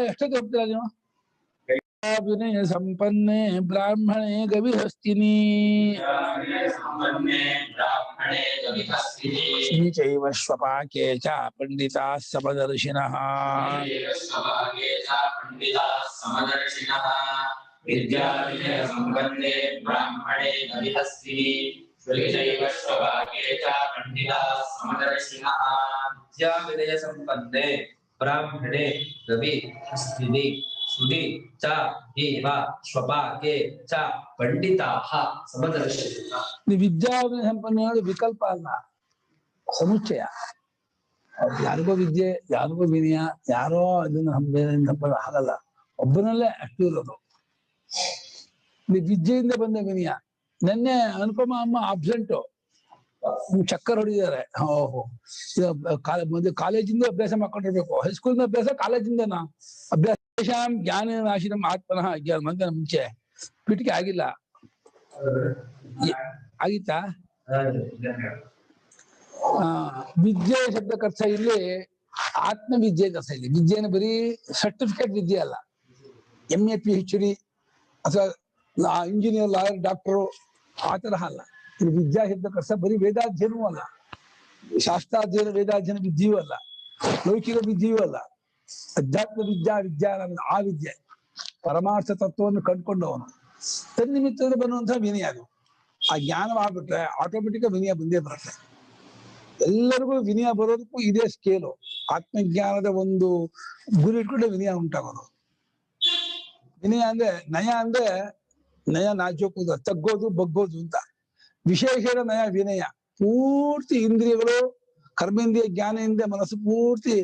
ಎಷ್ಟೊತ್ತು ಹೋಗ್ತೀರಾ ನೀವು? विनय संपन्ने ब्राह्मणे गविहस्तिनी चैव स्वपाके च पंडिताः समदर्शिनः विद्याविनय संपन्ने ब्राह्मणे गविहस्तिनी चैव स्वपाके च पंडिताः समदर्शिनः विद्याविनय संपन्ने ब्राह्मणे गविहस्तिनी सुधि च एव स्वपाके च पंडिताः समदर्शिनः विद्याविनय संपन्न विकल्प अಲ್ಲ ಸಮುಚ್ಚಯ ಯಾರಿಗೋ ವಿದ್ಯೆ ಯಾರಿಗೋ ವಿನಯ ಯಾರೋ ಅದನ್ನ ಆಗಲ್ಲ ಒಬ್ಬನಲ್ಲೇ ಅಷ್ಟು ಇರೋದು ವಿದ್ಯೆಯಿಂದ ಬಂದ ವಿನಯ ನಿನ್ನೆ ಅನುಪಮ ಅಮ್ಮ ಅಬ್ಸೆಂಟು ಚಕ್ಕರ್ ಹೊಡಿದ್ದಾರೆ ಓಹೋ ಮೊದಲು ಕಾಲೇಜಿಂದ ಅಭ್ಯಾಸ ಮಾಡ್ಕೊಂಡಿರ್ಬೇಕು ಹೈಸ್ಕೂಲ್ನ ಅಭ್ಯಾಸ ಕಾಲೇಜಿಂದನಾ ಅಭ್ಯಾಸ ಜ್ಞಾನ ನಾಶಿನಂ ಆತ್ಮನಃ ಮಂತ್ರ ಮುಂಚೆ ಪೀಠಿಕೆ ಆಗಿಲ್ಲ ಆಗಿತ್ತಾ ವಿದ್ಯೆ ಶಬ್ದಕ್ಕರ್ಥ ಇಲ್ಲಿ ಆತ್ಮವಿದ್ಯೆ ಅರ್ಥ ಇಲ್ಲಿ ವಿದ್ಯೆನ ಬರೀ ಸರ್ಟಿಫಿಕೇಟ್ ವಿದ್ಯೆ ಅಲ್ಲ MA PhD ಅಥವಾ ಇಂಜಿನಿಯರ್ ಲಾಯರ್ ಡಾಕ್ಟರು ಆ ತರಹ ಅಲ್ಲ ಇಲ್ಲಿ ವಿದ್ಯಾ ಶಬ್ದಕ್ಕರ್ಥ ಬರೀ ವೇದಾಧ್ಯಯನವೂ ಅಲ್ಲ ಶಾಸ್ತ್ರಾಧ್ಯಯನ ವೇದಾಧ್ಯಯನ ವಿದ್ಯೆಯೂ ಅಲ್ಲ ಲೌಕಿಕ ವಿದ್ಯೆಯೂ ಅಲ್ಲ ಅಧ್ಯಾತ್ಮ ವಿಜ್ಞಾನ ಆ ವಿದ್ಯೆ ಪರಮಾರ್ಥ ತತ್ವವನ್ನು ಕಂಡುಕೊಂಡವನು ತನ್ನಿಮಿತ್ತದಲ್ಲಿ ಬರುವಂತಹ ವಿನಯ ಅದು ಆ ಜ್ಞಾನವಾಗ್ಬಿಟ್ರೆ ಆಟೋಮೆಟಿಕ್ ವಿನಯ ಬಂದೇ ಬರುತ್ತೆ ಎಲ್ಲರಿಗೂ ವಿನಯ ಬರೋದಕ್ಕೂ ಇದೇ ಸ್ಕೇಲು ಆತ್ಮಜ್ಞಾನದ ಒಂದು ಗುರಿ ಇಟ್ಕೊಂಡೆ ವಿನಯ ಉಂಟಾಗೋದು ವಿನಯ ಅಂದ್ರೆ ನಯ ನಾಜೋಕೋದು ತಗ್ಗೋದು ಬಗ್ಗೋದು ಅಂತ ವಿಶೇಷ ನಯ ವಿನಯ ಪೂರ್ತಿ ಇಂದ್ರಿಯಗಳು ಕರ್ಮೇಂದ್ರಿಯ ಜ್ಞಾನದಿಂದ ಮನಸ್ಸು ಪೂರ್ತಿ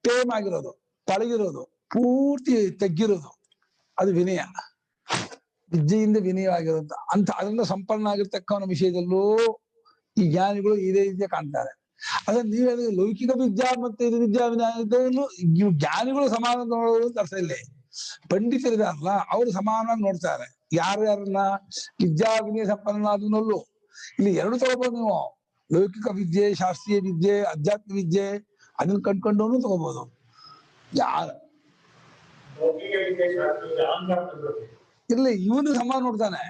ಟೇಮ್ ಆಗಿರೋದು ಪಳಗಿರೋದು ಪೂರ್ತಿ ತಗ್ಗಿರೋದು ಅದು ವಿನಯ ವಿದ್ಯೆಯಿಂದ ವಿನಯವಾಗಿರೋದು ಅಂತ ಅದರಿಂದ ಸಂಪನ್ನ ಆಗಿರ್ತಕ್ಕವನ ವಿಷಯದಲ್ಲೂ ಈ ಜ್ಞಾನಿಗಳು ಇದೇ ರೀತಿಯ ಕಾಣ್ತಾರೆ ಅದ್ರ ನೀವೇ ಲೌಕಿಕ ವಿದ್ಯಾ ಮತ್ತೆ ಇದು ವಿದ್ಯಾ ವಿನಯದಲ್ಲೂ ಜ್ಞಾನಿಗಳು ಸಮಾನ ನೋಡೋದು ಅಂತ ಅರ್ಥ ಇಲ್ಲ ಪಂಡಿತರಿದಾರಲ್ಲ ಅವರು ಸಮಾನವಾಗಿ ನೋಡ್ತಾರೆ ಯಾರ್ಯಾರನ್ನ ವಿದ್ಯಾ ವಿನಯ ಸಂಪನ್ನಲ್ಲೂ ಇಲ್ಲಿ ಎರಡು ತಗೋಬಹುದು ನೀವು ಲೌಕಿಕ ವಿದ್ಯೆ ಶಾಸ್ತ್ರೀಯ ವಿದ್ಯೆ ಅಧ್ಯಾತ್ಮ ವಿದ್ಯೆ ಅದನ್ನ ಕಂಡ್ಕೊಂಡವನು ತಗೋಬಹುದು ಯಾರ ಇರ್ಲಿ ಇವನು ಸಮಾನ ನೋಡ್ತಾನೆ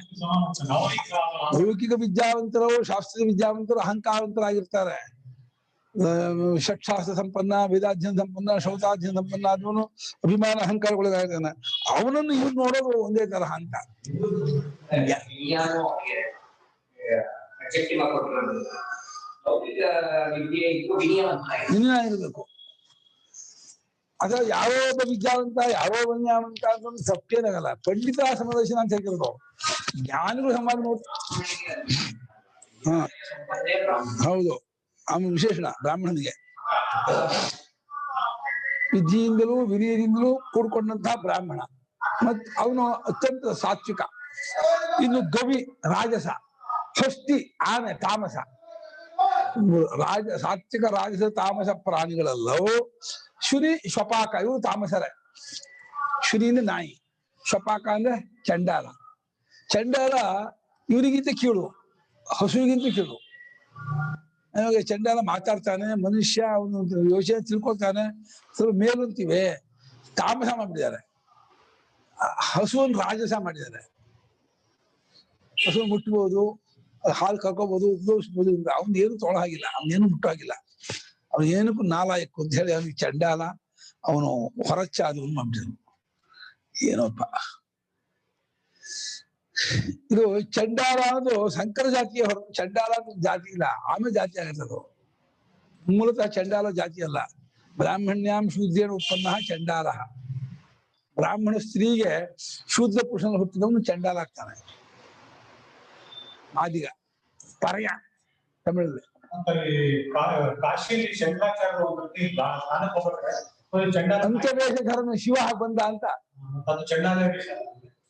ಲೌಕಿಕ ವಿದ್ಯಾವಂತರು ಶಾಸ್ತ್ರೀಯ ವಿದ್ಯಾವಂತರು ಅಹಂಕಾರವಂತರಾಗಿರ್ತಾರೆ ಷಟ್ಶಾಸ್ತ್ರ ಸಂಪನ್ನ ವೇದಾಧ್ಯಯನ ಸಂಪನ್ನ ಶೌತಾಧ್ಯಯನ ಸಂಪನ್ನ ಆದವನು ಅಭಿಮಾನ ಅಹಂಕಾರಗೊಳಗಾಗಿರ್ತಾನೆ ಅವನನ್ನು ಇವ್ರು ನೋಡೋದು ಒಂದೇ ತರಹ ಅಂತ ವಿನಯ ಇರಬೇಕು ಅಥವಾ ಯಾರೋ ಒಬ್ಬ ವಿದ್ಯಾವಂತ ಯಾರೋ ವಿನಯವಂತ ಅಂತ ತಪ್ಪೇನಾಗಲ್ಲ ಪಂಡಿತ ಸಮದರ್ಶನ ಅಂತ ಹೇಳ್ತಿರೋದು ಜ್ಞಾನಿಗಳು ಸಮಾನ ನೋಡ್ ಹೌದು ಅವನ ವಿಶೇಷಣ ಬ್ರಾಹ್ಮಣನಿಗೆ ವಿದ್ಯೆಯಿಂದಲೂ ವಿನಯದಿಂದಲೂ ಕೂಡ್ಕೊಂಡಂತಹ ಬ್ರಾಹ್ಮಣ ಮತ್ ಅವನು ಅತ್ಯಂತ ಸಾತ್ವಿಕ ಇನ್ನು ಗವಿ ರಾಜಸ ಹಸ್ತಿ ಆನೆ ತಾಮಸ ಸಾತ್ವಿಕ ರಾಜಸ ತಾಮಸ ಪ್ರಾಣಿಗಳಲ್ಲವೂ ಶುನಿ ಶ್ವಪಾಕ ಇವು ತಾಮಸರೇ ಶುನಿಯಿಂದ ನಾಯಿ ಶ್ವಪಾಕ ಅಂದ್ರೆ ಚಂಡಾಲ ಇವರಿಗಿಂತ ಕೀಳು ಹಸುವಿಗಿಂತ ಕೀಳು ನಮಗೆ ಚಂಡಾಲ ಮಾತಾಡ್ತಾನೆ ಮನುಷ್ಯ ಅವನು ಯೋಚನೆ ತಿಳ್ಕೊಳ್ತಾನೆ ಸ್ವಲ್ಪ ಮೇಲಂತೀವಿ ತಾಮಸ ಮಾಡಿದ್ದಾರೆ ಹಸುವನ್ನು ರಾಜಸ ಮಾಡಿದ್ದಾರೆ ಹಸು ಮುಟ್ಬೋದು ಹಾಲು ಕರ್ಕೋಬಹುದು ಉಪಯೋಗಿಸ್ಬೋದು ಅವ್ನ ಏನು ತೊಳ ಹಾಗಿಲ್ಲ ಅವನೇನು ಮುಟ್ಟಾಗಿಲ್ಲ ಅವನು ಏನಕ್ಕೂ ನಾಲಾಯಕು ಅಂತ ಹೇಳಿ ಅವನಿಗೆ ಚಂಡಾಲ ಅವನು ಹೊರಚಾದು ಮಾಡಿದ್ರು ಏನೋಪ್ಪ ಇದು ಚಂಡಾಲ ಅನ್ನೋದು ಸಂಕರ ಜಾತಿಯ ಹೊರ ಚಂಡಾಲ ಜಾತಿ ಇಲ್ಲ ಆಮೇಲೆ ಜಾತಿ ಆಗಿರ್ತದು ಮೂಲತಃ ಚಂಡಾಲ ಜಾತಿ ಅಲ್ಲ ಬ್ರಾಹ್ಮಣ್ಯಾಂ ಶೂದ್ರೇಣ ಉತ್ಪನ್ನ ಚಂಡಾಲ ಬ್ರಾಹ್ಮಣ ಸ್ತ್ರೀಗೆ ಶೂದ್ರ ಪುರುಷನ ಹುಟ್ಟಿದವನು ಚಂಡಾಲಾಗ್ತಾನೆ. ಆದಿಗ ಪರಯ ತಮಿಳಲ್ಲಿ. ಕಾಶಿಯಲ್ಲಿ ಶಂಕರಾಚಾರ್ಯರು ಒಬ್ಬರಿಗೆ ಸ್ನಾನಕ್ಕೆ ಹೋಗ್ಬಿಟ್ರೆ ಚಂಡಾಲ ಅಂತ್ಯವೇಷಧರನ ಶಿವ ಬಂದ ಅಂತ ಅದು ಚಂಡಾಲ ವೇಷ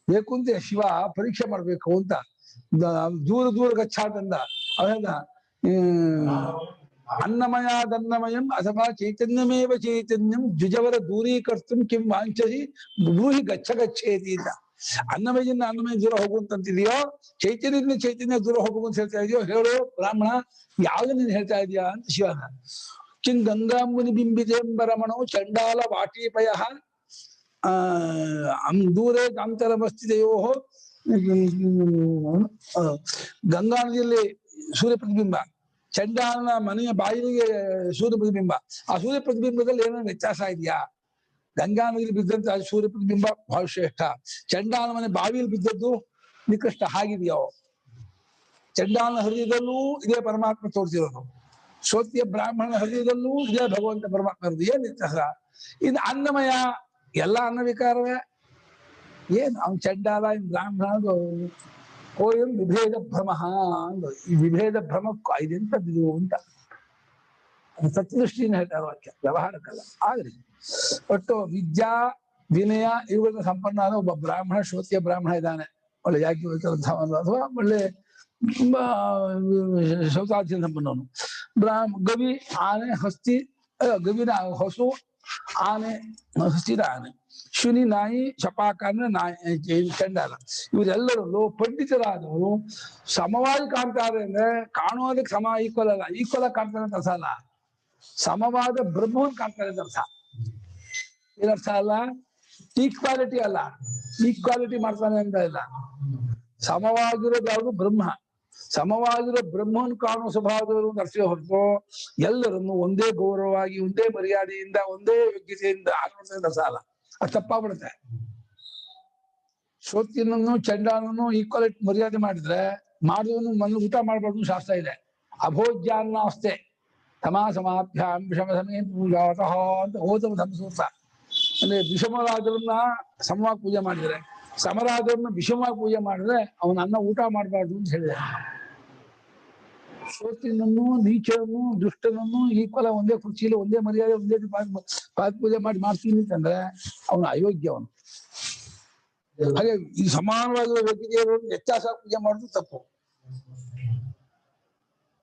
ಬೇಕು ಅಂತ ಶಿವ ಪರೀಕ್ಷೆ ಮಾಡ್ಬೇಕು ಅಂತ ದೂರ ದೂರ ಗಚ್ಚಾದಂದ ಅವೆಲ್ಲ ಅನ್ನಮಯಾದನ್ನಮಯಂ ಅಥವಾ ಚೈತನ್ಯಮೇವ ಚೈತನ್ಯಂ ದ್ವಿಜವರ ದೂರೀಕರ್ತಂ ಕಿಂ ವಾಂಚಸಿ ಬ್ರೂಹಿ ಗಚ್ಚ ಗಚ್ಚೇತಿ ಅಂತ. ಅನ್ನಮಯದಿಂದ ಅನ್ನಮಯ ದೂರ ಹೋಗುವಂತಿದೆಯೋ, ಚೈತನ್ಯದಿಂದ ಚೈತನ್ಯ ದೂರ ಹೋಗುವಂತ ಹೇಳ್ತಾ ಇದೆಯೋ ಹೇಳು ಬ್ರಾಹ್ಮಣ, ಯಾವ್ದು ನೀನ್ ಹೇಳ್ತಾ ಇದೀಯಾ ಅಂತ ಶಿವನ. ಕಿಂ ಗಂಗಾಂಬುನಿ ಬಿಂಬಿತೇಂಬರಮಣೋ ಚಂಡಾಲ ವಾಟೀಪಯ ದೂರೇ ಕಾಂತರಮಸ್ತಿದೆಯೋ. ಗಂಗಾ ನದಿಯಲ್ಲಿ ಸೂರ್ಯ ಪ್ರತಿಬಿಂಬ, ಚಂಡಾಲನ ಮನೆಯ ಬಾಯಿಗೆ ಸೂರ್ಯ ಪ್ರತಿಬಿಂಬ. ಆ ಸೂರ್ಯ ಪ್ರತಿಬಿಂಬದಲ್ಲಿ ಏನೋ ವ್ಯತ್ಯಾಸ ಇದೆಯಾ? ಗಂಗಾ ನದಿಯಲ್ಲಿ ಬಿದ್ದಂತ ಸೂರ್ಯ ಪ್ರತಿಬಿಂಬ ಬಹಳ ಶ್ರೇಷ್ಠ, ಚಂಡಾಲನ ಮನೆ ಬಾವಿಯಲ್ಲಿ ಬಿದ್ದದ್ದು ನಿಕೃಷ್ಟ. ಹಾಗಿದೆಯೋ? ಚಂಡಾಲನ ಹೃದಯದಲ್ಲೂ ಇದೇ ಪರಮಾತ್ಮ ತೋರಿಸಿರೋದು, ಶ್ರೋತ್ರಿಯ ಬ್ರಾಹ್ಮಣನ ಹೃದಯದಲ್ಲೂ ಇದೇ ಭಗವಂತ ಪರಮಾತ್ಮ ಹೃದಯ. ಏನ್ ವ್ಯತ್ಯಾಸ? ಇದು ಅನ್ನಮಯ, ಎಲ್ಲ ಅನ್ನ ವಿಕಾರವೇ. ಏನ್ ಅವ್ನು ಚಂಡಾಲ, ಇನ್ ಬ್ರಾಹ್ಮಣ, ಕೋಯಂ ವಿಭೇದ ಭ್ರಮ ಅಂದ. ಈ ವಿಭೇದ ಭ್ರಮಕ್ಕೂ ಇದೆಂತದ್ದು ಅಂತ ಸತ್ಯದೃಷ್ಟಿಯಿಂದ ಹೇಳ್ತಾರೆ ವಾಕ್ಯ, ವ್ಯವಹಾರಕ್ಕಲ್ಲ. ಆದ್ರೆ ಒಟ್ಟು ವಿದ್ಯಾ ವಿನಯ ಇವುಗಳನ್ನ ಸಂಪನ್ನ ಆದ ಒಬ್ಬ ಬ್ರಾಹ್ಮಣ, ಶ್ರೋತ್ರಿಯ ಬ್ರಾಹ್ಮಣ ಇದ್ದಾನೆ, ಒಳ್ಳೆ ಯಾಜ್ಞವಲ್ಕ್ಯ ಅಥವಾ ಒಳ್ಳೆ ತುಂಬಾ ಶೌಚಾಧ್ಯ ಸಂಪನ್ನವನು. ಗವಿ, ಆನೆ, ಹಸ್ತಿ, ಗವಿನ ಹಸು, ಆನೆ, ಹಸ್ತಿದ ಆನೆ, ಶುನಿ, ನಾಯಿ, ಶಪಾಕ ಅಂದ್ರೆ ನಾಯಿ, ಚಂಡಾಲ. ಇವರೆಲ್ಲರಲ್ಲೂ ಪಂಡಿತರಾದವರು ಸಮವಾಗಿ ಕಾಣ್ತಾರೆ. ಅಂದ್ರೆ ಕಾಣುವುದಕ್ಕೆ ಸಮ ಈಕ್ವಲ್ ಅಲ್ಲ, ಈಕ್ವಲ್ ಆಗಿ ಕಾಣ್ತಾರೆ ಅಂತ ಅರ್ಥ ಅಲ್ಲ, ಸಮವಾದ ಬ್ರಹ್ಮವನ್ನು ಕಾಣ್ತಾರೆ ಅಂತ ಅರ್ಥ. ಏನರ್ಥ ಅಲ್ಲ? ಈಕ್ವಾಲಿಟಿ ಅಲ್ಲ, ಈಕ್ವಾಲಿಟಿ ಮಾಡ್ತಾನೆ ಅಂತ ಇಲ್ಲ. ಸಮವಾಗಿರೋದು ಯಾವುದು? ಬ್ರಹ್ಮ. ಸಮವಾಗಿರೋ ಬ್ರಹ್ಮವನ್ನು ಕಾಣುವ ಸ್ವಭಾವದವರು ನರ್ಸಿಗೆ ಹೊರತು ಎಲ್ಲರನ್ನು ಒಂದೇ ಗೌರವವಾಗಿ, ಒಂದೇ ಮರ್ಯಾದೆಯಿಂದ, ಒಂದೇ ಯೋಗ್ಯತೆಯಿಂದ ಆಗೋದ್ರಿಂದ ಸಾಲ. ಅದು ತಪ್ಪಾಗ್ಬಿಡುತ್ತೆ. ಶ್ರೋತ್ರಿಯನನ್ನು ಚಂಡಾಲನನ್ನು ಈಕ್ವಾಲಿಟಿ ಮರ್ಯಾದೆ ಮಾಡಿದ್ರೆ ಮಾಡಿದವನು ಮನ ಊಟ ಮಾಡಬಾರ್ದು ಶಾಸ್ತ್ರ ಇದೆ. ಅಭೋಜ್ಯಾನ್ನಾಸ್ತೆ ತಮಾಸಮಾಭ್ಯಾಂ ವಿಷಮ ಸಮೇ ಪೂಜಾತಃ ಅಂತ ಓದಮ ಧರ್ಮಸೂತ್ರ. ಅಂದ್ರೆ ವಿಷಮರಾಜರನ್ನ ಸಮವಾಗಿ ಪೂಜೆ ಮಾಡಿದ್ರೆ, ಸಮರಾಜರನ್ನ ವಿಷಮವಾಗಿ ಪೂಜೆ ಮಾಡಿದ್ರೆ ಅವನ ಅನ್ನ ಊಟ ಮಾಡಬಾರ್ದು ಅಂತ ಹೇಳಿದೆ. ಶ್ರೋತ್ರಿಯನನ್ನು, ನೀಚನನ್ನು, ದುಷ್ಟನನ್ನು ಈಕ್ವಲ ಒಂದೇ ಕುರ್ಚಿಯಲ್ಲಿ, ಒಂದೇ ಮರ್ಯಾದೆ, ಒಂದೇ ಪಾದ ಪೂಜೆ ಮಾಡ್ತೀನಿ ಅಂತಂದ್ರೆ ಅವನು ಅಯೋಗ್ಯ. ಅವನು ಹಾಗೆ ಈ ಸಮಾನವಾಗಿರುವ ವ್ಯಕ್ತಿಯನ್ನು ವ್ಯತ್ಯಾಸ ಪೂಜೆ ಮಾಡೋದು ತಪ್ಪು.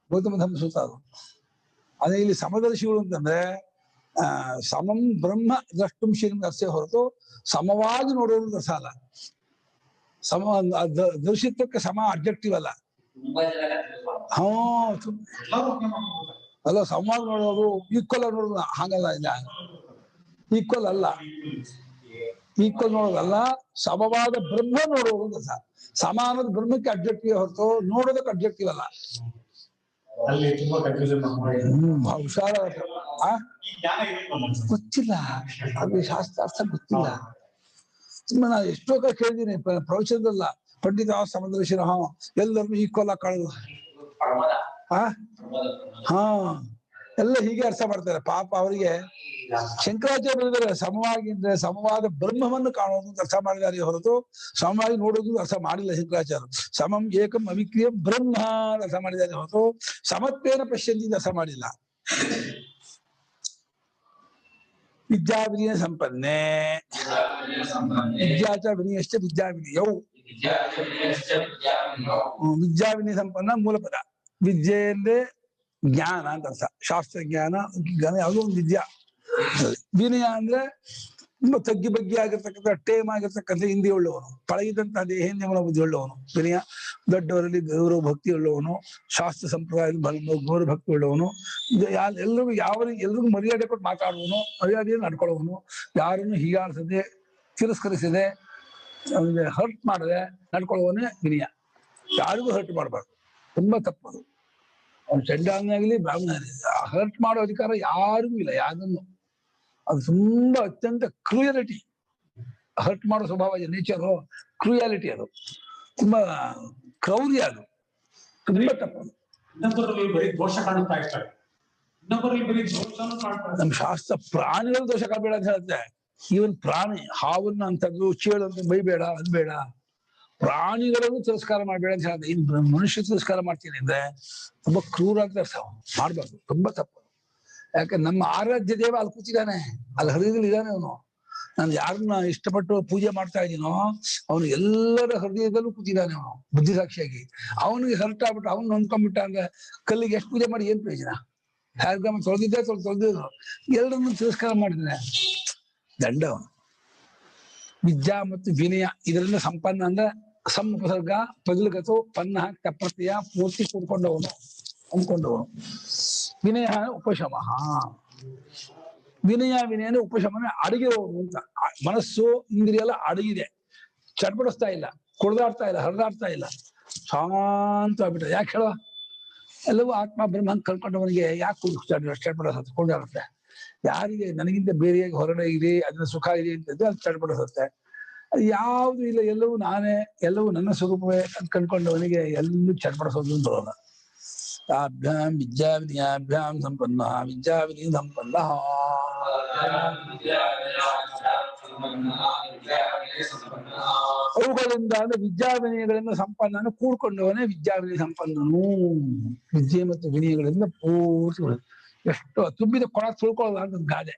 ಗೌತಮ ಧರ್ಮ ಸೂತ್ರ ಅದು. ಅದೇ ಇಲ್ಲಿ ಸಮದರ್ಶಿಗಳು ಅಂತಂದ್ರೆ ಸಮಂ ಬ್ರಹ್ಮ ದ್ರಷ್ಟುಂ ಶೀಲಂ ಅಷ್ಟೇ ಹೊರತು ಸಮವಾಗಿ ನೋಡೋದು ದರ್ಶ ಅಲ್ಲ. ಸಮ ದರ್ಶಿತ್ವಕ್ಕೆ ಸಮ ಅಬ್ಜೆಕ್ಟಿವ್ ಅಲ್ಲ. ಅಲ್ಲ, ಸಮವಾಗಿ ನೋಡೋದು, ಈಕ್ವಲ್ ಆಗಿ ನೋಡೋದು ಹಾಗಲ್ಲ. ಇಲ್ಲ, ಈಕ್ವಲ್ ಅಲ್ಲ, ಈಕ್ವಲ್ ನೋಡೋದಲ್ಲ, ಸಮವಾದ ಬ್ರಹ್ಮ ನೋಡೋದು ದರ್ಶ. ಸಮಾನದ ಬ್ರಹ್ಮಕ್ಕೆ ಅಬ್ಜೆಕ್ಟಿವ್ ಹೊರತು ನೋಡೋದಕ್ಕೆ ಅಬ್ಜೆಕ್ಟಿವ್ ಅಲ್ಲ. ಹುಷಾರ ಗೊತ್ತಿಲ್ಲ, ಅದು ಶಾಸ್ತ್ರ ಅರ್ಥ ಗೊತ್ತಿಲ್ಲ. ತುಂಬಾ ನಾನು ಎಷ್ಟೋ ಕಡೆ ಕೇಳಿದ್ದೀನಿ ಪ್ರವಚನದಲ್ಲ, ಪಂಡಿತ ಸಮದರ್ಶಿನ ಎಲ್ಲರನ್ನು ಈಕ್ವಲ್ ಆಗಿ ಕಾಣೋದು. ಹಾ, ಎಲ್ಲ ಹೀಗೆ ಅರ್ಥ ಮಾಡ್ತಾರೆ. ಪಾಪ ಅವರಿಗೆ ಶಂಕರಾಚಾರ್ಯ ಹೇಳಿದರೆ ಸಮವಾಗಿ ಅಂದ್ರೆ ಸಮವಾದ ಬ್ರಹ್ಮವನ್ನು ಕಾಣೋದು ಅಂತ ಅರ್ಥ ಮಾಡಿದ್ದಾರೆ ಹೊರತು ಸಮವಾಗಿ ನೋಡೋದು ಅರ್ಥ ಮಾಡಿಲ್ಲ ಶಂಕರಾಚಾರ್ಯರು. ಸಮಂ ಏಕಂ ಅವಿಕ್ರಿಯ ಬ್ರಹ್ಮ ಅರ್ಥ ಮಾಡಿದ್ದಾರೆ ಹೊರತು ಸಮತ್ವೇನ ಪಶ್ಯಂತಿ ಅರ್ಥ ಮಾಡಿಲ್ಲ. ವಿದ್ಯಾವಿನಯ ಸಂಪನ್ನೆ, ವಿದ್ಯಾಚ ವಿನಯಶ್ಚ ವಿದ್ಯಾವಿನಯೌ. ವಿದ್ಯಾವಿನಯ ಸಂಪನ್ನ ಮೂಲಪದ. ವಿದ್ಯೆ ಅಂದ್ರೆ ಜ್ಞಾನ ಅಂತ ಅರ್ಥ, ಶಾಸ್ತ್ರ ಜ್ಞಾನ ಯಾವುದೋ ಒಂದು ವಿದ್ಯಾ. ವಿನಯ ಅಂದ್ರೆ ತುಂಬಾ ತಗ್ಗಿ ಬಗ್ಗಿ ಆಗಿರ್ತಕ್ಕಂಥ, ಟೇಮ್ ಆಗಿರ್ತಕ್ಕಂಥ ಹಿಂದಿ ಉಳ್ಳವನು, ಪಳಗಿದಂತಹ ದೇಹೇಂದ್ರಿಯ ಬುದ್ಧಿ ಉಳ್ಳವನು. ವಿನಯ ದೊಡ್ಡವರಲ್ಲಿ ಗೌರವ ಭಕ್ತಿ ಉಳ್ಳವನು, ಶಾಸ್ತ್ರ ಸಂಪ್ರದಾಯದಲ್ಲಿ ಗೌರವ ಭಕ್ತಿ ಉಳ್ಳವನು, ಎಲ್ರಿಗೂ ಎಲ್ರಿಗೂ ಮರ್ಯಾದೆ ಕೊಟ್ಟು ಮಾತಾಡುವನು, ಮರ್ಯಾದೆಯನ್ನು ನಡ್ಕೊಳ್ಳುವನು, ಯಾರನ್ನು ಹೀಗಾಡಿಸದೆ ತಿರಸ್ಕರಿಸದೆ ಹರ್ಟ್ ಮಾಡದೆ ನಡ್ಕೊಳ್ಳುವನೇ ವಿನಯ. ಯಾರಿಗೂ ಹರ್ಟ್ ಮಾಡಬಾರ್ದು, ತುಂಬಾ ತಪ್ಪದು. ಅವ್ನು ಚಂಡಾಲನಾಗಲಿ ಬ್ರಾಹ್ಮಣ ಹರ್ಟ್ ಮಾಡೋ ಅಧಿಕಾರ ಯಾರಿಗೂ ಇಲ್ಲ, ಯಾರನ್ನು. ಅದು ತುಂಬಾ ಅತ್ಯಂತ ಕ್ರೂಯಲಿಟಿ, ಹರ್ಟ್ ಮಾಡೋ ಸ್ವಭಾವ ನೇಚರು, ಕ್ರೂಯಾಲಿಟಿ, ಅದು ತುಂಬಾ ಕ್ರೌರ್ಯ, ಅದು ತುಂಬಾ ತಪ್ಪದು. ಇನ್ನೊಬ್ಬರಲ್ಲಿ ಬರೀ ದೋಷ ಕಾಣುತ್ತಾ ಇರ್ತಾರೆ, ಇನ್ನೊಬ್ಬರಲ್ಲಿ ಬರೀ ದೋಷ. ನಮ್ ಶಾಸ್ತ್ರ ಪ್ರಾಣಿಗಳು ದೋಷ ಕಾಣಬೇಡ ಅಂತ ಹೇಳುತ್ತೆ. ಇವನ್ ಪ್ರಾಣಿ ಹಾವನ್ನ ಅಂತದ್ದು ಚೇಳಂತ ಬೈಬೇಡ ಅದು ಬೇಡ, ಪ್ರಾಣಿಗಳನ್ನು ತಿರಸ್ಕಾರ ಮಾಡಬೇಡ ಅಂತ ಹೇಳಿದೆ. ಇನ್ನು ಮನುಷ್ಯ ತಿರಸ್ಕಾರ ಮಾಡ್ತೀನಿ ಅಂದ್ರೆ ತುಂಬಾ ಕ್ರೂರ ಅಂತ ಅರ್ಥ. ಮಾಡ್ಬಾರ್ದು, ತುಂಬಾ ತಪ್ಪು. ಯಾಕೆ ನಮ್ಮ ಆರಾಧ್ಯ ದೇವ ಅಲ್ಲಿ ಕೂತಿದ್ದಾನೆ, ಅಲ್ಲಿ ಹೃದಯದಲ್ಲಿದ್ದಾನೆ ಅವನು. ನಾನು ಯಾರನ್ನ ಇಷ್ಟಪಟ್ಟು ಪೂಜೆ ಮಾಡ್ತಾ ಇದ್ದೀನೋ ಅವನು ಎಲ್ಲರ ಹೃದಯದಲ್ಲೂ ಕೂತಿದ್ದಾನೆ. ಅವನು ಬುದ್ಧಿಸಾಕ್ಷಿಯಾಗಿ. ಅವನಿಗೆ ಹರ್ಟ್ ಆಗ್ಬಿಟ್ಟು ಅವ್ನು ನೊಂದ್ಕೊಂಡ್ಬಿಟ್ಟ ಅಂದ್ರೆ ಕಲ್ಲಿಗೆ ಎಷ್ಟು ಪೂಜೆ ಮಾಡಿ ಏನ್ ಪ್ರಯೋಜನ? ಹ್ಯಾಗ್ರಾಮ ತೊಳೆದಿದ್ದೆ ತೊಳೆದಿದ್ರು ಎಲ್ಲರನ್ನು ತಿರಸ್ಕಾರ ಮಾಡಿದ್ದಾನೆ, ದಂಡ ಅವನು. ವಿದ್ಯಾ ಮತ್ತು ವಿನಯ ಇದರಿಂದ ಸಂಪನ್ನ ಅಂದ್ರೆ ಉಪಸರ್ಗ ಪದಲಗತು ಪನ್ನ ಪ್ರತ್ಯಯ ಪೂರ್ತಿ ಕೂಡ್ಕೊಂಡವನು ಅಂದ್ಕೊಂಡವನು. ವಿನಯ ಉಪಶಮ. ವಿನಯನ ಉಪಶಮನ ಅಡಗಿರೋನು ಅಂತ. ಮನಸ್ಸು ಇಂದ್ರಿಯ ಎಲ್ಲ ಅಡಗಿದೆ, ಚಡ್ಪಡಿಸ್ತಾ ಇಲ್ಲ, ಕುಡ್ದಾಡ್ತಾ ಇಲ್ಲ, ಹರಿದಾಡ್ತಾ ಇಲ್ಲ, ಶಾಂತ ಆಗ್ಬಿಟ್ಟ. ಯಾಕೆ ಹೇಳೋ? ಎಲ್ಲವೂ ಆತ್ಮ ಬ್ರಹ್ಮ ಕಲ್ಕೊಂಡವನಿಗೆ ಯಾಕೆ ಚಡ್ಪಡಿಸುತ್ತೆ? ಯಾರಿಗೆ ನನಗಿಂತ ಬೇರೆಯಾಗಿ ಹೊರಗಡೆ ಇದೆ, ಅದನ್ನ ಸುಖ ಇದೆ ಅಂತದ್ದು ಅದು ಚಡ್ಪಡಿಸುತ್ತೆ. ಅದು ಯಾವುದು ಇಲ್ಲ, ಎಲ್ಲವೂ ನಾನೇ, ಎಲ್ಲವೂ ನನ್ನ ಸ್ವರೂಪವೇ ಅಂತ ಕಂಡ್ಕೊಂಡವನಿಗೆ ಎಲ್ಲೂ ಚಡ್ಪಡಿಸೋದು ಬರೋಲ್ಲ. ತಾಭ್ಯಾಂ ವಿದ್ಯಾ ವಿನಯಾಭ್ಯಾಂ ಸಂಪನ್ನ ವಿದ್ಯಾ ವಿನಯ ಸಂಪನ್ನ. ಅವುಗಳಿಂದ ಅಂದ್ರೆ ವಿದ್ಯಾ ವಿನಯಗಳಿಂದ ಸಂಪನ್ನ ಕೂಡ್ಕೊಂಡವನೇ ವಿದ್ಯಾ ವಿನಯ ಸಂಪನ್ನನು. ವಿದ್ಯೆ ಮತ್ತು ವಿನಯಗಳಿಂದ ಪೂರ್ತಿ. ಎಷ್ಟು ತುಂಬಿದ ಕೊಡ ತುಳ್ಕೊಳ್ಳೋದು ಅಂತ ಗಾದೆ.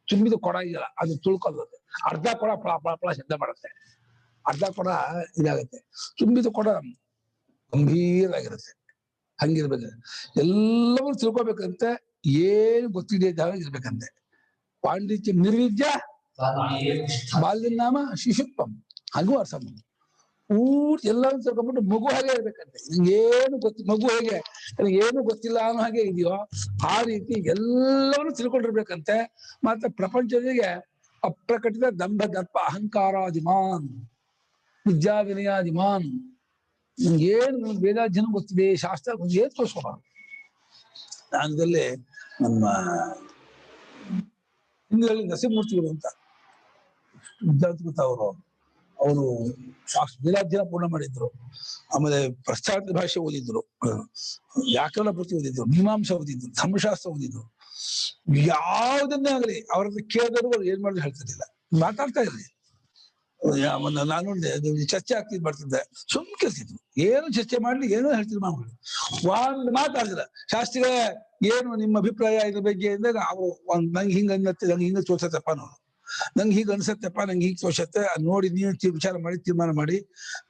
ತುಂಬಿದ ಕೊಡ ಇದೆಯಲ್ಲ ಅದು ತುಳ್ಕೊಳ್ಳೋದು. ಅರ್ಧ ಕೊಡ ಪಳ ಶಬ್ದ ಮಾಡುತ್ತೆ, ಅರ್ಧ ಕೊಡ ಇದಾಗುತ್ತೆ. ತುಂಬಿದ ಕೊಡ ಗಂಭೀರವಾಗಿರುತ್ತೆ. ಹಂಗಿರ್ಬೇಕು, ಎಲ್ಲವೂ ತಿಳ್ಕೊಬೇಕಂತೆ. ಏನು ಗೊತ್ತಿದೆ ಇರ್ಬೇಕಂತೆ. ಪಾಂಡಿತ್ಯ ನಿರ್ವಿದ್ಯ ಬಾಲ್ಯ ನಾಮ ಶಿಶುತ್ವಂ. ಹಾಗೂ ಅರ್ಥ ಪೂರ್ತಿ ಎಲ್ಲರೂ ತಿಳ್ಕೊಂಡ್ಬಿಟ್ಟು ಮಗು ಹಾಗೆ ಇರ್ಬೇಕಂತೆ. ನಿಂಗೇನು ಮಗು ಹೇಗೆ ಏನು ಗೊತ್ತಿಲ್ಲ ಅನ್ನೋ ಹಾಗೆ ಇದೆಯೋ ಆ ರೀತಿ ಎಲ್ಲವನ್ನೂ ತಿಳ್ಕೊಂಡಿರ್ಬೇಕಂತೆ. ಮತ್ತೆ ಪ್ರಪಂಚದಿಗೆ ಅಪ್ರಕಟಿತ ದಂಭ ದರ್ಪ ಅಹಂಕಾರಾದಿಮಾನ್ ವಿದ್ಯಾ ವಿನಯಾದಿಮಾನ್. ಏನು ವೇದಾಧ್ಯಯನ ಗೊತ್ತಿದೆ, ಶಾಸ್ತ್ರ ಏನ್ ತೋರಿಸ್ಕೋಬಾರ್ದು. ನಾನದಲ್ಲಿ ನಮ್ಮ ಹಿಂದಿನಲ್ಲಿ ನರಸಿಂಹಮೂರ್ತಿಗಳು ಅಂತ ವಿದ್ಯಾರ್ಥಿ ಅವರು ವೇದಾಧ್ಯಯನ ಪೂರ್ಣ ಮಾಡಿದ್ರು. ಆಮೇಲೆ ಪ್ರಸ್ಥಾನ ಭಾಷೆ ಓದಿದ್ರು, ವ್ಯಾಕರಣ ಪೂರ್ತಿ ಓದಿದ್ರು, ಮೀಮಾಂಸೆ ಓದಿದ್ರು, ಧರ್ಮಶಾಸ್ತ್ರ ಓದಿದ್ರು. ಯಾವುದನ್ನೇ ಆಗಲಿ ಅವ್ರ ಹತ್ರ ಕೇಳಿದವರು ಏನ್ ಮಾಡಿದ್ರು ಹೇಳ್ತಿರ್ಲಿಲ್ಲ, ಮಾತಾಡ್ತಾ ಇರ್ಲಿ. ನಾನು ಚರ್ಚೆ ಆಗ್ತಿದ್ ಬರ್ತಿದ್ದೆ, ಸುಮ್ಮನೆ ಕೇಳ್ತಿದ್ರು. ಏನು ಚರ್ಚೆ ಮಾಡ್ಲಿ, ಏನೋ ಹೇಳ್ತಿದ್ರು ಮಾಮೂಲಿ. ಒಂದು ಮಾತಾಡಿದ್ರ ಶಾಸ್ತ್ರಿಗಳೇ ಏನು ನಿಮ್ಮ ಅಭಿಪ್ರಾಯ ಇದ್ರ ಬಗ್ಗೆ ಅಂದಾಗ ಅವು ನಂಗೆ ಹಿಂಗ ಅನ್ನತ್ತೆ, ನಂಗೆ ಹಿಂಗ ತೋರ್ಸತ್ತಪ್ಪ, ನೋಡು ನಂಗೆ ಹೀಗೆ ಅನ್ಸತ್ತಪ್ಪ, ನಂಗೆ ಹೀಗೆ ತೋರ್ಸತ್ತೆ, ನೋಡಿ ನೀವು ವಿಚಾರ ಮಾಡಿ ತೀರ್ಮಾನ ಮಾಡಿ,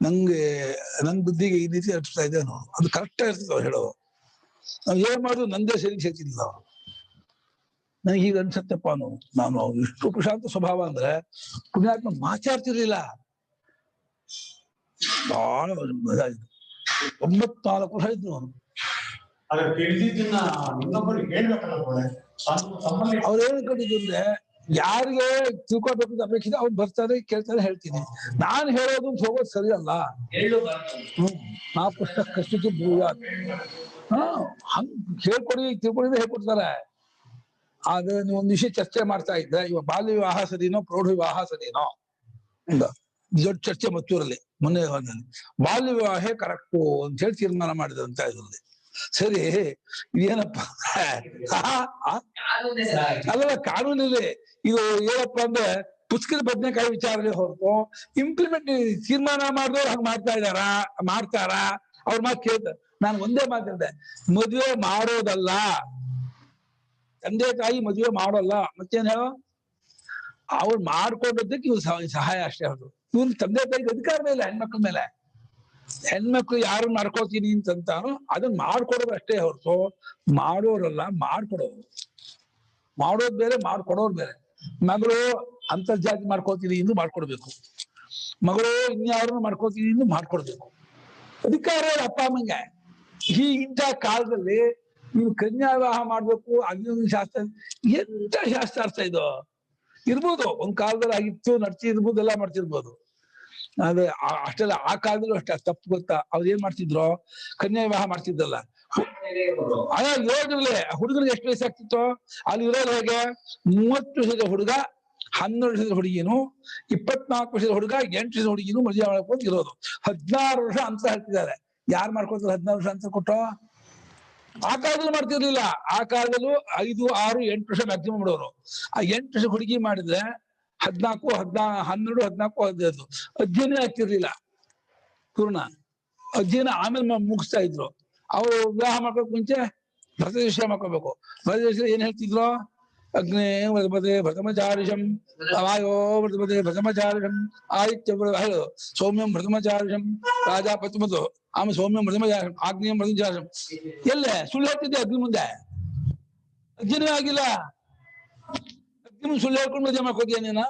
ನನ್ ಬುದ್ಧಿಗೆ ಈ ರೀತಿ ಅರ್ಪಿಸ್ತಾ ಇದೆ ನೋಡು, ಅದು ಕರೆಕ್ಟ್ ಆಗಿರ್ತದೆ ಅವ್ರು ಹೇಳೋ. ನಾವ್ ಏನ್ ಮಾಡುದು ನಂದೇ ಸರಿ ಸೇರ್ತಿಲ್ಲ. ನನಗೆ ಹೀಗೆ ಅನ್ಸತ್ತಪ್ಪ ನಾನು ಇಷ್ಟು ಪ್ರಶಾಂತ ಸ್ವಭಾವ ಅಂದ್ರೆ ಪುಣ್ಯಾತ್ಮ ಮಾತಾಡ್ತಿರ್ಲಿಲ್ಲ. ಬಹಳ 94 ವರ್ಷ ಇದ್ರು ಅವನು. ಅವ್ರು ಏನ್ ಕಂಡಿದ್ದು ಅಂದ್ರೆ ಯಾರಿಗೆ ತಿಳ್ಕೊಬೇಕು ಅಪೇಕ್ಷಿತ ಅವ್ರು ಬರ್ತಾರೆ, ಕೇಳ್ತಾರೆ, ಹೇಳ್ತೀನಿ. ನಾನು ಹೇಳೋದು ಹೋಗೋದು ಸರಿ ಅಲ್ಲ. ನಾ ಪುಸ್ತಕ ಕಷ್ಟಕ್ಕೆ ಹಂಗ್ ಹೇಳ್ಕೊಡಿ ತಿಳ್ಕೊಂಡಿದ್ರೆ ಹೇಳ್ಕೊಡ್ತಾರೆ. ಆದ್ರೆ ನೀವು ಒಂದ್ ವಿಷಯ ಚರ್ಚೆ ಮಾಡ್ತಾ ಇದ್ರೆ, ಇವಾಗ ಬಾಲ್ಯ ವಿವಾಹ ಸರಿನೋ ಪ್ರೌಢ ವಿವಾಹ ಸರಿನೋ ದೊಡ್ಡ ಚರ್ಚೆ ಮತ್ತೂರಲ್ಲಿ ಮೊನ್ನೆ ಬಾಲ್ಯ ವಿವಾಹ ಕರೆಕ್ಟು ಅಂತ ಹೇಳಿ ತೀರ್ಮಾನ ಮಾಡಿದಂತ ಇದ್ರಲ್ಲಿ. ಸರಿ, ಇದೇನಪ್ಪ ಅಲ್ಲ ಕಾನೂನಿದೆ ಇದು. ಏನಪ್ಪ ಅಂದ್ರೆ ಪುಸ್ತಕದ ಬದನೆಕಾಯಿ ವಿಚಾರದಲ್ಲಿ ಹೊರತು ಇಂಪ್ಲಿಮೆಂಟ್ ತೀರ್ಮಾನ ಮಾಡಿದವ್ರು ಹಂಗ ಮಾಡ್ತಾರ ಅವ್ರ ಮಾತು ಕೇಳ್ತಾರೆ. ನಾನು ಒಂದೇ ಮಾತಿದೆ, ಮದುವೆ ಮಾಡೋದಲ್ಲ, ತಂದೆ ತಾಯಿ ಮದುವೆ ಮಾಡೋಲ್ಲ. ಮತ್ತೇನ್ ಹೇಳೋ, ಅವ್ರು ಮಾಡ್ಕೊಂಡದ್ದಕ್ಕೆ ಇವ್ರು ಸಹಾಯ ಅಷ್ಟೇ. ಅವ್ರು ಇವ್ನ ತಂದೆ ತಾಯಿಗೆ ಅಧಿಕಾರನೇ ಇಲ್ಲ ಹೆಣ್ಮಕ್ಳ ಮೇಲೆ. ಹೆಣ್ಮಕ್ಳು ಯಾರು ಮಾಡ್ಕೋತೀನಿ ಅಂತಂತಾನೋ ಅದನ್ನ ಮಾಡ್ಕೊಡೋದು ಅಷ್ಟೇ ಹೊರತು ಮಾಡೋರಲ್ಲ, ಮಾಡ್ಕೊಡೋರು. ಮಾಡೋದ್ ಬೇರೆ, ಮಾಡ್ಕೊಡೋರು ಬೇರೆ. ಮಗಳು ಅಂತರ್ಜಾತಿ ಮಾಡ್ಕೋತೀನಿ ಇನ್ನು ಮಾಡ್ಕೊಡ್ಬೇಕು, ಮಗಳು ಇನ್ಯಾರು ಮಾಡ್ಕೋತೀನಿ ಇನ್ನು ಮಾಡ್ಕೊಡ್ಬೇಕು. ಅಧಿಕಾರ ಅಪ್ಪ ಅಮ್ಮಂಗೆ. ಇಂಥ ಕಾಲದಲ್ಲಿ ನೀವು ಕನ್ಯಾ ವಿವಾಹ ಮಾಡ್ಬೇಕು, ಅಗ್ನಿ ಶಾಸ್ತ್ರ, ಎಂತ ಶಾಸ್ತ್ರಾರ್ಥ ಇದು ಇರ್ಬೋದು. ಒಂದ್ ಕಾಲದಲ್ಲಿ ಆಗಿತ್ತು, ನಡ್ತಿ ಇರ್ಬೋದು, ಎಲ್ಲ ಮಾಡ್ತಿರ್ಬೋದು. ಆದ್ರೆ ಅಷ್ಟೆಲ್ಲ ಆ ಕಾಲದಲ್ಲೂ ಅಷ್ಟೇ ತಪ್ಪು ಗೊತ್ತಾ. ಅವ್ರು ಏನ್ ಮಾಡ್ತಿದ್ರು, ಕನ್ಯಾ ವಿವಾಹ ಮಾಡ್ತಿದ್ದಲ್ಲ. ಯೋಗದಲ್ಲೇ ಹುಡುಗನಿಗೆ ಎಷ್ಟು ವಯಸ್ಸಾಗ್ತಿತ್ತು, ಅಲ್ಲಿ ಇರೋದು ಹೇಗೆ 30 ವರ್ಷದ ಹುಡುಗ 12 ವರ್ಷದ ಹುಡುಗಿನು, 24 ವರ್ಷದ ಹುಡುಗ 8 ವರ್ಷದ ಹುಡುಗಿನು ಮದುವೆ ಮಾಡ್ಕೊಂಡು ಇರೋದು. 16 ವರ್ಷ ಅಂತ ಹೇಳ್ತಿದ್ದಾರೆ. ಯಾರು ಮಾಡ್ಕೊತಾರೆ 16 ವರ್ಷ ಅಂತ ಕೊಟ್ಟು? ಆ ಕಾಲದಲ್ಲೂ ಮಾಡ್ತಿರ್ಲಿಲ್ಲ. ಆ ಕಾಲದಲ್ಲೂ 5, 6, 8 ವರ್ಷ ಮ್ಯಾಕ್ಸಿಮಮ್ ಮಾಡೋರು. ಆ 8 ವರ್ಷ ಹುಡುಗಿ ಮಾಡಿದ್ರೆ 12, 14, 15 ಅಧ್ಯಯನ ಆಗ್ತಿರ್ಲಿಲ್ಲ ಪೂರ್ಣ. ಅಧ್ಯಯನ ಆಮೇಲೆ ಮುಗಿಸ್ತಾ ಇದ್ರು. ಅವರು ವಿವಾಹ ಮಾಡ್ಕೋಕ್ ಮುಂಚೆ ಭರತದೇಶ ಮಾಡ್ಕೋಬೇಕು. ಭರತದೇಶ ಏನ್ ಹೇಳ್ತಿದ್ರು? ಅಗ್ನೇ ವರ್ಧಪದೆ ಭ್ರತಮಚಾರಿಷಂ, ವಾಯೋ ವರ್ಧಪದೆ ಭ್ರತಮಚಾರಿಷಂ, ಆದಿತ್ಯ ಹೇಳು ಸೌಮ್ಯಂ ಭ್ರತಮಚಾರಿಷಂ, ರಾಜ ಪತಿಮತು, ಆಮೇಲೆ ಸೌಮ್ಯಂ ಭ್ರತಮಚಾರಿಷಂ, ಆಗ್ನೇಯಂ ಭ್ರತಮಚಾರಿಷಂ. ಎಲ್ಲೇ ಸುಳ್ಳು ಹೇಳ್ತಿದ್ದೆ ಅಗ್ನಿ ಮುಂದೆ? ಅಧ್ಯಯನ ಆಗಿಲ್ಲ. ಅಗ್ನಿ ಸುಳ್ಳು ಹೇಳ್ಕೊಂಡು ಮದುವೆ ಮಾಡ್ಕೋತೀಯ ನೀನ?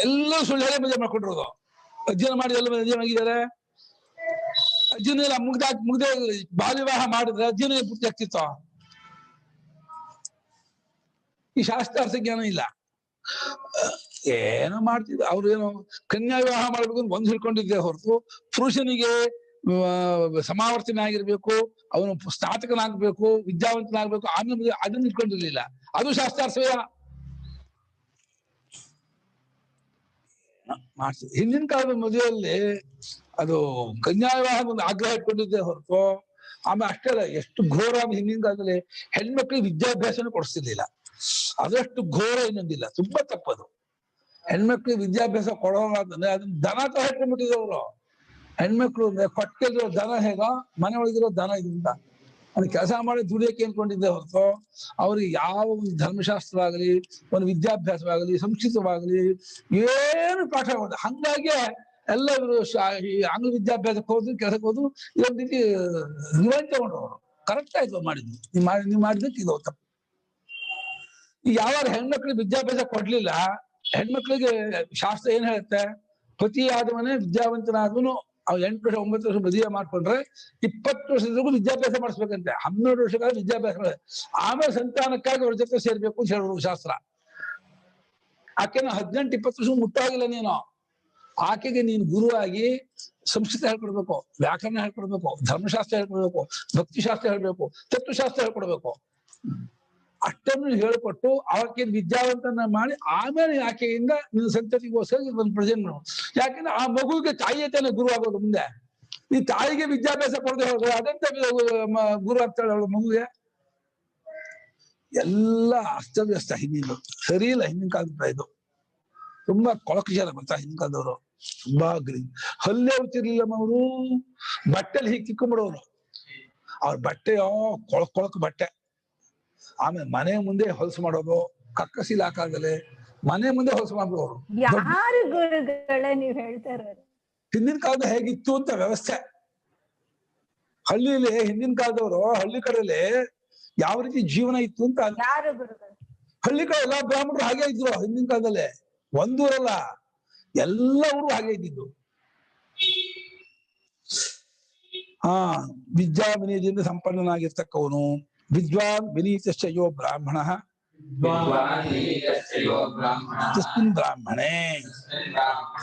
ಎಲ್ಲರೂ ಸುಳ್ಳು ಹೇಳಿ ಮದುವೆ ಮಾಡ್ಕೊಂಡಿರೋದು. ಅಧ್ಯಯನ ಮಾಡಿ ಎಲ್ಲ ಮದುವೆ ಆಗಿದ್ದಾರೆ. ಅಧ್ಯಯನ ಎಲ್ಲ ಮುಗ್ದೆ ಬಾಲ್ಯ ವಿವಾಹ ಮಾಡಿದ್ರೆ ಅಧ್ಯಯನ ಪೂರ್ತಿ ಆಗ್ತಿತ್ತು. ಈ ಶಾಸ್ತ್ರಾರ್ಥ ಜ್ಞಾನ ಇಲ್ಲ. ಏನೋ ಮಾಡ್ತಿದ್ರು ಅವ್ರು. ಏನೋ ಕನ್ಯಾ ವಿವಾಹ ಮಾಡ್ಬೇಕು ಅಂತ ಬಂದು ಹಿಡ್ಕೊಂಡಿದ್ದೆ ಹೊರತು ಪುರುಷನಿಗೆ ಸಮಾವರ್ತನೆ ಆಗಿರ್ಬೇಕು, ಅವನು ಸ್ನಾತಕನಾಗ್ಬೇಕು, ವಿದ್ಯಾವಂತನಾಗ್ಬೇಕು, ಆಮೇಲೆ ಅದನ್ನ ಇಟ್ಕೊಂಡಿರ್ಲಿಲ್ಲ. ಅದು ಶಾಸ್ತ್ರಾರ್ಥವೇ ಮಾಡ್ತಿದ್ದೆ. ಹಿಂದಿನ ಕಾಲದ ಮದುವೆಯಲ್ಲಿ ಅದು ಕನ್ಯಾ ವಿವಾಹ ಒಂದು ಆಗ್ರಹ ಇಟ್ಕೊಂಡಿದ್ದೆ ಹೊರತು ಆಮೇಲೆ ಅಷ್ಟೇ ಅಲ್ಲ, ಎಷ್ಟು ಘೋರ ಹಿಂದಿನ ಕಾಲದಲ್ಲಿ ಹೆಣ್ಮಕ್ಳಿಗೆ ವಿದ್ಯಾಭ್ಯಾಸನ ಕೊಡಿಸ್ತಿರ್ಲಿಲ್ಲ. ಅದಷ್ಟು ಘೋರ ಇನ್ನೊಂದಿಲ್ಲ. ತುಂಬಾ ತಪ್ಪದು. ಹೆಣ್ಮಕ್ಳಿಗೆ ವಿದ್ಯಾಭ್ಯಾಸ ಕೊಡೋಣ ಅಂತಂದ್ರೆ ಅದನ್ನ ದನ ತರ ಇಟ್ಕೊಂಡ್ಬಿಟ್ಟಿದ್ರು. ಹೆಣ್ಮಕ್ಳು ಅಂದ್ರೆ ಕೊಟ್ಟಿರೋ ದನ ಹೇಗ, ಮನೆ ಒಳಗಿರೋ ದನ ಇದರಿಂದ ಅವ್ನು ಕೆಲಸ ಮಾಡಿ ದುಡಿಯಕ್ಕೆ ಅನ್ಕೊಂಡಿದ್ದೆ ಹೊರತು ಅವ್ರಿಗೆ ಯಾವ ಒಂದು ಧರ್ಮಶಾಸ್ತ್ರವಾಗಲಿ, ಒಂದು ವಿದ್ಯಾಭ್ಯಾಸವಾಗಲಿ, ಸಂಸ್ಕೃತವಾಗಲಿ ಏನು ಪಾಠ ಮಾಡೋದು. ಹಂಗಾಗಿ ಎಲ್ಲರೂ ಆಂಗ್ಲ ವಿದ್ಯಾಭ್ಯಾಸಕ್ಕೆ ಹೋದ್ರು, ಕೆಲಸಕ್ಕೆ ಹೋದ್ರು. ಇದೊಂದು ರೀತಿ ರಿವೆಂಜ್ ತಗೊಂಡವರು. ಕರೆಕ್ಟ್ ಆಯ್ತು ಮಾಡಿದ್ವಿ. ನೀವು ಮಾಡಿದ್ದಕ್ಕೆ ಇದು ತಪ್ಪು. ಯಾವಾಗ ಹೆಣ್ಮಕ್ಳಿಗೆ ವಿದ್ಯಾಭ್ಯಾಸ ಕೊಡ್ಲಿಲ್ಲ, ಹೆಣ್ಮಕ್ಳಿಗೆ ಶಾಸ್ತ್ರ ಏನ್ ಹೇಳುತ್ತೆ? ಪತಿ ಆದವನೇ ವಿದ್ಯಾವಂತನಾದವನು ಅವ್ 8 ವರ್ಷ 9 ವರ್ಷ ಮದುವೆ ಮಾಡ್ಕೊಂಡ್ರೆ 20 ವರ್ಷದವರೆಗೂ ವಿದ್ಯಾಭ್ಯಾಸ ಮಾಡಿಸ್ಬೇಕಂತೆ. 12 ವರ್ಷಗಳ ವಿದ್ಯಾಭ್ಯಾಸ. ಆಮೇಲೆ ಸಂತಾನಕ್ಕಾಗಿ ಅವ್ರ ಜೊತೆ ಸೇರ್ಬೇಕು ಅಂತ ಹೇಳೋರು ಶಾಸ್ತ್ರ. ಆಕೆನ 18, 20 ವರ್ಷ ಮುಟ್ಟಾಗಿಲ್ಲ ನೀನು. ಆಕೆಗೆ ನೀನು ಗುರುವಾಗಿ ಸಂಸ್ಕೃತ ಹೇಳ್ಕೊಡ್ಬೇಕು, ವ್ಯಾಕರಣ ಹೇಳ್ಕೊಡ್ಬೇಕು, ಧರ್ಮಶಾಸ್ತ್ರ ಹೇಳ್ಕೊಡ್ಬೇಕು, ಭಕ್ತಿಶಾಸ್ತ್ರ ಹೇಳ್ಬೇಕು, ತತ್ವಶಾಸ್ತ್ರ ಹೇಳ್ಕೊಡ್ಬೇಕು. ಅಷ್ಟನ್ನು ಹೇಳ್ಕೊಟ್ಟು ಆಕೆ ವಿದ್ಯಾವಂತನ ಮಾಡಿ ಆಮೇಲೆ ಆಕೆಯಿಂದ ನಿನ್ನ ಸಂತತಿಗೋಸ್ಕರ ಒಂದು ಪ್ರೆಸೆಂಟ್ ಮಾಡು. ಯಾಕಂದ್ರೆ ಆ ಮಗುವಿಗೆ ತಾಯಿಯ ತಾನೇ ಗುರು ಆಗೋದು. ಮುಂದೆ ಈ ತಾಯಿಗೆ ವಿದ್ಯಾಭ್ಯಾಸ ಕೊಡದೆ ಹೋದ್ರೆ ಅದಂತ ಗುರು ಆಗ್ತಾಳೆ ಅವಳು ಮಗುವಿಗೆ. ಎಲ್ಲ ಅಸ್ತವ್ಯಸ್ತ ಹಿಂದಿನ. ಸರಿ ಇಲ್ಲ ಹಿಂದಿನ ಕಾಲದ ಇದು. ತುಂಬಾ ಕೊಳಕುಶಾಲ ಗೊತ್ತಾ ಹಿಂದಿನ ಕಾಲದವರು. ತುಂಬಾ ಹಲ್ಲೇ ಉತ್ತಿರ್ಲಿಲ್ಲ ಅವರು. ಬಟ್ಟೆಲಿ ಹೀಗೆ ಕಿಕ್ಕೊಂಡ್ಬಿಡೋರು. ಅವ್ರ ಬಟ್ಟೆಯೋ ಕೊಳಕ್ ಬಟ್ಟೆ. ಆಮೇಲೆ ಮನೆ ಮುಂದೆ ಹೊಲಸು ಮಾಡೋದು, ಕಕ್ಕಸಿಲ ಆಕಾರದಲ್ಲಿ ಮನೆ ಮುಂದೆ ಹೊಲಸು ಮಾಡ್ಬಿಡೋರು. ಯಾರು ಗುರುಗಳೇ ನೀವ್ ಹೇಳ್ತಾ ಇರೋದು? ಹಿಂದಿನ ಕಾಲದ ಹೇಗಿತ್ತು ಅಂತ ವ್ಯವಸ್ಥೆ. ಹಳ್ಳಿಯಲ್ಲಿ ಹಿಂದಿನ ಕಾಲದವರು ಹಳ್ಳಿ ಕಡೆಯಲ್ಲಿ ಯಾವ ರೀತಿ ಜೀವನ ಇತ್ತು ಅಂತ. ಯಾರು ಗುರುಗಳು? ಹಳ್ಳಿ ಕಡೆ ಎಲ್ಲಾ ಬ್ರಾಹ್ಮಣರು ಹಾಗೆ ಇದ್ರು ಹಿಂದಿನ ಕಾಲದಲ್ಲಿ. ಒಂದೂರಲ್ಲ, ಎಲ್ಲರೂ ಹಾಗೆ ಇದ್ದಿದ್ದು. ವಿದ್ಯಾ ವಿನಯದಿಂದ ಸಂಪನ್ನನಾಗಿರ್ತಕ್ಕವನು. ವಿದ್ವಾನ್ ವಿನೀತಶ್ಚ ಯೋ ಬ್ರಾಹ್ಮಣ ತಸ್ಮಿನ್ ಬ್ರಾಹ್ಮಣೇ.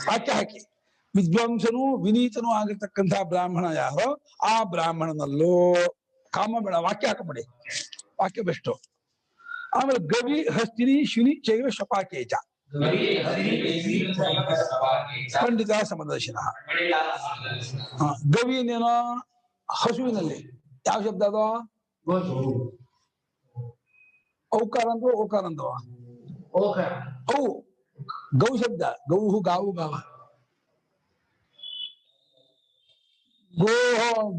ವಾಕ್ಯ ಹಾಕಿ. ವಿದ್ವಾಂಸನು ವಿನೀತನು ಆಗಿರ್ತಕ್ಕಂತಹ ಬ್ರಾಹ್ಮಣ ಯಾರೋ ಆ ಬ್ರಾಹ್ಮಣನಲ್ಲೂ ಕಾಮ ಬೇಡ. ವಾಕ್ಯ ಹಾಕಬೇಡಿ, ವಾಕ್ಯ ಬೆಷ್ಟು. ಆಮೇಲೆ ಗವಿ ಹಸ್ತಿನಿ ಶುನಿ ಚೈವ ಶಪಾಕೇಚ ಪಂಡಿತ ಸಮದರ್ಶನ. ಗವಿ ಇನ್ನೇನೋ ಹಸುವಿನಲ್ಲಿ ಯಾವ ಶಬ್ದ ಅದು? ಔಕಾರ ಅಂತ ಓಕಾರ ಅಂತವ. ಔ ಗೌ ಶಬ್ದ. ಗೌಹು ಗಾವು ಗಾವ.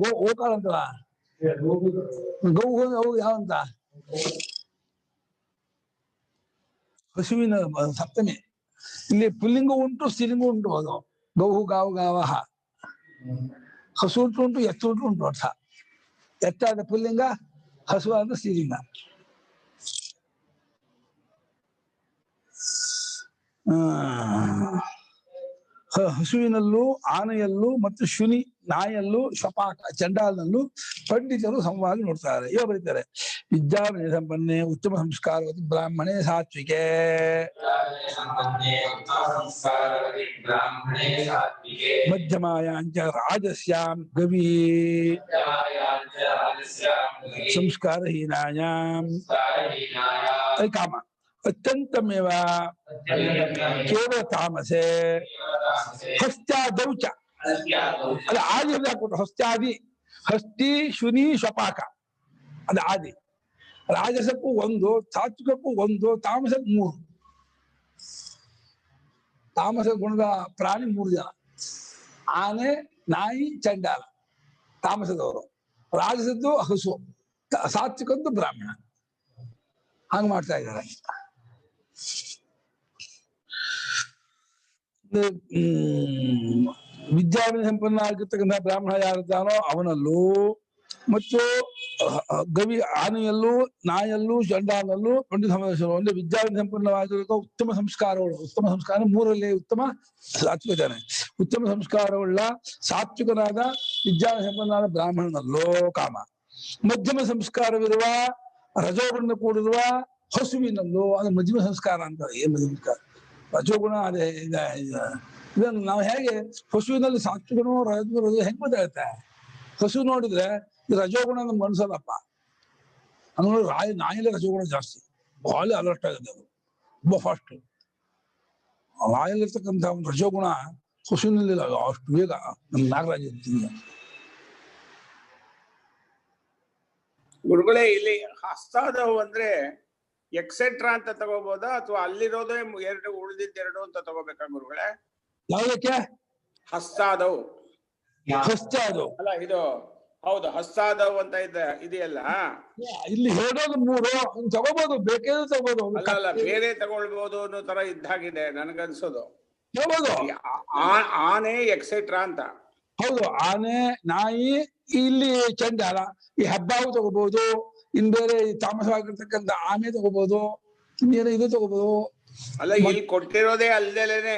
ಗೋ ಓಕಾರ ಅಂತವ. ಗೌಹು ಅವು ಯಾವಂತ? ಹಸುವಿನ ಸಪ್ತಮಿ. ಇಲ್ಲಿ ಪುಲ್ಲಿಂಗ ಉಂಟು, ಸ್ತ್ರೀಲಿಂಗ ಉಂಟು. ಅದು ಗೌಹು ಗಾವು ಗಾವಹ. ಹಸು ಉಂಟು, ಎತ್ತು ಉಂಟು ಅರ್ಥ. ಎತ್ತಾದ ಪುಲ್ಲಿಂಗ, ಹಸುವಾದ ಸ್ತ್ರೀಲಿಂಗ. ಹಸುವಿನಲ್ಲೂ ಆನೆಯಲ್ಲೂ ಮತ್ತು ಶುನಿ ನಾಯಲ್ಲೂ ಶಪಾಕ ಚಂಡಾಲನಲ್ಲೂ ಪಂಡಿತರು ಸಮವಾಗಿ ನೋಡ್ತಾರೆ. ಇವ ಬರೀತಾರೆ ವಿದ್ಯಾವಿನಯ ಸಂಪನ್ನೆ ಉತ್ತಮ ಸಂಸ್ಕಾರವತಿ ಬ್ರಾಹ್ಮಣೇ ಸಾತ್ವಿಕೆ ಮಧ್ಯಮಾಯಾಂಚ ರಾಜಸ್ಯಾಂ ಗವಿ ಸಂಸ್ಕಾರಹೀನಾಯಾಂ ಕಾಮ ಅತ್ಯಂತಮೇವ ಕೇವಲ ತಾಮಸೆ ಹಸ್ತ್ಯಾದೌಚ. ಅದು ಆದಿ ಹಾಕ್ಬಿಟ್ಟು ಹಸ್ತ್ಯಾದಿ. ಹಸ್ತಿ ಶುನಿ ಶಪಾಕ ಅದು ಆದಿ. ರಾಜಸಕ್ಕೂ 1, ಸಾತ್ವಿಕಕ್ಕೂ 1, ತಾಮಸಕ್ಕೂ 3. ತಾಮಸ ಗುಣದ ಪ್ರಾಣಿ 3 ಜನ: ಆನೆ, ನಾಯಿ, ಚಂಡಾಲ ತಾಮಸದವರು. ರಾಜಸದ್ದು ಹಸು, ಸಾತ್ವಿಕದ್ದು ಬ್ರಾಹ್ಮಣ. ಹಂಗ ಮಾಡ್ತಾ ಇದ್ದಾರೆ. ವಿದ್ಯಾವಿನ ಸಂಪನ್ನ ಆಗಿರ್ತಕ್ಕಂಥ ಬ್ರಾಹ್ಮಣ ಯಾರಿದ್ದಾನೋ ಅವನಲ್ಲೂ, ಮತ್ತು ಗವಿ ಆನೆಯಲ್ಲೂ, ನಾಯಲ್ಲೂ, ಚಂಡಾಲಲ್ಲೂ ಪಂಡಿತ ಸಮಾವೇಶರು ಅಂದ್ರೆ ವಿದ್ಯಾವಿನ ಸಂಪನ್ನವಾಗಿರುವ ಉತ್ತಮ ಸಂಸ್ಕಾರಗಳು. ಉತ್ತಮ ಸಂಸ್ಕಾರ 3ರಲ್ಲಿ ಉತ್ತಮ ಸಾತ್ವಿಕ ಇದ್ದಾನೆ. ಉತ್ತಮ ಸಂಸ್ಕಾರವುಳ್ಳ ಸಾತ್ವಿಕನಾದ ವಿದ್ಯಾವಿನ ಸಂಪನ್ನನಾದ ಬ್ರಾಹ್ಮಣನಲ್ಲೋ ಕಾಮ. ಮಧ್ಯಮ ಸಂಸ್ಕಾರವಿರುವ ರಜೋಗುಣ ಕೂಡಿರುವ ಹಸುವಿನಲ್ಲೋ, ಅದು ಮಧ್ಯಮ ಸಂಸ್ಕಾರ ಅಂತ. ಏನ್ ಮಧ್ಯಮ ಸಂಸ್ಕಾರ? ರಜೋಗುಣ ಅದೇ. ಇದನ್ನು ನಾವು ಹೇಗೆ ಹಸುವಿನಲ್ಲಿ ಸಾತ್ವಿಕನೋ ರಜೋಗುಣ ಹೆಂಗ್ ಗೊತ್ತಾಗುತ್ತೆ? ಹಸು ನೋಡಿದ್ರೆ ಈ ರಜೋಗುಣ ನಮ್ಗೆ ಅನ್ಸಲ್ಲಪ್ಪ. ಅಂದ್ರೆ ನಾಯಿಲೆ ರಜೋಗುಣ ಜಾಸ್ತಿ, ಬಹಳ ಅಲರ್ಟ್ ಆಗಿದೆ, ಅದು ತುಂಬಾ ಫಾಸ್ಟ್. ನಾಯಲ್ಲಿರ್ತಕ್ಕಂಥ ಒಂದು ರಜೋಗುಣ ಹಸುವಿನಲ್ಲಿ ಅಷ್ಟು ಬೇಗ ನಮ್ ನಾಗರಾಜ ಇರ್ತೀನಿ. ಗುರುಗಳೇ, ಇಲ್ಲಿ ಹಸ್ತಾದವು ಅಂದ್ರೆ ಎಕ್ಸೆಟ್ರಾ ಅಂತ ತಗೋಬಹುದಾ, ಅಥವಾ ಅಲ್ಲಿರೋದೇ 2 ಉಳಿದಿದ್ದು 2 ಅಂತ ತಗೋಬೇಕಾ ಗುರುಗಳೇ? ಯಾವ್ದಕ್ಕೆ ಹಸ್ತಾದವು? ಹಸ್ತಾದವು ಅಲ್ಲ, ಇದು ಹೌದು ಹಸ್ತಾದವು ಅಂತ ಇದೆಯಲ್ಲ. ಇಲ್ಲಿ ಹೇಳೋದು 3 ತಗೋಬಹುದು, ಬೇಕಾದ್ರೆ ತಗೋಬಹುದು. ಅಲ್ಲ, ಬೇರೆ ತಗೊಳ್ಬಹುದು ಅನ್ನೋ ತರ ಇದ್ದಾಗಿದೆ ನನಗನ್ಸೋದು. ಹೇಳ್ಬೋದು ಆನೆ ಎಕ್ಸೆಟ್ರಾ ಅಂತ. ಹೌದು, ಆನೆ, ನಾಯಿ, ಇಲ್ಲಿ ಚಂಡಾಲ, ಈ ಹೆಬ್ಬಾವು ತಗೋಬಹುದು. ಇನ್ ಬೇರೆ ತಾಮಸವಾಗಿರ್ತಕ್ಕಂಥ ಆನೆ ತಗೋಬಹುದು, ಇನ್ನೇನು ಇದು ತಗೋಬಹುದು. ಅಲ್ಲ, ಇಲ್ಲಿ ಕೊಟ್ಟಿರೋದೇ ಅಲ್ದೇಲೇನೆ,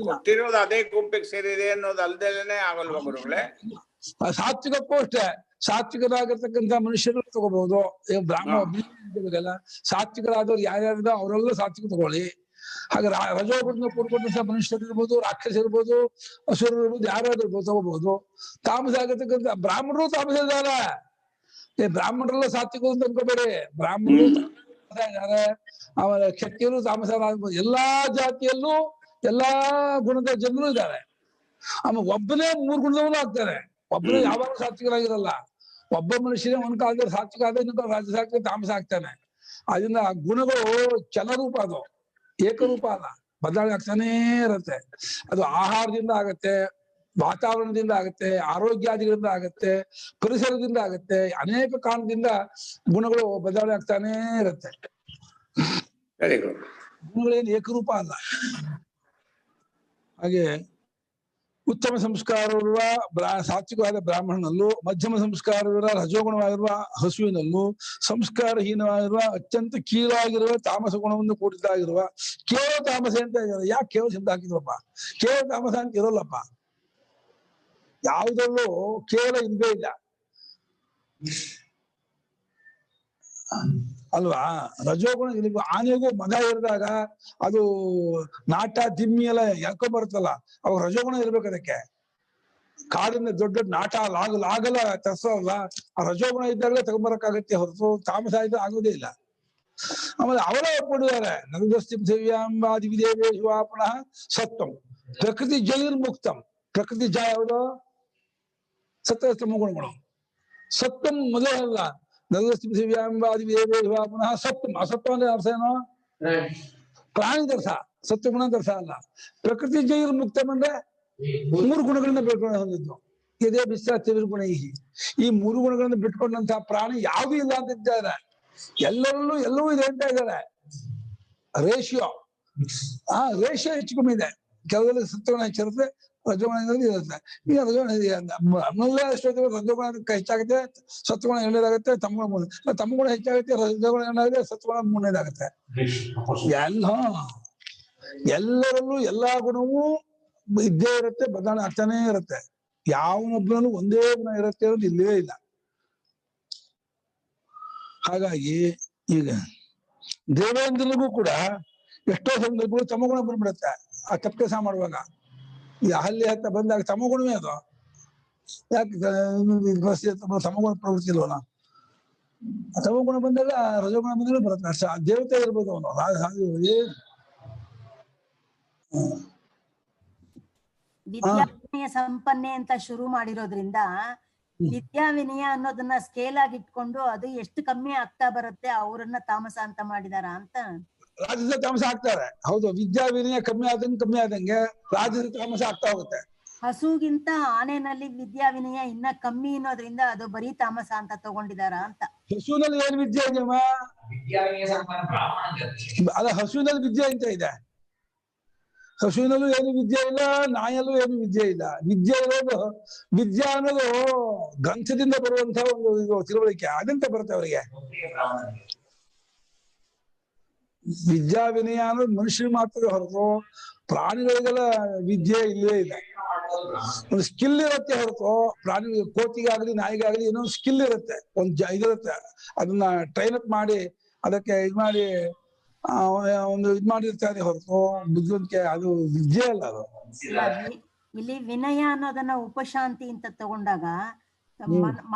ಕೊಟ್ಟಿರೋದು ಅದೇ ಗುಂಪಿಗೆ ಸೇರಿದೆ ಅನ್ನೋದು ಅಲ್ದೇಲೇನೆ ಆಗಲ್ವಾ ಗುರುಗಳೇ? ಸಾತ್ವಿಕಕ್ಕೂ ಅಷ್ಟೇ, ಸಾತ್ವಿಕರಾಗಿರ್ತಕ್ಕಂಥ ಮನುಷ್ಯರು ತಗೋಬಹುದು. ಬ್ರಾಹ್ಮಣ ಸಾತ್ವಿಕರಾದವ್ರು ಯಾರ್ಯಾರಿದ ಅವರೆಲ್ಲ ಸಾತ್ವಿಕ ತಗೊಳ್ಳಿ. ಹಾಗೆ ರಜೋಗುಣ ಕೂಡ್ಕೊಂಡಂತ ಮನುಷ್ಯರು ಇರ್ಬೋದು, ರಾಕ್ಷಸ ಇರ್ಬೋದು, ಹಸುರು ಇರ್ಬೋದು, ಯಾರಾದ್ರೂ ಇರ್ಬೋದು ತಗೋಬಹುದು. ತಾಮಸ ಆಗಿರ್ತಕ್ಕಂಥ ಬ್ರಾಹ್ಮಣರು ತಾಮಸ ಇದ್ದಾರೆ. ಬ್ರಾಹ್ಮಣರೆಲ್ಲ ಸಾತ್ವಿಕ ಅಂತ ಅನ್ಕೋಬೇಡಿ. ಬ್ರಾಹ್ಮಣರು ಇದ್ದಾರೆ, ಆಮೇಲೆ ಕ್ಷತ್ರಿಯರು ತಾಮಸ, ಎಲ್ಲಾ ಜಾತಿಯಲ್ಲೂ ಎಲ್ಲಾ ಗುಣದ ಜನರು ಇದ್ದಾರೆ. ಆಮೇಲೆ ಒಬ್ಬನೇ 3 ಗುಣದವನು ಆಗ್ತಾರೆ. ಒಬ್ಬನೇ ಯಾವಾಗ ಸಾತ್ವಿಕರಾಗಿರಲ್ಲ. ಒಬ್ಬ ಮನುಷ್ಯನೇ ಒಂದ್ ಕಾಲದಲ್ಲಿ ಸಾತ್ವಿಕ ಆದ, ಇನ್ನೊಂದು ಕಾಲ ರಾಜ ಸಾತ್ವಿಕ ತಾಮಸ ಆಗ್ತಾನೆ. ಅದರಿಂದ ಗುಣಗಳು ಚಲರೂಪ, ಅದು ಏಕರೂಪ ಅಲ್ಲ, ಬದಲಾವಣೆ ಆಗ್ತಾನೇ ಇರುತ್ತೆ. ಅದು ಆಹಾರದಿಂದ ಆಗತ್ತೆ, ವಾತಾವರಣದಿಂದ ಆಗತ್ತೆ, ಆರೋಗ್ಯಾದಿಗಳಿಂದ ಆಗತ್ತೆ, ಪರಿಸರದಿಂದ ಆಗತ್ತೆ, ಅನೇಕ ಕಾರಣದಿಂದ ಗುಣಗಳು ಬದಲಾವಣೆ ಆಗ್ತಾನೇ ಇರುತ್ತೆ. ಗುಣಗಳೇನು ಏಕರೂಪ ಅಲ್ಲ. ಹಾಗೆ ಉತ್ತಮ ಸಂಸ್ಕಾರವಿರುವ ಸಾತ್ವಿಕವಾದ ಬ್ರಾಹ್ಮಣನಲ್ಲೂ, ಮಧ್ಯಮ ಸಂಸ್ಕಾರವಿರುವ ರಜೋಗುಣವಾಗಿರುವ ಹಸುವಿನಲ್ಲೂ, ಸಂಸ್ಕಾರಹೀನವಾಗಿರುವ ಅತ್ಯಂತ ಕೀಳಾಗಿರುವ ತಾಮಸ ಗುಣವನ್ನು ಕೂಡಿದ್ದಾಗಿರುವ ಕೇವಲ ತಾಮಸ ಅಂತ ಇದ್ದಾರೆ. ಯಾಕೆ ಕೇವಲ ಶಬ್ದ ಹಾಕಿದ್ರಪ್ಪ? ಕೇವಲ ತಾಮಸ ಅಂತ ಇರೋಲ್ಲಪ್ಪ. ಯಾವುದಲ್ಲೂ ಕೇವಲ ಇಲ್ವೇ ಇಲ್ಲ ಅಲ್ವಾ? ರಜೋಗುಣ ಇಲ್ಲಿ ಆನೆಗೂ ಮಗ ಇರಿದಾಗ ಅದು ನಾಟ ದಿಮ್ಮಿ ಎಲ್ಲ ಎಳ್ಕೊಂಡ್ ಬರುತ್ತಲ್ಲ, ಅವಾಗ ರಜೋಗುಣ ಇರ್ಬೇಕು. ಅದಕ್ಕೆ ಕಾಡಿನ ದೊಡ್ಡ ನಾಟ ಲಾಗಲ್ಲ ತರ್ಸಲ್ಲ, ಆ ರಜೋಗುಣ ಇದ್ದಾಗಲೇ ತಗೊಂಬರಕ್ಕಾಗತ್ತೆ, ಹೊರತು ತಾಮಸ ಇದ್ದ ಆಗೋದೇ ಇಲ್ಲ. ಆಮೇಲೆ ಅವರ ಒಪ್ಪಿದ್ದಾರೆ, ನರದಸ್ತಿ ಸೇವ್ಯಾಂಬಾದಿ ವಿದೇವೇ ಪುನಃ ಸತ್ವಂ ಪ್ರಕೃತಿ ಜೈರ್ಮುಕ್ತಂ. ಪ್ರಕೃತಿ ಜಯ ಯಾವುದು? ಸತ್ವಸ್ತಮ ಗುಣಗಳು. ಸತ್ವಂ ಮೊದಲಲ್ಲ, ನರದಸ್ತಿ ಸೇವ್ಯಾಂಬಾದಿ ವಿದೇವೇ ಪುನಃ ಸತ್ವಂ. ಅಸತ್ವ ಅಂದ್ರೆ ಅರ್ಥ ಏನೋ? ಪ್ರಾಣಿ ದರ್ಶ, ಸತ್ವಗುಣ ದರ್ಶ ಅಲ್ಲ. ಪ್ರಕೃತಿ ಜೈರ್ಮುಕ್ತಂ ಅಂದ್ರೆ 3 ಗುಣಗಳನ್ನ ಬಿಟ್ಕೊಂಡು ಹೊಂದಿದ್ದು. ಇದೇ ಬಿಸ್ಗುಣ. ಈ 3 ಗುಣಗಳನ್ನ ಬಿಟ್ಕೊಂಡಂತಹ ಪ್ರಾಣಿ ಯಾವ್ದು ಇಲ್ಲ ಅಂತ ಇದ್ದಾರೆ. ಎಲ್ಲವೂ ಇದೆ ಅಂತ ಇದ್ದಾರೆ. ರೇಷಿಯೋ ಹೆಚ್ಚು ಕಮ್ಮಿ ಇದೆ. ಕೆಲವರಲ್ಲಿ ಸತ್ವಗುಣ ಹೆಚ್ಚಿರುತ್ತೆ, ರಜೋಗುಣ ಇರುತ್ತೆ. ಈಗ ರಜೋಗುಣ ರಜೋಗುಣ ಹೆಚ್ಚಾಗುತ್ತೆ, ಸತ್ವಗುಣ 2ನೇದಾಗುತ್ತೆ, ತಮ್ಮಗುಣ ಹೆಚ್ಚಾಗುತ್ತೆ, ರಜೋಗುಣ 2ನೇದಾಗುತ್ತೆ, ಸತ್ವಗುಣ 3ನೇದಾಗುತ್ತೆ. ಎಲ್ಲರಲ್ಲೂ ಎಲ್ಲಾ ಗುಣವೂ ಇದ್ದೇ ಇರುತ್ತೆ, ಬದಲಾವಣೆ ಆಗ್ತಾನೇ ಇರುತ್ತೆ. ಯಾವನೊಬ್ಬನಲ್ಲೂ ಒಂದೇ ಗುಣ ಇರುತ್ತೆ ಅನ್ನೋದು ಇಲ್ಲವೇ ಇಲ್ಲ. ಹಾಗಾಗಿ ಈಗ ದೇವೇಂದ್ರನಿಗೂ ಕೂಡ ಎಷ್ಟೋ ಸಂದರ್ಭಗಳು ತಮಗುಣ ಬಂದ್ಬಿಡುತ್ತೆ. ಆ ತಪ್ಪು ಕೆಲಸ ಮಾಡುವಾಗ ಈ ಹಲ್ಲಿ ಹತ್ತ ಬಂದಾಗ ತಮಗುಣವೇ ಅದು. ಯಾಕೆ ತಮಗುಣ ಪ್ರವೃತ್ತಿ ಇಲ್ವಲ್ಲ? ತಮಗುಣ ಬಂದಾಗ ರಜೋಗುಣ ಬಂದಾಗ ಬರುತ್ತೆ ಅಷ್ಟೇ. ದೇವತೆ ಇರ್ಬೋದು ಅವನು. ವಿದ್ಯಾವಿನಯ ಸಂಪನ್ನೆ ಅಂತ ಶುರು ಮಾಡಿರೋದ್ರಿಂದ ವಿದ್ಯಾವಿನಯ ಅನ್ನೋದನ್ನ ಸ್ಕೇಲ್ ಆಗಿ ಇಟ್ಕೊಂಡು ಅದು ಎಷ್ಟು ಕಮ್ಮಿ ಆಗ್ತಾ ಬರುತ್ತೆ, ಅವರನ್ನ ತಾಮಸ ಅಂತ ಮಾಡಿದಾರ ಅಂತ. ರಾಜಸ ತಾಮಸ ಆಗ್ತಾರೆ. ಹೌದು, ವಿದ್ಯಾ ವಿನಯ ಕಮ್ಮಿ ಆದಂಗೆ ರಾಜಸ ತಾಮಸ ಆಗ್ತಾ ಹೋಗುತ್ತೆ. ಹಸುಗಿಂತ ಆನೆನಲ್ಲಿ ವಿದ್ಯಾ ವಿನಯ ಇನ್ನ ಕಮ್ಮಿ ಅನ್ನೋದ್ರಿಂದ ಅದು ಬರೀ ತಾಮಸ ಅಂತ ತಗೊಂಡಿದಾರ ಅಂತ. ಹಸುವಿನಲ್ಲಿ ಏನು ವಿದ್ಯೆ ಇದೆಯಮ್ಮ? ಅಲ್ಲ, ಹಸುವಿನಲ್ಲಿ ವಿದ್ಯೆ ಅಂತ ಇದೆ. ಹಸುವಿನಲ್ಲೂ ಏನು ವಿದ್ಯೆ ಇಲ್ಲ, ನಾಯಲ್ಲೂ ಏನು ವಿದ್ಯೆ ಇಲ್ಲ. ವಿದ್ಯೆ ಇರೋದು, ವಿದ್ಯಾ ಅನ್ನೋದು ಗ್ರಂಥದಿಂದ ಬರುವಂತಹ ಒಂದು ಇದು ತಿಳುವಳಿಕೆ, ಅದಂತ ಬರುತ್ತೆ ಅವರಿಗೆ. ವಿದ್ಯಾ ವಿನಯ ಅನ್ನೋದು ಮನುಷ್ಯನಿಗೆ ಮಾತ್ರ ಹೊರತು ಪ್ರಾಣಿಗಳಿಗೆಲ್ಲ ವಿದ್ಯೆ ಇಲ್ಲೇ ಇಲ್ಲ. ಒಂದು ಸ್ಕಿಲ್ ಇರುತ್ತೆ ಹೊರತು ಪ್ರಾಣಿ, ಕೋತಿಗಾಗ್ಲಿ ನಾಯಿಗಾಗ್ಲಿ ಏನೋ ಸ್ಕಿಲ್ ಇರುತ್ತೆ, ಇದಿರುತ್ತೆ. ಅದನ್ನ ಟ್ರೈನ್ ಅಪ್ ಮಾಡಿ ಅದಕ್ಕೆ ಮಾಡಿ ಒಂದು ಮಾಡಿರ್ತಾರೆ ಹೊರತು ಬುದ್ಧಿವಂತಿಕೆ ಅದು ವಿದ್ಯೆ ಅಲ್ಲ. ಅದು ಇಲ್ಲಿ ವಿನಯ ಅನ್ನೋದನ್ನ ಉಪಶಾಂತಿ ಅಂತ ತಗೊಂಡಾಗ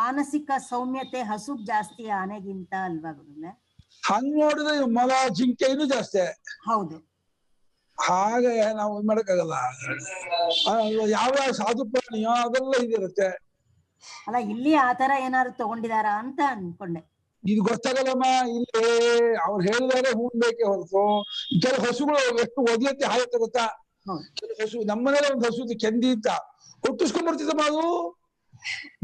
ಮಾನಸಿಕ ಸೌಮ್ಯತೆ ಹಸುಗ್ ಜಾಸ್ತಿ ಆನೆಗಿಂತ ಅಲ್ವಾ ಗುರುಗಳೇ? ಹಂಗ್ ನೋಡಿದ್ರೆ ಮೊಲ ಜಿಂಕೆ ಇನ್ನೂ ಜಾಸ್ತಿ. ಹೌದು, ಹಾಗೆ ನಾವು ಇದ್ ಮಾಡಕ್ಕಾಗಲ್ಲ. ಯಾವ ಸಾಧು ಪ್ರಾಣಿಯೋ ಅದೆಲ್ಲ ಇದಿರುತ್ತೆ. ಅಲ್ಲ, ಇಲ್ಲಿ ಆತರ ಏನಾದ್ರು ತಗೊಂಡಿದಾರ ಅಂತ ಅನ್ಕೊಂಡೆ. ಇದು ಗೊತ್ತಾಗಲ್ಲಮ್ಮ. ಇಲ್ಲಿ ಅವ್ರು ಹೇಳಿದಾರೆ ಹೂನ್ ಬೇಕೇ ಹೊರತು ಕೆಲವು ಹಸುಗಳು ಎಷ್ಟು ಒದಿಯತ್ತೆ ಹಾಯತ್ತೆ ಗೊತ್ತಾ? ಕೆಲವು ಹಸು, ನಮ್ಮನೇಲೆ ಒಂದು ಹಸು ಕೆಂದಿ ಅಂತ ಒಟ್ಟಿಸ್ಕೊಂಡ್ ಬರ್ತಿದ್ದಮ್ಮ. ಅದು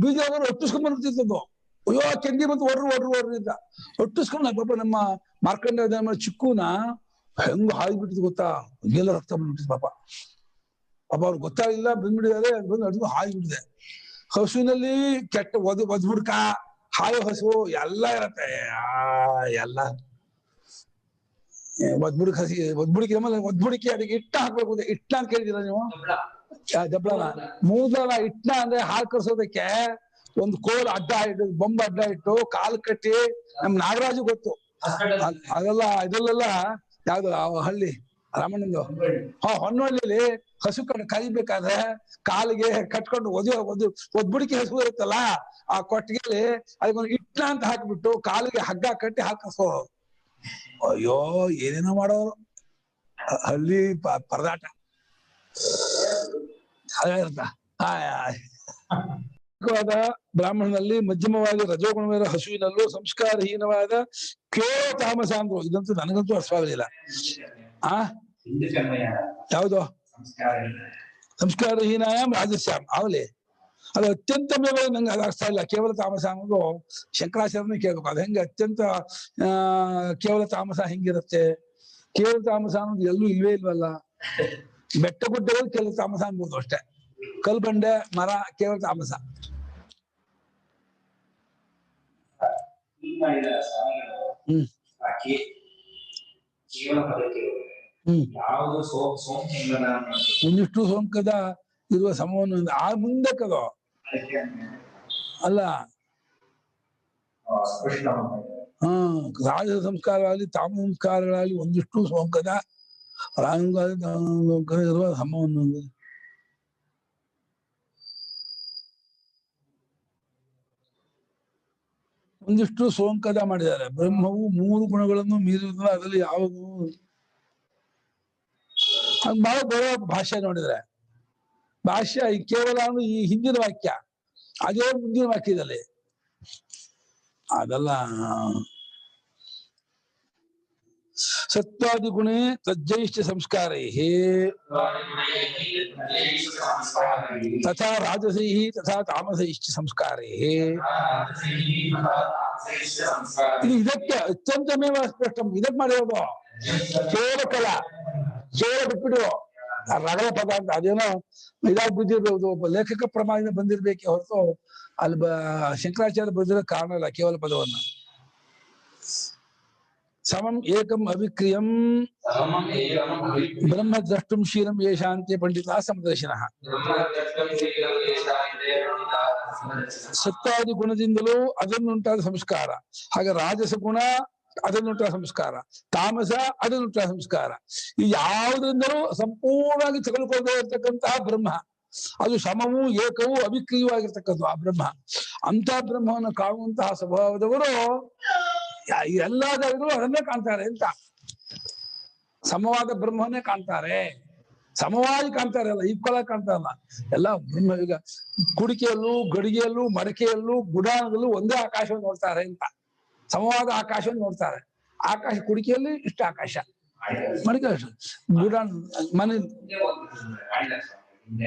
ಬೀಜ ಒಟ್ಟಿಸ್ಕೊಂಡ್ ಬರ್ತಿದ್ದದ್ದು. ಅಯ್ಯೋ ಕೆಂದಿ ಬಂತು ಒಡ್ರು ಅಂತ ಒಟ್ಟಿಸ್ಕೊಂಡ್ ಪಾಪ ನಮ್ಮ ಮಾರ್ಕಂಡ ಚಿಕ್ಕೂನ ಹೆಂಗ್ ಹಾಯ್ಬಿಟ್ಟಿದ್ ಗೊತ್ತಾ? ಎಲ್ಲ ರಕ್ತ ಬಂದ್ಬಿಟ್ಟಿದ್ ಪಾಪ. ಅವ್ರು ಗೊತ್ತಾಗಿಲ್ಲ, ಬಂದ್ಬಿಟ್ಟಿದ್ದಾರೆ, ಬಂದು ಅಡ್ದು ಹಾಯ್ಬಿಟ್ಟಿದೆ. ಹಸುವಿನಲ್ಲಿ ಕೆಟ್ಟ ಒದ್ಬುಡ್ಕ, ಹಾಯೋ ಹಸು ಎಲ್ಲ ಇರತ್ತೆ. ಎಲ್ಲ ಒದ್ಬುಡ್ಕ ಹಸಿ, ಒದ್ಬುಡಿಕೆ ಅದಕ್ಕೆ ಇಟ್ಟ ಹಾಕ್ಬೇಕು. ಇಟ್ಟ ಅಂತ ಕೇಳಿದಿರ ನೀವು? ದಬ್ಳನ ಮೂದಲ ಇಟ್ನ ಅಂದ್ರೆ ಹಾಲು ಕರ್ಸೋದಕ್ಕೆ ಒಂದು ಕೋಲ್ ಅಡ್ಡ ಇಟ್ಟು, ಬೊಂಬ ಅಡ್ಡ ಇಟ್ಟು, ಕಾಲು ಕಟ್ಟಿ, ನಮ್ ನಾಗರಾಜು ಗೊತ್ತು ಅದೆಲ್ಲ. ಇದೆಲ್ಲ ಯಾವ್ದು ಹಳ್ಳಿ ರಾಮಣ್ಣಂದು, ಹೊನ್ನಳ್ಳಿಲಿ ಹಸು ಕರಿಬೇಕಾದ್ರೆ ಕಾಲಿಗೆ ಕಟ್ಕೊಂಡು ಒದ್ಬುಡಿಕೆ ಹಸು ಇರುತ್ತಲ್ಲ, ಆ ಕೊಟ್ಟಿಗೆಲಿ ಅದಕ್ಕೊಂದು ಇಟ್ನ ಅಂತ ಹಾಕ್ಬಿಟ್ಟು ಕಾಲಿಗೆ ಹಗ್ಗ ಕಟ್ಟಿ ಹಾಕಿಸೋರು. ಅಯ್ಯೋ ಏನೇನೋ ಮಾಡೋರು ಹಳ್ಳಿ ಪರದಾಟ ಹಾಗಿರ್ತ. ಬ್ರಾಹ್ಮಣನಲ್ಲಿ ಮಧ್ಯಮವಾಗಿ ರಜೋಗುಣವಾದ ಹಸುವಿನಲ್ಲೂ ಸಂಸ್ಕಾರಹೀನವಾದ ಕೇವಲ ತಾಮಸ ಅಂದ್ರು. ಇದಂತೂ ನನಗಂತೂ ಅರ್ಥವಾಗಲಿಲ್ಲ. ಯಾವುದು ಸಂಸ್ಕಾರಹೀನಾಯಾಮ್ ರಾಜಸ್ಯಾಮ್ ಅವಲಿ, ಅದು ಅತ್ಯಂತ ಮೇಲೆ ನಂಗೆ ಅದು ಅರ್ಥ ಇಲ್ಲ. ಕೇವಲ ತಾಮಸ ಅನ್ನೋದು ಶಂಕರಾಚಾರ್ಯನೇ ಕೇಳ್ಬೇಕು. ಅದು ಹೆಂಗೆ ಅತ್ಯಂತ ಕೇವಲ ತಾಮಸ ಹೆಂಗಿರುತ್ತೆ? ಕೇವಲ ತಾಮಸ ಅನ್ನೋದು ಎಲ್ಲೂ ಇಲ್ವೇ ಇಲ್ವಲ್ಲ. ಬೆಟ್ಟ ಗುಡ್ಡಗಳು ಕೇವಲ ತಾಮಸ ಅನ್ಬೋದು ಅಷ್ಟೇ. ಕಲ್ ಬಂಡೆ ಮರ ಕೇವಲ ತಾಮಸ. ಒಂದಿಷ್ಟು ಸೋಂಕದ ಇರುವ ಸಮವನ್ನು ಆ ಮುಂದಕ್ಕದು ಅಲ್ಲ. ರಾಜ ಸಂಸ್ಕಾರಗಳಲ್ಲಿ ತಾಮ ಸಂಸ್ಕಾರಗಳಲ್ಲಿ ಒಂದಿಷ್ಟು ಸೋಂಕದ ಇರುವ ಸಮವನ್ನು ಒಂದಿಷ್ಟು ಸೋಂಕದ ಮಾಡಿದ್ದಾರೆ. ಬ್ರಹ್ಮವು 3 ಗುಣಗಳನ್ನು ಮೀರಿದ ಅದರಲ್ಲಿ ಯಾವುದು ಬಹಳ ಬರೋ ಭಾಷೆ ನೋಡಿದ್ರೆ, ಭಾಷ್ಯ ಕೇವಲ ಈ ಹಿಂದಿನ ವಾಕ್ಯ ಅದೇ ಮುಂದಿನ ವಾಕ್ಯದಲ್ಲಿ ಅದೆಲ್ಲ. ಸತ್ವಾದಿ ಗುಣೇ ತಜ್ಜೈಶ್ಚ ಸಂಸ್ಕಾರೈ ತಥಾ ರಾಜಸೈಃ ತಥಾ ತಾಮಸೈಶ್ಚ ಸಂಸ್ಕಾರೈ. ಇದು ಇದಕ್ಕೆ ಅತ್ಯಂತಮೇವ ಸ್ಪಷ್ಟಂ. ಇದಕ್ಕೆ ಮಾಡಿರೋದು ಕೇವಲ ಕಲ, ಕೇವಲ ಬಿಟ್ಬಿಡು ರಗಲ ಪದ ಅಂತ ಅದೇನೋ ಇದಾಗಿ ಬಿದ್ದಿರ್ಬೋದು. ಒಬ್ಬ ಲೇಖಕ ಪ್ರಮಾಣದಿಂದ ಬಂದಿರ್ಬೇಕೆ ಹೊರತು ಅಲ್ಲಿ ಶಂಕರಾಚಾರ್ಯ ಬರೆದಿರೋ ಕಾರಣ ಇಲ್ಲ ಕೇವಲ ಪದವನ್ನು. ಸಮಂ ಏಕಂ ಅವಿಕ್ರಿಯಂ ಬ್ರಹ್ಮ ದ್ರಷ್ಟುಂ ಶೀಲಂ ಯೇಷಾಂತೆ ಪಂಡಿತ ಸಮದರ್ಶಿನಃ. ಸತ್ವಾದಿ ಗುಣದಿಂದಲೂ ಅದನ್ನುಂಟಾದ ಸಂಸ್ಕಾರ. ಹಾಗೆ ರಾಜಸ ಗುಣ ಅದನ್ನುಂಟಾದ ಸಂಸ್ಕಾರ, ತಾಮಸ ಅದನ್ನುಂಟಾದ ಸಂಸ್ಕಾರ. ಈ ಯಾವುದರಿಂದಲೂ ಸಂಪೂರ್ಣವಾಗಿ ತೆಗೆದುಕೊಳ್ಳದೆ ಇರತಕ್ಕಂತಹ ಬ್ರಹ್ಮ, ಅದು ಸಮವೂ ಏಕವೂ ಅವಿಕ್ರಿಯವಾಗಿರ್ತಕ್ಕದ್ದು ಆ ಬ್ರಹ್ಮ. ಅಂತ ಬ್ರಹ್ಮವನ್ನು ಕಾಣುವಂತಹ ಸ್ವಭಾವದವರು ಎಲ್ಲಾದರೂ ಅದನ್ನೇ ಕಾಣ್ತಾರೆ ಅಂತ. ಸಮವಾದ ಬ್ರಹ್ಮವನ್ನೇ ಕಾಣ್ತಾರೆ, ಸಮವಾಗಿ ಕಾಣ್ತಾರೆ, ಅಲ್ಲ ಈಕ್ವಲ್ ಆಗಿ ಕಾಣ್ತಾರಲ್ಲ. ಎಲ್ಲ ಬ್ರಹ್ಮ ಈಗ ಕುಡಿಕೆಯಲ್ಲೂ ಗಡಿಗೆಯಲ್ಲೂ ಮಡಕೆಯಲ್ಲೂ ಗುಡಾಣದಲ್ಲೂ ಒಂದೇ ಆಕಾಶವನ್ನು ನೋಡ್ತಾರೆ ಅಂತ. ಸಮವಾದ ಆಕಾಶವನ್ನು ನೋಡ್ತಾರೆ. ಆಕಾಶ ಕುಡಿಕೆಯಲ್ಲಿ ಇಷ್ಟ ಆಕಾಶ, ಮಡಿಕೆ ಗುಡ ಮನೆ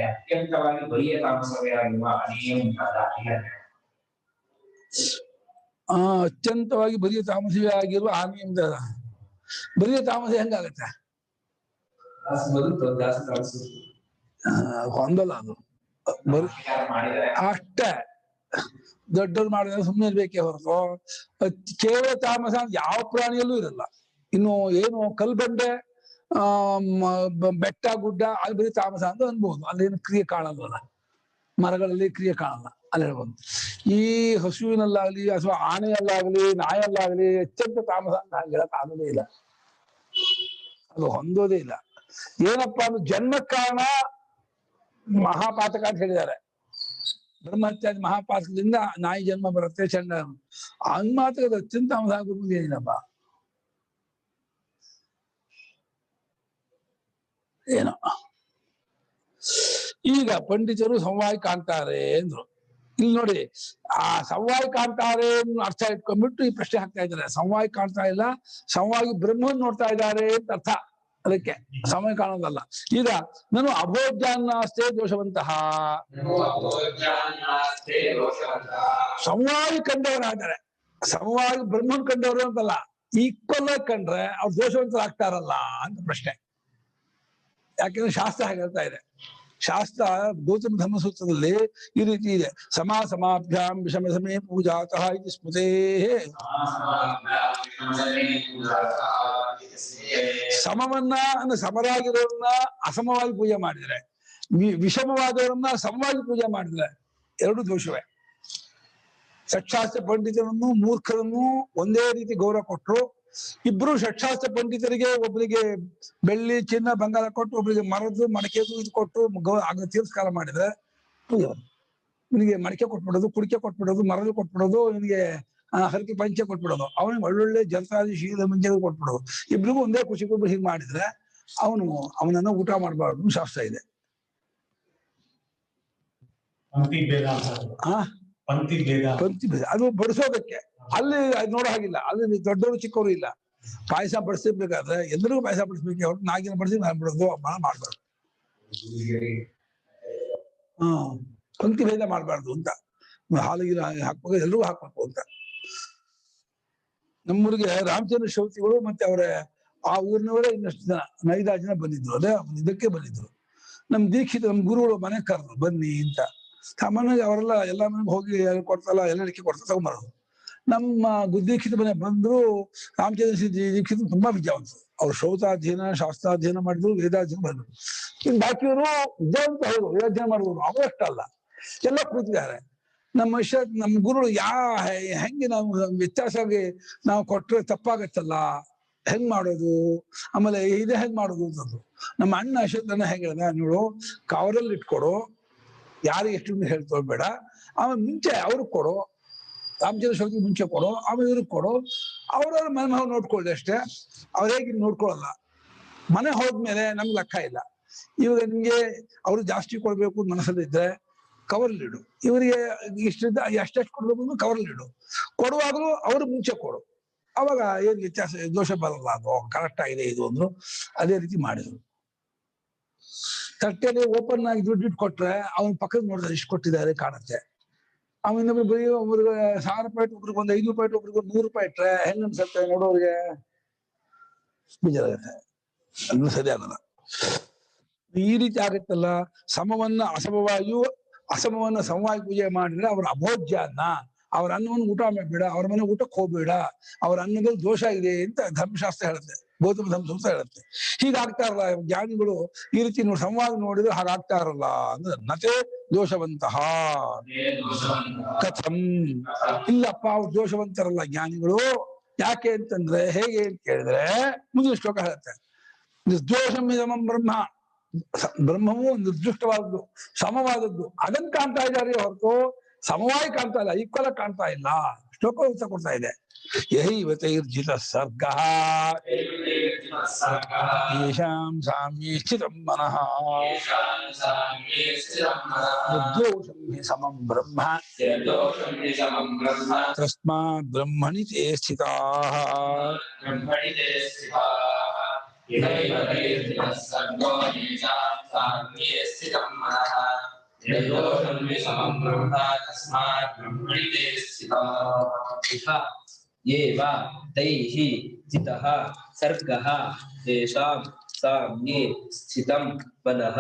ಅತ್ಯಂತವಾಗಿ ಬರಿಯ ತಾಮಸವೇ ಆಗಿರುವ ಅನೇಕ ಮುಂತಾದ ಅತ್ಯಂತವಾಗಿ ಬರಿಯ ತಾಮಸವೇ ಆಗಿರುವ ಆನೆಯಿಂದ ಬರಿಯ ತಾಮಸ ಹೆಂಗಾಗತ್ತೆ ಹೊಂದಲ್ಲ ಅದು ಅಷ್ಟೇ ದೊಡ್ಡವ್ರು ಮಾಡಿದ್ರೆ ಸುಮ್ಮನೆ ಇರ್ಬೇಕೇ ಹೊರತು ಕೇವಲ ತಾಮಸ ಯಾವ ಪ್ರಾಣಿಯಲ್ಲೂ ಇರಲ್ಲ. ಇನ್ನು ಏನು ಕಲ್ಬಂಡೆ ಬೆಟ್ಟ ಗುಡ್ಡ ಅಲ್ಲಿ ಬರೀ ತಾಮಸ ಅಂತ ಅನ್ಬಹುದು, ಅಲ್ಲೇನು ಕ್ರಿಯೆ ಕಾಣಲ್ವಲ್ಲ, ಮರಗಳಲ್ಲಿ ಕ್ರಿಯೆ ಕಾಣಲ್ಲ ಅಲ್ಲಿ ಹೇಳ್ಬೋದು. ಈ ಹಸುವಿನಲ್ಲಾಗ್ಲಿ ಅಥವಾ ಆನೆಯಲ್ಲಾಗ್ಲಿ ನಾಯಲ್ಲಾಗ್ಲಿ ಅತ್ಯಂತ ತಾಮಸ ಅಂತ ಹೇಳಕ್ ಆಗೋದೇ ಇಲ್ಲ, ಅದು ಹೊಂದೋದೇ ಇಲ್ಲ. ಏನಪ್ಪಾ ಅಂದ್ರೆ ಜನ್ಮ ಕಾರಣ ಮಹಾಪಾತಕ ಅಂತ ಹೇಳಿದ್ದಾರೆ. ಬ್ರಹ್ಮತ್ಯಾದಿ ಮಹಾಪಾತಕದಿಂದ ನಾಯಿ ಜನ್ಮ ಬರುತ್ತೆ ಚಂಡ ಅನ್ಮಾತಕದ ಅತ್ಯಂತ ತಾಮಸ ಆಗೋದು ಏನಿಲ್ಲಪ್ಪ. ಏನೋ ಈಗ ಪಂಡಿತರು ಸಂವಾಯಿ ಕಾಣ್ತಾರೆ ಅಂದ್ರು. ಇಲ್ಲಿ ನೋಡಿ ಆ ಸಂವಾಯಿ ಕಾಣ್ತಾರೆ ಅರ್ಥ ಇಟ್ಕೊಂಡ್ಬಿಟ್ಟು ಈ ಪ್ರಶ್ನೆ ಹಾಕ್ತಾ ಇದ್ದಾರೆ. ಸಂವಾಯಿ ಕಾಣ್ತಾ ಇಲ್ಲ, ಸಂವಾಗಿ ಬ್ರಹ್ಮನ್ ನೋಡ್ತಾ ಇದ್ದಾರೆ ಅಂತ ಅರ್ಥ. ಅದಕ್ಕೆ ಸಮಯ ಕಾಣೋದಲ್ಲ. ಈಗ ನಾನು ಅಭೋಜ್ಯಾನ್ನಾಸ್ತೆ ದೋಷವಂತಹ ಸಂವಾಯಿ ಕಂಡವರಾದರೆ, ಸಂವಾಗಿ ಬ್ರಹ್ಮನ್ ಕಂಡವರು ಅಂತಲ್ಲ, ಈಕ್ವಲ್ ಆಗಿ ಕಂಡ್ರೆ ಅವ್ರು ದೋಷವಂತರಾಗ್ತಾರಲ್ಲ ಅಂತ ಪ್ರಶ್ನೆ. ಯಾಕೆಂದ್ರೆ ಶಾಸ್ತ್ರ ಹಾಗೆ ಹೇಳ್ತಾ ಇದೆ. ಶಾಸ್ತ್ರ ಗೌತಮ ಧರ್ಮಸೂತ್ರದಲ್ಲಿ ಈ ರೀತಿ ಇದೆ, ಸಮಾಸಮಾಭ್ಯಾಂ ವಿಷಮ ಸಮೇ ಪೂಜಾತಃ ಇದು ಸ್ಮೃತೇ. ಸಮವನ್ನ ಅಂದ್ರೆ ಸಮರಾಗಿರೋರನ್ನ ಅಸಮವಾಗಿ ಪೂಜೆ ಮಾಡಿದ್ರೆ, ವಿಷಮವಾದವರನ್ನ ಸಮವಾಗಿ ಪೂಜೆ ಮಾಡಿದ್ರೆ ಎರಡು ದೋಷವೇ. ಷಟ್ಶಾಸ್ತ್ರ ಪಂಡಿತರನ್ನು ಮೂರ್ಖರನ್ನು ಒಂದೇ ರೀತಿ ಗೌರವ ಕೊಟ್ಟರು. ಇಬ್ರು ಷಟ್ಶಾಸ್ತ್ರ ಪಂಡಿತರಿಗೆ ಒಬ್ಬರಿಗೆ ಬೆಳ್ಳಿ ಚಿನ್ನ ಬಂಗಾರ ಕೊಟ್ಟು, ಒಬ್ಬರಿಗೆ ಮರದ್ದು ಮಡಕೆದು ಇದು ಕೊಟ್ಟು ಆಗ ತಿರಸ್ಕಾರ ಮಾಡಿದ್ರೆ ಇವನಿಗೆ ಮಡಕೆ ಕೊಟ್ಬಿಡೋದು, ಕುಡಿಕೆ ಕೊಟ್ಬಿಡೋದು, ಮರದು ಕೊಟ್ಬಿಡೋದು, ಇವನಿಗೆ ಹರಕೆ ಪಂಚೆ ಕೊಟ್ಬಿಡೋದು, ಅವನಿಗೆ ಒಳ್ಳೊಳ್ಳೆ ಜಲತಾದಿ ಶೀಲ ಮುಂಚೆ ಕೊಟ್ಬಿಡೋದು. ಇಬ್ರಿಗೂ ಒಂದೇ ಖುಷಿಗೊಬ್ಬರು ಹೀಗೆ ಮಾಡಿದ್ರೆ ಅವನನ್ನ ಊಟ ಮಾಡಬಾರ್ದು ಶಾಸ್ತ್ರ ಇದೆ. ಪಂಕ್ತಿ ಭೇದ ಅದು ಬಡಿಸೋದಕ್ಕೆ ಅಲ್ಲಿ ನೋಡೋ ಹಾಗಿಲ್ಲ. ಅಲ್ಲಿ ದೊಡ್ಡವರು ಚಿಕ್ಕವರು ಇಲ್ಲ. ಪಾಯಸ ಬಡಿಸ್ಬೇಕಾದ್ರೆ ಎಲ್ಲರಿಗೂ ಪಾಯಸ ಬಡಿಸ್ಬೇಕೆ ಹೊರತು ನಾಗಿನ ಬಡಿಸಿ ನಾನು ಬಿಡೋದು ಮಾಡ್ಬಾರ್ದು. ಪಂಕ್ತಿ ಭೇದ ಮಾಡ್ಬಾರ್ದು ಅಂತ. ಹಾಲಿಗೆ ಹಾಕ್ಬೇಕು, ಎಲ್ಲರಿಗೂ ಹಾಕ್ಬೇಕು ಅಂತ. ನಮ್ಮೂರಿಗೆ ರಾಮಚಂದ್ರ ಶೌತಿಗಳು ಮತ್ತೆ ಅವರ ಆ ಊರಿನವರೇ ಇನ್ನಷ್ಟು ಜನ 5-6 ಜನ ಬಂದಿದ್ರು. ಅದೇ ಇದಕ್ಕೆ ಬಂದಿದ್ರು. ನಮ್ ದೀಕ್ಷಿತ ನಮ್ ಗುರುಗಳು ಮನೆ ಕರೆದ್ರು ಬನ್ನಿ ಅಂತ. ಸಾಮಾನ್ಯವಾಗಿ ಅವರೆಲ್ಲ ಎಲ್ಲ ಮನೆಗೆ ಹೋಗಿ ಕೊಡ್ತಲ್ಲ, ಎಲ್ಲ ಅಡಿಕೆ ಕೊಡ್ತಾ ತಗೊಂಬರೋದು. ನಮ್ಮ ದೀಕ್ಷಿತ ಮನೆ ಬಂದ್ರು. ರಾಮಚಂದ್ರ ದೀಕ್ಷಿತ ತುಂಬಾ ವಿದ್ಯಾವಂತರು. ಅವ್ರು ಶ್ರೌತಾಧ್ಯಯನ ಶಾಸ್ತ್ರಾಧ್ಯಯನ ಮಾಡಿದ್ರು, ವೇದಾಧ್ಯಯನ ಮಾಡಿದ್ರು. ಇನ್ ಬಾಕಿಯವರು ವಿದ್ಯಾವಂತ ಹೌದು, ವೇದಾಧ್ಯಯನ ಮಾಡಿದ್ರು, ಅವರಷ್ಟಲ್ಲ, ಎಲ್ಲ ಕೂತಿದ್ದಾರೆ. ನಮ್ಮ ನಮ್ಮ ಗುರುಗಳು ಹೆಂಗೆ ನಾವು ವ್ಯತ್ಯಾಸವಾಗಿ ನಾವು ಕೊಟ್ಟರೆ ತಪ್ಪಾಗತ್ತಲ್ಲ, ಹೆಂಗ್ ಮಾಡೋದು, ಆಮೇಲೆ ಇದೇ ಹೆಂಗ್ ಮಾಡೋದು ಅಂತಂದ್ರು. ನಮ್ಮ ಅಣ್ಣ ಅಶೋಕನ ಹೆಂಗ್ ಹೇಳಿದ, ನೋಡು ಕವರಲ್ಲಿ ಇಟ್ಕೊಡು, ಯಾರಿಗೆ ಎಷ್ಟು ಹೇಳ್ತೋಬೇಡ, ಆಮೇಲೆ ಮುಂಚೆ ಅವ್ರಿಗೆ ಕೊಡು, ರಾಮಚಂದ್ರ ಶೌತಿ ಮುಂಚೆ ಕೊಡು, ಆಮೇಲೆ ಇವ್ರಿಗೆ ಕೊಡು, ಅವ್ರವ್ರ ಮನೆ ನೋಡ್ಕೊಳ್ಳಿ ಅಷ್ಟೇ. ಅವ್ರ ಹೇಗೆ ನೋಡ್ಕೊಳ್ಳಲ್ಲ. ಮನೆ ಹೋದ್ಮೇಲೆ ನಮ್ಗೆ ಲೆಕ್ಕ ಇಲ್ಲ. ಇವಾಗ ನಿಮ್ಗೆ ಅವ್ರು ಜಾಸ್ತಿ ಕೊಡ್ಬೇಕು ಮನಸ್ಸಲ್ಲಿದ್ರೆ ಕವರ್ಲಿಡು, ಇವರಿಗೆ ಇಷ್ಟಿದ್ದ ಎಷ್ಟೆಷ್ಟು ಕೊಡ್ಬೇಕು ಕವರ್ಲಿಡು. ಕೊಡುವಾಗಲೂ ಅವ್ರು ಮುಂಚೆ ಕೊಡು, ಅವಾಗ ಏನ್ ವ್ಯತ್ಯಾಸ ದೋಷ ಬರಲ್ಲ. ಅದು ಕರೆಕ್ಟ್ ಆಗಿದೆ ಇದು ಅಂದ್ರು. ಅದೇ ರೀತಿ ಮಾಡಿದ್ರು. ತಟ್ಟೆಯಲ್ಲಿ ಓಪನ್ ಆಗಿ ದುಡ್ಡು ಕೊಟ್ರೆ ಅವನ ಪಕ್ಕದ ನೋಡಿದ್ರೆ ಇಷ್ಟು ಕೊಟ್ಟಿದ್ದಾರೆ ಕಾಣುತ್ತೆ. ಅವನ ಬರೀ ಒಬ್ರಿಗೆ 1000 ರೂಪಾಯಿ, ಒಬ್ರಿಗೆ ಒಂದು 5 ರೂಪಾಯಿ, ಒಬ್ರಿಗೆ 100 ರೂಪಾಯಿ ಇಟ್ರೆ ಹೆಂಗ್ ಅನ್ಸುತ್ತೆ ನೋಡೋರಿಗೆ? ಬೇಜಾರಾಗುತ್ತೆ, ಅದು ಸರಿ ಆಗಲ್ಲ. ಈ ರೀತಿ ಆಗುತ್ತಲ್ಲ. ಸಮವನ್ನ ಅಸಮವಾಯು, ಅಸಮವನ್ನ ಸಮವಾಗಿ ಪೂಜೆ ಮಾಡಿದ್ರೆ ಅವ್ರ ಅಭೋಜ್ಯಾನ್ನ, ಅವ್ರ ಅನ್ನವನ್ನು ಊಟ ಮಾಡಬೇಡ, ಅವ್ರ ಮನೆ ಊಟಕ್ಕೆ ಹೋಗ್ಬೇಡ, ಅವ್ರ ಅನ್ನದಲ್ಲಿ ದೋಷ ಇದೆ ಅಂತ ಧರ್ಮಶಾಸ್ತ್ರ ಹೇಳುತ್ತೆ, ಗೌತಮ ಧರ್ಮಶಾಸ್ತ್ರ ಹೇಳುತ್ತೆ. ಹೀಗಾಗ್ತಾ ಇರಲ್ಲ ಜ್ಞಾನಿಗಳು ಈ ರೀತಿ ಸಂವಾದ ನೋಡಿದ್ರೆ ಹಾಗಾಗ್ತಾ ಇರಲ್ಲ ಅಂದ್ರೆ ನತೆ ದೋಷವಂತಹ ಕಥಂ. ಇಲ್ಲಪ್ಪ ಅವ್ರು ದೋಷವಂತರಲ್ಲ ಜ್ಞಾನಿಗಳು. ಯಾಕೆ ಅಂತಂದ್ರೆ ಹೇಗೆ ಅಂತ ಕೇಳಿದ್ರೆ ಮುಂದಿನ ಶ್ಲೋಕ ಹೇಳುತ್ತೆ, ನಿರ್ದೋಷಂ ಇದಮಂ ಬ್ರಹ್ಮ, ಬ್ರಹ್ಮವು ನಿರ್ದಿಷ್ಟವಾದದ್ದು, ಸಮವಾದದ್ದು, ಅದನ್ನ ಕಾಣ್ತಾ ಇದ್ದಾರೆ ಹೊರತು ಸಮವಾಗಿ ಕಾಣ್ತಾ ಇಲ್ಲ, ಈಕ್ವಲ್ ಆಗಿ ಕಾಣ್ತಾ ಇಲ್ಲ. ಶ್ಲೋಕ ಉತ್ತರ ಕೊಡ್ತಾ ಇದೆ. ಯಹೈವತೈರ್ಜಿತ ಸರ್ಗ ಯೇಷಾಂ ಸಾಮ್ಯೇ ಸ್ಥಿತಂ ಮನಃ ನಿರ್ದೋಷಂ ಹಿ ಸಮಂ ಬ್ರಹ್ಮ ತಸ್ಮಾತ್ ಬ್ರಹ್ಮಣಿ ತೇ ಸ್ಥಿತಾಃ. तैः जितः सर्गः तेषां साम्ये स्थितं मनः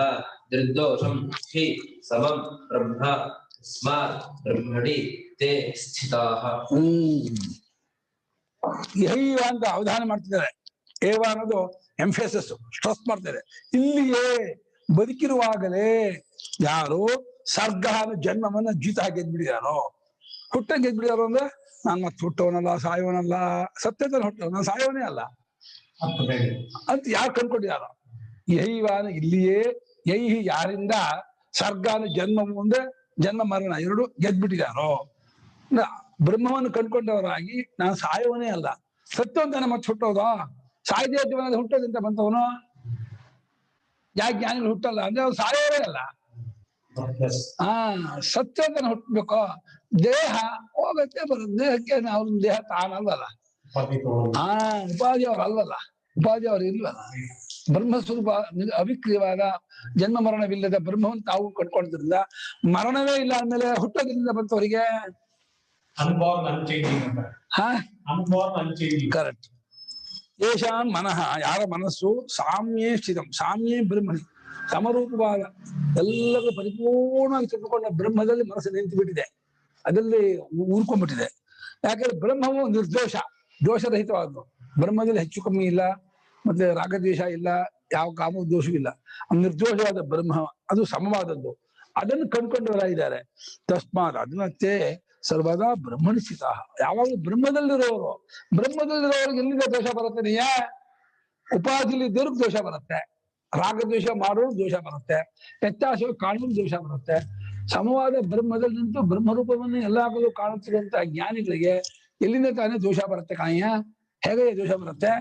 निर्दोषं हि समं ब्रह्म तस्मात् ब्रह्मणि ते स्थिताः. ಯಹೈವ ಅಂತ ಅವಧಾನ ಮಾಡ್ತಿದ್ದಾರೆ. ಏವ ಅನ್ನೋದು ಎಂಫೆಸಿಸ್, ಸ್ಟ್ರೆಸ್ ಮಾಡ್ತಾರೆ. ಇಲ್ಲಿಯೇ ಬದುಕಿರುವಾಗಲೇ ಯಾರು ಸರ್ಗ ಜನ್ಮವನ್ನ ಜೀತ ಗೆದ್ಬಿಡಿದಾರೋ, ಹುಟ್ಟ ಗೆದ್ಬಿಡಿದಾರೋ ಅಂದ್ರೆ ನಾನು ಮತ್ತೆ ಹುಟ್ಟವನಲ್ಲ, ಸಾಯವನಲ್ಲ, ಸತ್ಯದಲ್ಲಿ ಹುಟ್ಟವ, ನಾನು ಸಾಯವನೇ ಅಲ್ಲ ಅಂತ ಯಾರು ಕಂಡ್ಕೊಂಡಿದಾರೋ. ಯಹೈವಾನ ಇಲ್ಲಿಯೇ, ಯೈಹಿ ಯಾರಿಂದ, ಸರ್ಗಾನ ಜನ್ಮ ಮುಂದೆ ಜನ್ಮ ಮರಣ ಎರಡು ಗೆದ್ಬಿಟ್ಟಿದಾರೋ, ಬ್ರಹ್ಮವನ್ನು ಕಂಡ್ಕೊಂಡವರಾಗಿ ನಾನು ಸಾಯವನೇ ಅಲ್ಲ, ಸತ್ಯವಂತನ ಮತ್ತೆ ಹುಟ್ಟೋದು, ಸಾಯದೇ ಇದ್ದವನ ಹುಟ್ಟೋದಂತ ಬಂತವನು. ಯಾಕೆ ಜ್ಞಾನಿಗಳು ಹುಟ್ಟಲ್ಲ ಅಂದ್ರೆ ಅವ್ರು ಸಾಯವೇ ಅಲ್ಲ. ಸತ್ಯವಂತನ ಹುಟ್ಟಬೇಕು. ದೇಹ ಹೋಗತ್ತೆ ಬರುತ್ತೆ, ದೇಹಕ್ಕೆ ಅವ್ರ ದೇಹ ತಾನಲ್ವಲ್ಲ, ಉಪಾಧಿ ಅವ್ರು ಅಲ್ವಲ್ಲ, ಉಪಾಧಿ ಅವ್ರು ಇಲ್ವಲ್ಲ. ಬ್ರಹ್ಮಸ್ವರೂಪ ಅವಿಕ್ರಿಯವಾದ ಜನ್ಮ ಮರಣವಿಲ್ಲದ ಬ್ರಹ್ಮವನ್ನು ತಾವು ಕಟ್ಕೊಂಡಿದ್ರಿಂದ ಮರಣವೇ ಇಲ್ಲ ಅಂದ್ಮೇಲೆ ಹುಟ್ಟೋದ್ರಿಂದ ಬಂತವರಿಗೆ. ಕರೆಕ್ಟ್. ಯೇಷಾಂ ಮನಃ, ಯಾರ ಮನಸ್ಸು ಸಾಮ್ಯೇ ಸ್ಥಿತಂ, ಸಾಮ್ಯೇ ಬ್ರಹ್ಮಣಿ, ಸಮರೂಪವಾದ ಎಲ್ಲರೂ ಪರಿಪೂರ್ಣವಾಗಿ ತಿಳ್ಕೊಂಡ ಬ್ರಹ್ಮದಲ್ಲಿ ಮನಸ್ಸು ನಿಂತು ಬಿಟ್ಟಿದೆ, ಅದರಲ್ಲಿ ಊರ್ಕೊಂಡ್ಬಿಟ್ಟಿದೆ. ಯಾಕಂದ್ರೆ ಬ್ರಹ್ಮವು ನಿರ್ದೋಷ, ದೋಷರಹಿತವಾದ್ದು. ಬ್ರಹ್ಮದಲ್ಲಿ ಹೆಚ್ಚು ಕಮ್ಮಿ ಇಲ್ಲ, ಮತ್ತೆ ರಾಗದ್ವೇಷ ಇಲ್ಲ, ಯಾವ ಕಾಮ ದೋಷವೂ ಇಲ್ಲ. ನಿರ್ದೋಷವಾದ ಬ್ರಹ್ಮ ಅದು ಸಮವಾದದ್ದು, ಅದನ್ನು ಕಂಡ್ಕೊಂಡವರಾಗಿದ್ದಾರೆ. ತಸ್ಮಾತ್ ಅದನ್ನತ್ತೆ ಸರ್ವದಾ ಬ್ರಹ್ಮನಿಶ್ಚಿತ, ಯಾವಾಗಲೂ ಬ್ರಹ್ಮದಲ್ಲಿರೋರು. ಬ್ರಹ್ಮದಲ್ಲಿರೋರಿಗೆ ಎಲ್ಲಿಂದ ದೋಷ ಬರುತ್ತೆ? ನೀಯ ಉಪಾಧಿಲಿ ಇದ್ದವ್ರಿಗೆ ದೋಷ ಬರುತ್ತೆ, ರಾಗದ್ವೇಷ ಮಾಡೋರು ದೋಷ ಬರುತ್ತೆ, ವ್ಯತ್ಯಾಸ ಕಾಣೋರು ದೋಷ ಬರುತ್ತೆ. ಸಮವಾದ ಬ್ರಹ್ಮದಲ್ಲಿ ನಿಂತು ಬ್ರಹ್ಮರೂಪವನ್ನು ಎಲ್ಲಾಗಲೂ ಕಾಣುತ್ತಿರುವಂತ ಜ್ಞಾನಿಗಳಿಗೆ ಎಲ್ಲಿಂದ ತಾನೇ ದೋಷ ಬರುತ್ತೆ? ಕಾಯ ಹೇಗೆ ದೋಷ ಬರುತ್ತೆ?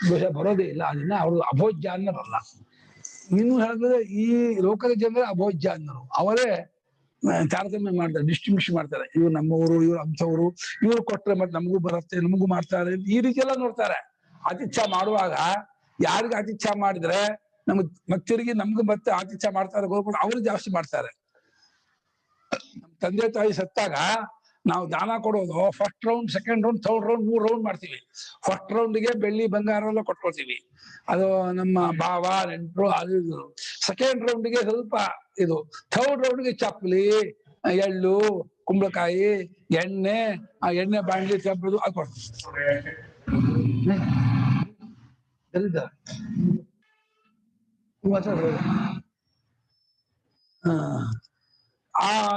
ದೋಷ ಬರೋದೇ ಇಲ್ಲ. ಅದನ್ನ ಅವರು ಅಭೋಜ್ಯ ಅನ್ನೋರಲ್ಲ. ಇನ್ನು ಹೇಳಿದ್ರೆ ಈ ಲೋಕದ ಜನರೇ ಅಭೋಜ್ಯ ಅನ್ನೋರು. ಅವರೇ ತಾರತಮ್ಯ ಮಾಡ್ತಾರೆ, ಡಿಸ್ಟ್ರಿಬ್ಯೂಷನ್ ಮಾಡ್ತಾರೆ. ಇವ್ರು ನಮ್ಮವರು, ಇವ್ರು ಅಂಥವ್ರು, ಇವ್ರು ಕೊಟ್ರೆ ಮತ್ತೆ ನಮಗೂ ಬರುತ್ತೆ, ನಮಗೂ ಮಾಡ್ತಾರೆ, ಈ ರೀತಿ ಎಲ್ಲ ನೋಡ್ತಾರೆ. ಆತಿಥ್ಯ ಮಾಡುವಾಗ ಯಾರಿಗೆ ಆತಿಥ್ಯ ಮಾಡಿದ್ರೆ ನಮ್ಗ್ ಮತ್ತಿರಿಗೆ ನಮ್ಗೂ ಮತ್ತೆ ಆತಿಥ್ಯ ಮಾಡ್ತಾರೆ ಗೋರ್ಕೊಂಡು ಅವ್ರು ಜಾಸ್ತಿ ಮಾಡ್ತಾರೆ. ನಮ್ ತಂದೆ ತಾಯಿ ಸತ್ತಾಗ ನಾವು ದಾನ ಕೊಡೋದು first round, second round, third round, 3 round ಮಾಡ್ತೀವಿ. ಫಸ್ಟ್ ರೌಂಡ್ಗೆ ಬೆಳ್ಳಿ ಬಂಗಾರ ಎಲ್ಲ ಕೊಟ್ಕೊಳ್ತೀವಿ, ಅದು ನಮ್ಮ ಭಾವ ನೆಂಟರು ಅದು ಇದು. ಸೆಕೆಂಡ್ ರೌಂಡ್ಗೆ ಸ್ವಲ್ಪ ಇದು, ಥರ್ಡ್ ರೌಂಡ್ಗೆ ಚಪ್ಪಲಿ, ಎಳ್ಳು, ಕುಂಬಳಕಾಯಿ, ಎಣ್ಣೆ, ಆ ಎಣ್ಣೆ ಬಾಂಡ್ಲಿ ಚಪ್ಪದು ಅದು ಕೊಡ್ತೀವಿ.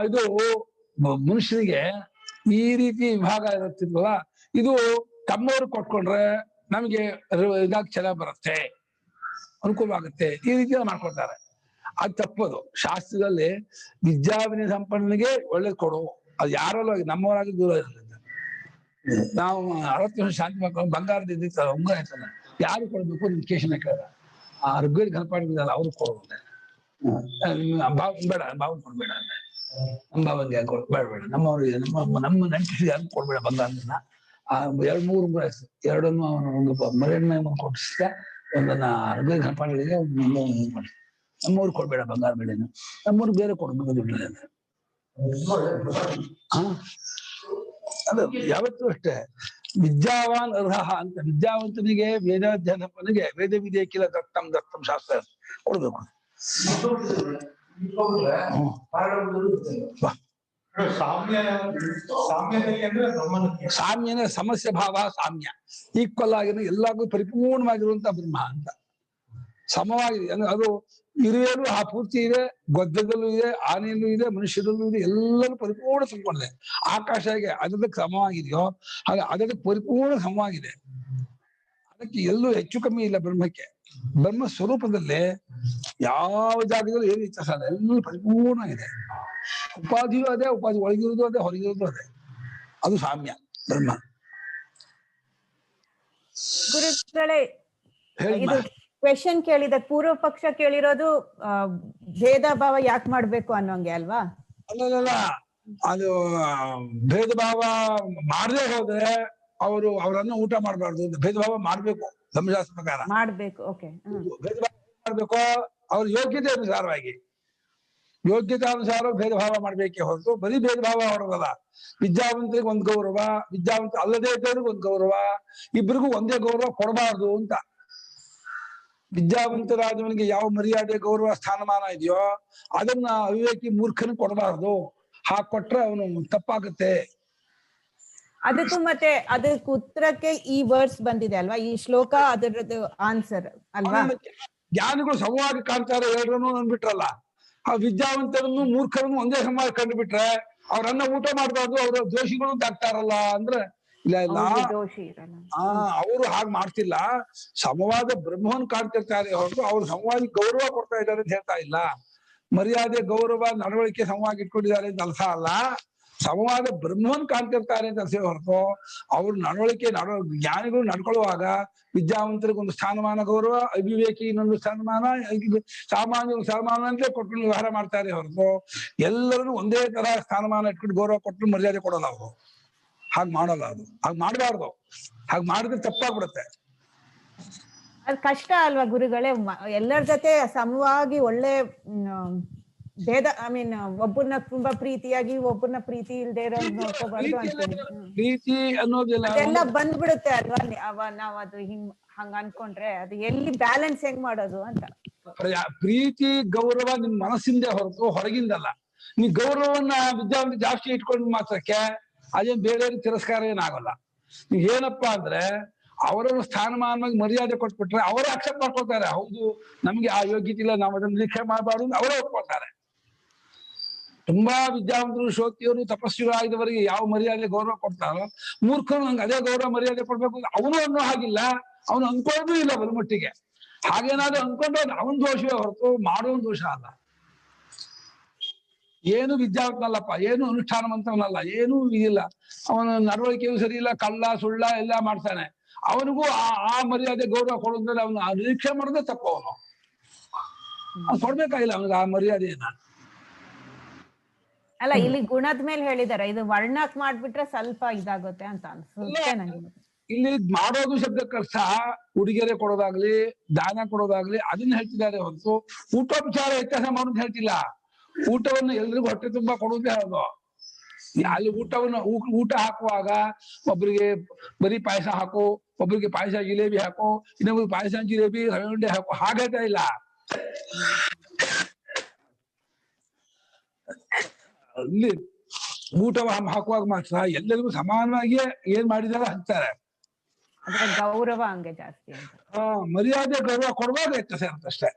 ಇದು ಮನುಷ್ಯರಿಗೆ ಈ ರೀತಿ ವಿಭಾಗ ಇರುತ್ತಿಲ್ವಲ್ಲ, ಇದು ತಮ್ಮವ್ರು ಕೊಟ್ಕೊಂಡ್ರೆ ನಮ್ಗೆ ಇದಾಗ ಚೆನ್ನಾಗ್ ಬರುತ್ತೆ, ಅನುಕೂಲವಾಗುತ್ತೆ, ಈ ರೀತಿ ಮಾಡ್ಕೊಳ್ತಾರೆ. ಅದು ತಪ್ಪದು. ಶಾಸ್ತ್ರದಲ್ಲಿ ವಿದ್ಯಾವಿನಯ ಸಂಪನ್ನನಿಗೆ ಒಳ್ಳೇದು ಕೊಡು, ಅದು ಯಾರಲ್ಲೂ ನಮ್ಮವರಾಗಿ ದೂರ ಇರಲಿಲ್ಲ. ನಾವು 60 ವರ್ಷ ಶಾಂತಿ ಮಾಡ್ಕೊಂಡು ಬಂಗಾರದ ಇದ್ದಿರ್ತಾರೆ, ಉಂಗುರ ಇರ್ತಲ್ಲ, ಯಾರು ಕೊಡ್ಬೇಕು ನಿನ್ ಕೇಳ, ಆ ಋಗ್ವೇದ ಘನಪಾಠ ಅವ್ರು ಕೊಡುವಂತೆ. ಬೇಡ ಭಾವ ಕೊಡ್ಬೇಡ ಅಂದ್ರೆ, ನಮ್ಮ ಭಾವನ್ಗೆ ಬೇಡ ಬೇಡ, ನಮ್ಮವ್ರಿಗೆ ನಮ್ಮ ನೆಂಟಿಸಿ ಯಾರು ಕೊಡ್ಬೇಡ ಬಂಗಾರದನ್ನ. 2-3 ಉಂಗುರ ಇರ್ತದೆ, ಎರಡನ್ನು ಅವನು ಒಂದು ಮರೆಯಣ್ಣ ಕೊಟ್ಟಿಸಿದ, ಒಂದನ್ನ ಋಗ್ವೇದ ಘನಪಾಠಗಳಿಗೆ ಮಾಡಿ, ನಮ್ಮವ್ರಿಗೆ ಕೊಡ್ಬೇಡ ಬಂಗಾರ ಬೆಳೆನ, ನಮ್ಮವ್ರಿಗೆ ಬೇರೆ ಕೊಡ್ಬೇಕು ದುಡ್ಡು. ಅದು ಯಾವತ್ತೂ ಅಷ್ಟೇ. ವಿದ್ಯಾವಾನ್ ಅರ್ಹ ಅಂತ, ವಿದ್ಯಾವಂತನಿಗೆ ವೇದಾಧ್ಯಯನಪ್ಪನಿಗೆ ವೇದ ವಿದ್ಯೆಕ್ಕಿಲ್ಲ ದತ್ತಂ ದತ್ತಂ ಶಾಸ್ತ್ರ ಕೊಡ್ಬೇಕು. ಸಾಮ್ಯನೇ ಸಮಸ್ಯೆ ಭಾವ ಸಾಮ್ಯ, ಈಕ್ವಲ್ ಆಗಿರೋ ಎಲ್ಲಾಗೂ ಪರಿಪೂರ್ಣವಾಗಿರುವಂತ ಬ್ರಹ್ಮ ಅಂತ. ಸಮವಾಗಿದೆ ಅಂದ್ರೆ ಅದು ಇರುವೆಯಲ್ಲೂ ಆ ಪೂರ್ತಿ ಇದೆ, ಗೊದ್ದದಲ್ಲೂ ಇದೆ, ಆನೆಯಲ್ಲೂ ಇದೆ, ಮನುಷ್ಯರಲ್ಲೂ ಇದೆ, ಎಲ್ಲರೂ ಪರಿಪೂರ್ಣ ತುಂಬಿಕೊಂಡಿದೆ. ಆಕಾಶ ಹೇಗೆ ಅದಕ್ಕೆ ಸಮವಾಗಿದೆಯೋ ಹಾಗೆ ಅದಕ್ಕೆ ಪರಿಪೂರ್ಣ ಸಮವಾಗಿದೆ. ಅದಕ್ಕೆ ಎಲ್ಲೂ ಹೆಚ್ಚು ಕಮ್ಮಿ ಇಲ್ಲ ಬ್ರಹ್ಮಕ್ಕೆ. ಬ್ರಹ್ಮ ಸ್ವರೂಪದಲ್ಲಿ ಯಾವ ಜಾಗದಲ್ಲೂ ಏನು ವ್ಯತ್ಯಾಸ ಇಲ್ಲ, ಎಲ್ಲೂ ಪರಿಪೂರ್ಣ ಇದೆ. ಉಪಾಧಿಯೂ ಅದೇ, ಉಪಾಧಿ ಒಳಗಿರೋದು ಅದೇ, ಹೊರಗಿರೋದು ಅದೇ, ಅದು ಸಾಮ್ಯ ಬ್ರಹ್ಮ. ಗುರುಗಳೇ, ಹೇಳಿ ಇದು ಕ್ವೆಶನ್ ಕೇಳಿದ ಪೂರ್ವ ಪಕ್ಷ ಕೇಳಿರೋದು ಭೇದ ಭಾವ ಯಾಕೆ ಮಾಡ್ಬೇಕು ಅನ್ನೋಂಗೆ ಅಲ್ವಾ? ಅಲ್ಲ, ಅದು ಭೇದ ಭಾವ ಮಾಡದೆ ಹೋದ್ರೆ ಅವರನ್ನು ಊಟ ಮಾಡಬಾರ್ದು. ಭೇದ ಭಾವ ಮಾಡ್ಬೇಕು, ಧರ್ಮಶಾಸ್ತ್ರ ಪ್ರಕಾರ. ಮಾಡ್ಬೇಕು. ಓಕೆ. ಭೇದ ಭಾವ ಮಾಡ್ಬೇಕು ಅವ್ರ ಯೋಗ್ಯತೆ ಅನುಸಾರವಾಗಿ, ಯೋಗ್ಯತೆ ಅನುಸಾರ ಭೇದ ಭಾವ ಮಾಡ್ಬೇಕೇ ಹೊರತು ಬರೀ ಭೇದ ಭಾವ ಮಾಡೋದಲ್ಲ. ವಿದ್ಯಾವಂತರಿಗೆ ಒಂದ್ ಗೌರವ, ವಿದ್ಯಾವಂತ ಅಲ್ಲದೇ ಇದ್ದವ್ರಿಗೆ ಒಂದ್ ಗೌರವ, ಇಬ್ಬರಿಗೂ ಒಂದೇ ಗೌರವ ಕೊಡಬಾರ್ದು ಅಂತ. ವಿದ್ಯಾವಂತರಾದವನಿಗೆ ಯಾವ ಮರ್ಯಾದೆ ಗೌರವ ಸ್ಥಾನಮಾನ ಇದೆಯೋ ಅದನ್ನ ಅವಿವೇಕಿ ಮೂರ್ಖನ ಕೊಡಬಾರ್ದು. ಹಾಗೆ ಕೊಟ್ರೆ ಅವನು ತಪ್ಪಾಗುತ್ತೆ. ಅದಕ್ಕೂ ಮತ್ತೆ ಅದಕ್ಕೆ ಉತ್ತರಕ್ಕೆ ಈ ವರ್ಡ್ಸ್ ಬಂದಿದೆ ಅಲ್ವಾ, ಈ ಶ್ಲೋಕ ಅದರದ್ದು ಆನ್ಸರ್ ಅಲ್ವಾ. ಜ್ಞಾನಿಗಳು ಸಮವಾಗಿ ಕಾಣ್ತಾರೆ ಎರಡರನ್ನು ಅಂದ್ಬಿಟ್ರಲ್ಲ. ಆ ವಿದ್ಯಾವಂತರನ್ನು ಮೂರ್ಖರನ್ನು ಒಂದೇ ಸಮವಾಗಿ ಕಂಡುಬಿಟ್ರೆ ಅವ್ರನ್ನ ಊಟ ಮಾಡಬಾರ್ದು, ಅವ್ರ ದೋಷಿಗಳು ಅಂತ ಆಗ್ತಾರಲ್ಲ ಅಂದ್ರೆ ಇಲ್ಲ ಇಲ್ಲ. ದೋಷಿ ಇರಲ್ಲ. ಅವರು ಹಾಗೆ ಮಾಡ್ತಿಲ್ಲ. ಸಮವಾದ ಬ್ರಹ್ಮವನ್ನು ಕಾಣ್ತಿರ್ತಾರೆ ಹೊರತು ಅವ್ರು ಸಮವಾಗಿ ಗೌರವ ಕೊಡ್ತಾ ಇದ್ದಾರೆ ಅಂತ ಹೇಳ್ತಾ ಇಲ್ಲ. ಮರ್ಯಾದೆ ಗೌರವ ನಡವಳಿಕೆ ಸಮವಾಗಿ ಇಟ್ಕೊಂಡಿದ್ದಾರೆ ಅಂತ ಅರ್ಥ ಅಲ್ಲ. ಸಮವಾದ ಬ್ರಹ್ಮವನ್ನು ಕಾಣ್ತಿರ್ತಾರೆ ಅಂತ ಅರ್ಥ ಹೊರತು ಅವ್ರ ನಡವಳಿಕೆ ಜ್ಞಾನಿಗಳು ನಡ್ಕೊಳ್ಳುವಾಗ ವಿದ್ಯಾವಂತರಿಗೆ ಒಂದು ಸ್ಥಾನಮಾನ ಗೌರವ, ಅವಿವೇಕಿ ಇನ್ನೊಂದು ಸ್ಥಾನಮಾನ, ಸಾಮಾನ್ಯ ಸ್ಥಾನಮಾನ ಅಂತಲೇ ಕೊಟ್ಟು ವ್ಯವಹಾರ ಮಾಡ್ತಾರೆ ಹೊರತು ಎಲ್ಲರೂ ಒಂದೇ ತರ ಸ್ಥಾನಮಾನ ಇಟ್ಕೊಂಡು ಗೌರವ ಕೊಟ್ಟು ಮರ್ಯಾದೆ ಕೊಡಲ್ಲ ಅವರು. ಹಾಗೆ ಮಾಡಲ್ಲ, ಅದು ಹಾಗೆ ಮಾಡಬಾರ್ದು. ಹಾಗೆ ಮಾಡಿದ್ರೆ ತಪ್ಪಾಗ್ಬಿಡುತ್ತೆ. ಅದ್ ಕಷ್ಟ ಅಲ್ವಾ ಗುರುಗಳೇ, ಎಲ್ಲರ ಜೊತೆ ಸಮವಾಗಿ ಒಳ್ಳೆ ಭೇದ, ಐ ಮೀನ್ ಒಬ್ಬರನ್ನ ತುಂಬಾ ಪ್ರೀತಿಯಾಗಿ ಒಬ್ಬರನ್ನ ಪ್ರೀತಿ ಇಲ್ದೇ ಇರೋ ನೋಡ್ಕೋಬಾರ್ದು ಅಂತೀನಿ. ಪ್ರೀತಿ ಅನ್ನೋದಿಲ್ಲ, ಎಲ್ಲ ಬಂದ್ಬಿಡುತ್ತೆ ಅಲ್ವಾ. ನಾವ್ ಅದು ಹಂಗ ಅನ್ಕೊಂಡ್ರೆ ಅದು ಎಲ್ಲಿ ಬ್ಯಾಲೆನ್ಸ್ ಹೆಂಗ್ ಮಾಡೋದು ಅಂತ. ಪ್ರೀತಿ ಗೌರವ ನಿಮ್ ಮನಸ್ಸಿಂದ ಹೊರತು ಹೊರಗಿಂದಲ್ಲ. ನೀ ಗೌರವವನ್ನ ವಿದ್ಯಾವಂತ ಜಾಸ್ತಿ ಇಟ್ಕೊಂಡು ಮಾತ್ರಕ್ಕೆ ಅದೇನ್ ಬೇರೆ ತಿರಸ್ಕಾರ ಏನಾಗಲ್ಲ. ನೀವ್ ಏನಪ್ಪಾ ಅಂದ್ರೆ ಅವರನ್ನು ಸ್ಥಾನಮಾನವಾಗಿ ಮರ್ಯಾದೆ ಕೊಟ್ಬಿಟ್ರೆ ಅವರೇ ಅಕ್ಸೆಪ್ಟ್ ಮಾಡ್ಕೊಳ್ತಾರೆ. ಹೌದು ನಮ್ಗೆ ಆ ಯೋಗ್ಯತೆ ಇಲ್ಲ, ನಾವು ಅದನ್ನ ನಿರೀಕ್ಷೆ ಮಾಡಬಾರ್ದು ಅಂತ ಅವರೇ ಒಪ್ಕೊಳ್ತಾರೆ. ತುಂಬಾ ವಿದ್ಯಾವಂತರು, ಶ್ರೋತಿಯವರು, ತಪಸ್ವಿಗಳಾಗಿದ್ದವರಿಗೆ ಯಾವ ಮರ್ಯಾದೆ ಗೌರವ ಕೊಡ್ತಾರೋ ಮೂರ್ಖರು ನಂಗೆ ಅದೇ ಗೌರವ ಮರ್ಯಾದೆ ಕೊಡ್ಬೇಕು ಅವನು ಅನ್ನೋ ಹಾಗಿಲ್ಲ. ಅವನು ಅನ್ಕೊಳ್ಳೋದು ಇಲ್ಲ ಬಲಮಟ್ಟಿಗೆ. ಹಾಗೇನಾದ್ರೂ ಅನ್ಕೊಂಡ್ರೆ ಅವನ್ ದೋಷವೇ ಹೊರತು ಮಾಡೋನ್ ದೋಷ ಅಲ್ಲ. ಏನು ವಿದ್ಯಾವಂತನಲ್ಲಪ್ಪ, ಏನು ಅನುಷ್ಠಾನವಂತವನಲ್ಲ, ಏನೂ ಇದಿಲ್ಲ, ಅವನ ನಡವಳಿಕೆಯೂ ಸರಿ ಇಲ್ಲ, ಕಳ್ಳ ಸುಳ್ಳ ಎಲ್ಲ ಮಾಡ್ತಾನೆ, ಅವನಿಗೂ ಆ ಮರ್ಯಾದೆ ಗೌರವ ಕೊಡೋದ್ರಲ್ಲಿ ಅವನು ನಿರೀಕ್ಷೆ ಮಾಡೋದೇ ತಪ್ಪು. ಅವನು ಕೊಡ್ಬೇಕಾಗಿಲ್ಲ ಅವನಿಗೆ ಆ ಮರ್ಯಾದೆಯನ್ನ. ಅಲ್ಲ, ಇಲ್ಲಿ ಗುಣದ ಮೇಲೆ ಹೇಳಿದಾರೆ, ಇದು ವರ್ಣಕ್ ಮಾಡ್ಬಿಟ್ರೆ ಸ್ವಲ್ಪ ಇದಾಗುತ್ತೆ ಅಂತ ಅನ್ಸುತ್ತೆ ನಂಗೆ. ಇಲ್ಲಿ ಮಾಡೋದು ಶಬ್ದಕ್ಕರ್ಥ ಉಡುಗೊರೆ ಕೊಡೋದಾಗ್ಲಿ ದಾನ ಕೊಡೋದಾಗ್ಲಿ ಅದನ್ನ ಹೇಳ್ತಿದ್ದಾರೆ ಹೊರತು ಊಟೋಪಚಾರ ವ್ಯತ್ಯಾಸ ಮಾಡೋದು ಹೇಳ್ತಿಲ್ಲ. ಊಟವನ್ನು ಎಲ್ರಿಗೂ ಹೊಟ್ಟೆ ತುಂಬಾ ಕೊಡೋದೇ ಹೇಳೋದು. ಅಲ್ಲಿ ಊಟ ಹಾಕುವಾಗ ಒಬ್ಬರಿಗೆ ಬರೀ ಪಾಯಸ ಹಾಕು, ಒಬ್ಬರಿಗೆ ಪಾಯಸ ಜಿಲೇಬಿ ಹಾಕು, ಇನ್ನೊಬ್ರಿಗೆ ಪಾಯಸ ಜಿಲೇಬಿ ರವೆ ಉಂಡೆ ಹಾಕು, ಹಾಗೈತಾ ಇಲ್ಲ. ಅಲ್ಲಿ ಊಟ ಹಾಕುವಾಗ ಮಾತ್ರ ಎಲ್ಲರಿಗೂ ಸಮಾನವಾಗಿ ಏನ್ ಮಾಡಿದಾರೆ ಹಂಚ್ತಾರೆ. ಗೌರವ ಹಂಗೆ ಜಾಸ್ತಿ ಅಂತ. ಮರ್ಯಾದೆ ಗೌರವ ಕೊಡುವಾಗ ವ್ಯತ್ಯಾಸ ಇರುತ್ತಷ್ಟೇ.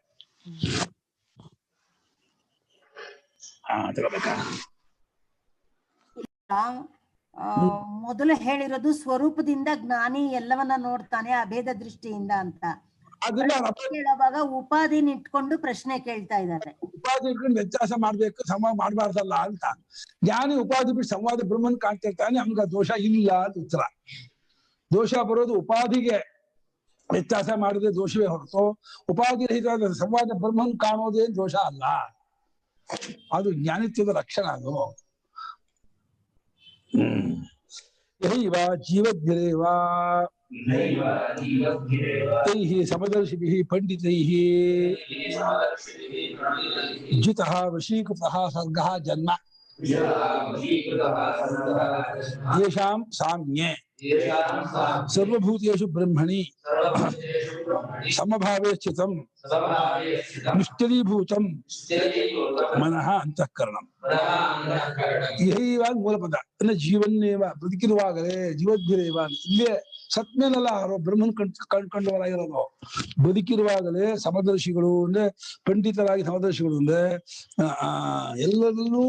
ಮೊದಲು ಹೇಳಿರೋದು ಸ್ವರೂಪದಿಂದ ಜ್ಞಾನಿ ಎಲ್ಲವನ್ನ ನೋಡ್ತಾನೆ ಅಭೇದ ದೃಷ್ಟಿಯಿಂದ ಅಂತ. ಕೇಳುವಾಗ ಉಪಾಧಿನ ಇಟ್ಕೊಂಡು ಪ್ರಶ್ನೆ ಕೇಳ್ತಾ ಇದ್ದಾರೆ. ಉಪಾಧಿ ಇಟ್ಕೊಂಡು ವ್ಯತ್ಯಾಸ ಮಾಡ್ಬೇಕು, ಸಂವಾದ ಮಾಡ್ಬಾರ್ದಲ್ಲ ಅಂತ. ಜ್ಞಾನಿ ಉಪಾಧಿ ಬಿಟ್ಟು ಸಂವಾದ ಬ್ರಹ್ಮನ್ ಕಾಣ್ತಿರ್ತಾನೆ, ನಮ್ಗ ದೋಷ ಇಲ್ಲ ಅಂತ ಉತ್ತರ. ದೋಷ ಬರೋದು ಉಪಾಧಿಗೆ ವ್ಯತ್ಯಾಸ ಮಾಡಿದ್ರೆ ದೋಷವೇ ಹೊರತು ಉಪಾಧಿ ರಹಿತವಾದ ಸಂವಾದ ಬ್ರಹ್ಮನ್ ಕಾಣೋದೇನ್ ದೋಷ ಅಲ್ಲ. ಅದು ಜ್ಞಾನಿತ್ವದ ಲಕ್ಷಣ. ಅದು ಯೈವ ಜೀವದ್ಭಿರೇವ ತೈಃ ಸಮದರ್ಶಿಭಿಃ ಪಂಡಿತೈಃ ಜಿತಃ ವಶೀಕೃತಃ ಸರ್ಗಃ ಜನ್ಮ ಯೇಷಾಂ ಸಾಮ್ಯೆ ಸರ್ವಭೂತೇಷು ಬ್ರಹ್ಮಣಿ ಸಮಭಾವೇ ಸ್ಥಿತಂ ನಿಶ್ಚಲೀಭೂತಂ ಮನಃ ಅಂತಃಕರಣಂ. ಇವಾಗ ಮೂಲಪದ ಅಂದ್ರೆ ಜೀವನ್ನೇವ, ಬದುಕಿರುವಾಗಲೇ ಜೀವದ್ಭಿರೇವ. ಇಲ್ಲೇ ಸತ್ಮೇಲೆಲ್ಲ ಬ್ರಹ್ಮನ್ ಕಂಡುವರಾಗಿರೋದು. ಬದುಕಿರುವಾಗಲೇ ಸಮದರ್ಶಿಗಳು ಅಂದ್ರೆ ಪಂಡಿತರಾಗಿ ಸಮದರ್ಶಿಗಳು ಅಂದ್ರೆ ಎಲ್ಲರಲ್ಲೂ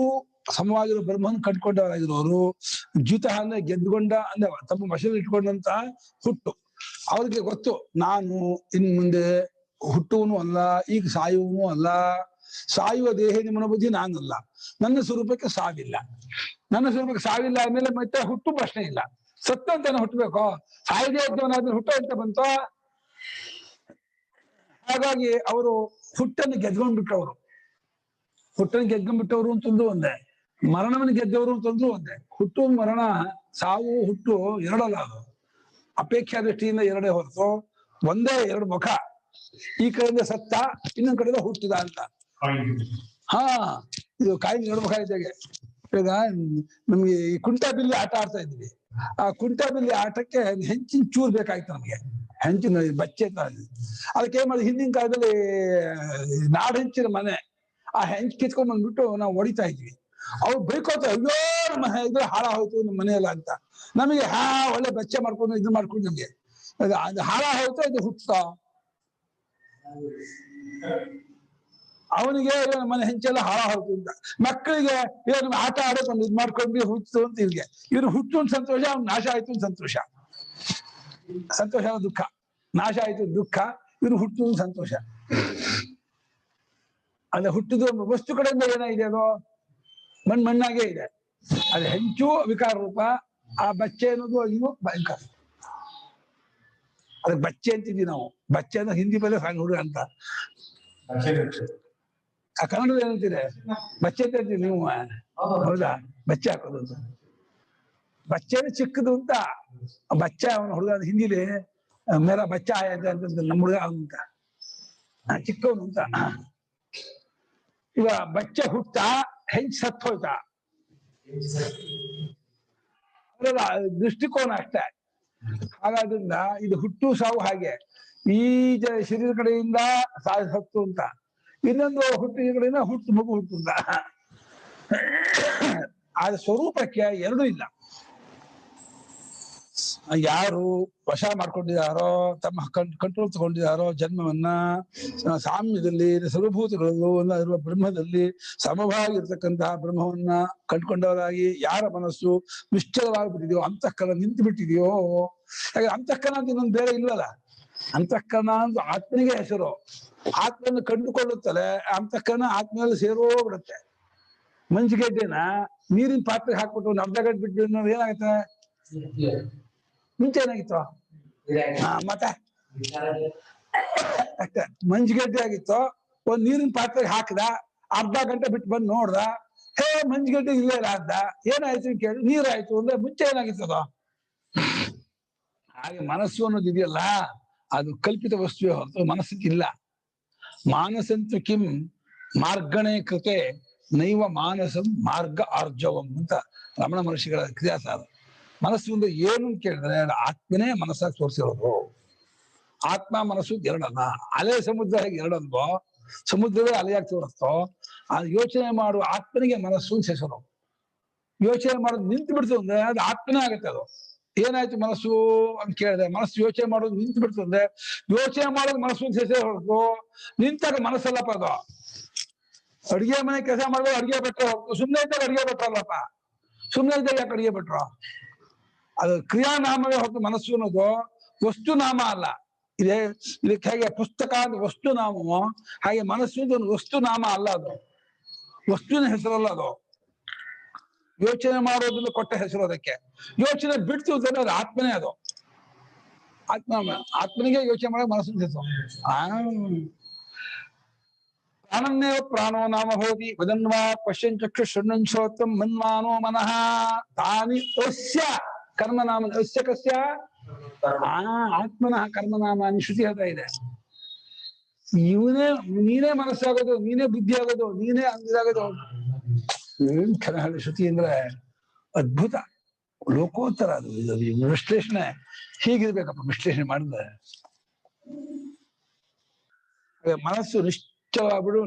ಸಮವಾಗಿರೋ ಬ್ರಹ್ಮನ್ ಕಂಡುಕೊಂಡವರಾಗಿರೋರು. ಜಿತ ಅಂದ್ರೆ ಗೆದ್ದುಕೊಂಡ ಅಂದ್ರೆ ತಮ್ಮ ವಶದಲ್ಲಿ ಇಟ್ಕೊಂಡಂತ ಹುಟ್ಟು. ಅವ್ರಿಗೆ ಗೊತ್ತು ನಾನು ಇನ್ ಮುಂದೆ ಹುಟ್ಟುವನು ಅಲ್ಲ, ಈಗ ಸಾಯುವನು ಅಲ್ಲ, ಸಾಯುವ ದೇಹದ ಮನೋಬುದ್ಧಿ ನಾನಲ್ಲ, ನನ್ನ ಸ್ವರೂಪಕ್ಕೆ ಸಾವಿಲ್ಲ. ನನ್ನ ಸ್ವರೂಪಕ್ಕೆ ಸಾವಿಲ್ಲ ಆದ್ಮೇಲೆ ಮತ್ತೆ ಹುಟ್ಟು ಪ್ರಶ್ನೆ ಇಲ್ಲ. ಸತ್ತಂತಾನೆ ಹುಟ್ಟಬೇಕು, ಸಾಯದೇ ಇದ್ದವನಾದ್ರೂ ಹುಟ್ಟು ಅಂತ ಬಂತ. ಹಾಗಾಗಿ ಅವರು ಹುಟ್ಟನ್ನು ಗೆದ್ಕೊಂಡ್ಬಿಟ್ಟವರು. ಹುಟ್ಟನ್ನು ಗೆದ್ಕೊಂಡ್ಬಿಟ್ಟವರು ಅಂತಂದ್ರು ಒಂದೇ, ಮರಣವನ್ನು ಗೆದ್ದವರು ಅಂತಂದ್ರು ಒಂದೇ. ಹುಟ್ಟು ಮರಣ, ಸಾವು ಹುಟ್ಟು ಎರಡಲ್ಲ. ಅದು ಅಪೇಕ್ಷಾ ದೃಷ್ಟಿಯಿಂದ ಎರಡೇ ಹೊರತು ಒಂದೇ ಎರಡು ಮುಖ, ಈ ಕಡೆಯಿಂದ ಸತ್ತ, ಇನ್ನೊಂದ್ ಕಡೆಯಿಂದ ಹುಟ್ಟಿದ ಅಂತ. ಹಾ, ಇದು ಕಾಯಿಲೆ ಎರಡು ಮುಖ ಇದ್ದಾಗೆ. ಈಗ ನಮ್ಗೆ ಈ ಕುಂಟಾಬಿಲ್ಲಿ ಆಟ ಆಡ್ತಾ ಇದ್ವಿ. ಆ ಕುಂಟಾಬಿಲ್ಲಿ ಆಟಕ್ಕೆ ಹೆಂಚಿನ ಚೂರ್ ಬೇಕಾಯ್ತು ನಮ್ಗೆ, ಹೆಂಚಿನ ಬಚ್ಚೆ ಅಂತ. ಅದಕ್ಕೆ ಏನ್ ಮಾಡಿ, ಹಿಂದಿನ ಕಾಲದಲ್ಲಿ ನಾಡ ಹೆಂಚಿನ ಮನೆ, ಆ ಹೆಂಚ್ ಕಿತ್ಕೊಂಡ್ ಬಂದ್ಬಿಟ್ಟು ನಾವು ಹೊಡಿತಾ ಇದ್ವಿ. ಅವ್ರು ಬೈಕೋತ, ಅಯ್ಯೋ ನಮ್ಮ ಇದು ಹಾಳ ಹೋಯ್ತು ನಮ್ಮ ಮನೆಯಲ್ಲ ಅಂತ. ನಮಗೆ ಒಳ್ಳೆ ಬಚ್ಚೆ ಮಾಡ್ಕೊಂಡು ಇದು ಮಾಡ್ಕೊಂಡು ನಮ್ಗೆ ಅದು ಹಾಳ ಹೋಯ್ತು, ಇದು ಹುಟ್ಟುತ್ತಾ. ಅವನಿಗೆ ನಮ್ಮ ಮನೆ ಹೆಂಚೆಲ್ಲ ಹಾಳ ಹೋಯ್ತು ಅಂತ. ಮಕ್ಕಳಿಗೆ ಏನು ಆಟ ಆಡೋಕೊಂಡು ಇದು ಮಾಡ್ಕೊಂಡ್ವಿ ಹುಟ್ಟು ಅಂತ ಇವ್ರಿಗೆ. ಇವ್ರು ಹುಟ್ಟು ಒಂದು ಸಂತೋಷ, ಅವ್ನು ನಾಶ ಆಯ್ತು ಒಂದು ಸಂತೋಷ. ಸಂತೋಷ ದುಃಖ, ನಾಶ ಆಯ್ತು ದುಃಖ, ಇವ್ರು ಹುಟ್ಟು ಒಂದು ಸಂತೋಷ. ಅದೇ ಹುಟ್ಟುದು ವಸ್ತು ಕಡೆಯಿಂದ ಏನಾಗಿದೆ, ಅದು ಮಣ್ಣಾಗೆ ಇದೆ. ಅದು ಹೆಂಚು ವಿಕಾರ ರೂಪ, ಆ ಬಚ್ಚೆ ಅನ್ನೋದು ಇದು ಭಯಂಕರ. ಅದಕ್ಕೆ ಬಚ್ಚೆ ಅಂತಿದ್ವಿ ನಾವು. ಬಚ್ಚೆ ಅಂದ್ರೆ ಹಿಂದಿ ಬದಲು ಸಣ್ಣ ಹುಡುಗ ಅಂತ. ಆ ಕನ್ನಡದಲ್ಲಿ ಏನಂತೀರಿ? ಬಚ್ಚೆ ಅಂತ ಅಂತೀವಿ ನೀವು. ಹೌದಾ? ಬಚ್ಚೆ ಹಾಕೋದು ಅಂತ. ಬಚ್ಚೆನೇ ಚಿಕ್ಕದು ಅಂತ. ಬಚ್ಚ ಅವನ ಹುಡುಗ ಹಿಂದಿಲಿ ಮೇರಾ ಬಚ್ಚ ಆಯ ಅಂತ ನಮ್ಮ ಹುಡುಗ ಅಂತ, ಚಿಕ್ಕವನು ಅಂತ. ಇವ ಬಚ್ಚೆ ಹುಟ್ಟ, ಹೆಂಚ್ ಸತ್ತು ಹೋಯ್ತಾ. ಅದರ ದೃಷ್ಟಿಕೋನ ಅಷ್ಟೇ. ಹಾಗಾದ್ರಿಂದ ಇದು ಹುಟ್ಟು ಸಾವು ಹಾಗೆ. ಈ ಶರೀರ ಕಡೆಯಿಂದ ಸತ್ತು ಅಂತ, ಇನ್ನೊಂದು ಹುಟ್ಟಿದ ಕಡೆಯಿಂದ ಹುಟ್ಟು ಮಗು ಹುಟ್ಟು ಅಂತ. ಆದ ಸ್ವರೂಪಕ್ಕೆ ಎರಡೂ ಇಲ್ಲ. ಯಾರು ವಶ ಮಾಡ್ಕೊಂಡಿದ್ದಾರೋ, ತಮ್ಮ ಕಂಟ್ರೋಲ್ ತಗೊಂಡಿದ್ದಾರೋ ಜನ್ಮವನ್ನ, ಸಾಮ್ಯದಲ್ಲಿ ಸರ್ವಭೂತಗಳಲ್ಲೂ ಇರುವ ಬ್ರಹ್ಮದಲ್ಲಿ ಸಮವಾಗಿರ್ತಕ್ಕಂತಹ ಬ್ರಹ್ಮವನ್ನ ಕಂಡುಕೊಂಡವರಾಗಿ ಯಾರ ಮನಸ್ಸು ನಿಶ್ಚಲವಾಗಿಬಿಟ್ಟಿದೆಯೋ, ಅಂತಃಕರಣ ನಿಂತು ಬಿಟ್ಟಿದೆಯೋ. ಹಾಗೆ ಅಂತಃಕರಣ ಅಂತ ಇನ್ನೊಂದು ಬೇರೆ ಇಲ್ವಲ್ಲ. ಅಂತಃಕರಣ ಅಂತ ಆತ್ಮನಿಗೆ ಹೆಸರು. ಆತ್ಮನ್ನು ಕಂಡುಕೊಳ್ಳುತ್ತಲೆ ಅಂತಃಕರಣ ಆತ್ಮನಲ್ಲಿ ಸೇರೋ ಬಿಡುತ್ತೆ. ಮಂಜಿಗೆಡ್ಡೆನ ನೀರಿನ ಪಾತ್ರೆಗೆ ಹಾಕ್ಬಿಟ್ಟು ಒಂದು ಅರ್ಧ ಗಂಟೆ ಬಿಟ್ಟು ಅನ್ನೋದು ಏನಾಗುತ್ತೆ? ಮುಂಚೆ ಏನಾಗಿತ್ತು? ಮತ್ತೆ ಅಷ್ಟೇ, ಮಂಜಿಗೆಡ್ಡೆ ಆಗಿತ್ತು. ಒಂದ್ ನೀರಿನ ಪಾತ್ರೆಗೆ ಹಾಕ್ದ, ಅರ್ಧ ಗಂಟೆ ಬಿಟ್ಟು ಬಂದು ನೋಡ್ದ, ಮಂಜಿಗೆಡ್ಡೆ ಇಲ್ಲೇ ಅರ್ಧ ಏನಾಯ್ತು ಕೇಳಿ, ನೀರಾಯ್ತು ಅಂದ್ರೆ ಮುಂಚೆ ಏನಾಗಿತ್ತು ಅದು? ಹಾಗೆ ಮನಸ್ಸು ಅನ್ನೋದು ಇದೆಯಲ್ಲ, ಅದು ಕಲ್ಪಿತ ವಸ್ತುವೇ ಹೊರತು ಮನಸ್ಸಿಗಿಲ್ಲ. ಮಾನಸಂತು ಕಿಂ ಮಾರ್ಗಣೆ ಕೃತೆ ನೈವ ಮಾನಸಂ ಮಾರ್ಗ ಆರ್ಜವಂ ಅಂತ ರಮಣ ಮಹರ್ಷಿಗಳ ಕ್ರಿಯಾಸಾರ. ಮನಸ್ಸು ಅಂದ್ರೆ ಏನು ಕೇಳಿದ್ರೆ ಆತ್ಮನೇ ಮನಸ್ಸಾಗಿ ತೋರಿಸಿರೋದು. ಆತ್ಮ ಮನಸ್ಸು ಎರಡಲ್ಲ. ಅಲೆ ಸಮುದ್ರ ಹೇಗೆ ಎರಡಲ್ವೋ, ಸಮುದ್ರವೇ ಅಲೆಯಾಗಿ ತೋರಿಸ್ತೋ, ಆ ಯೋಚನೆ ಮಾಡುವ ಆತ್ಮನಿಗೆ ಮನಸ್ಸು ಹೆಸರು. ಯೋಚನೆ ಮಾಡೋದು ನಿಂತು ಬಿಡ್ತು ಅಂದ್ರೆ ಅದು ಆತ್ಮನೇ ಆಗುತ್ತೆ. ಅದು ಏನಾಯ್ತು ಮನಸ್ಸು ಅಂತ ಕೇಳಿದ್ರೆ, ಮನಸ್ಸು ಯೋಚನೆ ಮಾಡೋದು ನಿಂತು ಬಿಡ್ತು ಅಂದ್ರೆ ಯೋಚನೆ ಮಾಡೋದು ಮನಸ್ಸು ಹೆಸರು ಹೊರತು ನಿಂತಾಗ ಮನಸ್ಸಲ್ಲಪ್ಪ ಅದು. ಅಡಿಗೆ ಮನೆ ಕೆಲಸ ಮಾಡೋದು ಅಡಿಗೆ ಭಟ್ರು ಹೊರತು ಸುಮ್ಮನೆ ಇದ್ದಾಗ ಅಡಿಗೆ ಭಟ್ರಲ್ಲಪ್ಪ. ಸುಮ್ಮನೆ ಇದ್ದಾಗ ಯಾಕೆ ಅಡಿಗೆ ಭಟ್ರು? ಅದು ಕ್ರಿಯಾನಾಮವೇ ಹೊರತು ಮನಸ್ಸು ಅನ್ನೋದು ವಸ್ತು ನಾಮ ಅಲ್ಲ. ಇದಕ್ಕೆ ಹೇಗೆ ಪುಸ್ತಕ ಅಂದ್ರೆ ವಸ್ತು ನಾಮವೋ ಹಾಗೆ ಮನಸ್ಸು ಒಂದು ವಸ್ತು ನಾಮ ಅಲ್ಲ. ಅದು ವಸ್ತುವಿನ ಹೆಸರಲ್ಲ. ಅದು ಯೋಚನೆ ಮಾಡೋದ್ರಿಂದ ಕೊಟ್ಟ ಹೆಸರು ಅದಕ್ಕೆ. ಯೋಚನೆ ಬಿಡ್ತು ಅಂತಂದ್ರೆ ಅದು ಆತ್ಮನೇ. ಅದು ಆತ್ಮನಿಗೆ ಯೋಚನೆ ಮಾಡೋ ಮನಸ್ಸಿನ ಹೆಸರು. ಪ್ರಾಣನ್ನೇವ ಪ್ರಾಣೋ ನಾಮ ಭವತಿ ವದನ್ವಾ ಪಶ್ಯನ್ ಚಕ್ಷು ಶೃಣ್ವನ್ ಶ್ರೋತ್ರಂ ಮನ್ಮಾನೋ ಮನಃ ತಾನಿ ಅಸ್ಯ ಕರ್ಮನಾಮ. ಅಸ್ಯ ಕಸ್ಯ? ಆತ್ಮನಃ ಕರ್ಮನಾಮಾನಿ ಶ್ರುತಿ ಹೇಳ್ತಾ ಇದೆ. ನೀನೇ ಮನಸ್ಸಾಗೋದು, ನೀನೇ ಬುದ್ಧಿ ಆಗೋದು, ನೀನೇ ಅಂದಾಗೋದು. ಏನ್ ಚೆನ್ನಾಗಿ ಶ್ರುತಿ ಅಂದ್ರೆ ಅದ್ಭುತ, ಲೋಕೋತ್ತರ. ಅದು ಇದು ವಿಶ್ಲೇಷಣೆ ಹೀಗಿರ್ಬೇಕಪ್ಪ. ವಿಶ್ಲೇಷಣೆ ಮಾಡಿದ್ರೆ ಮನಸ್ಸು ನಿಶ್ಚಲವಾಗ್ಬಿಡು.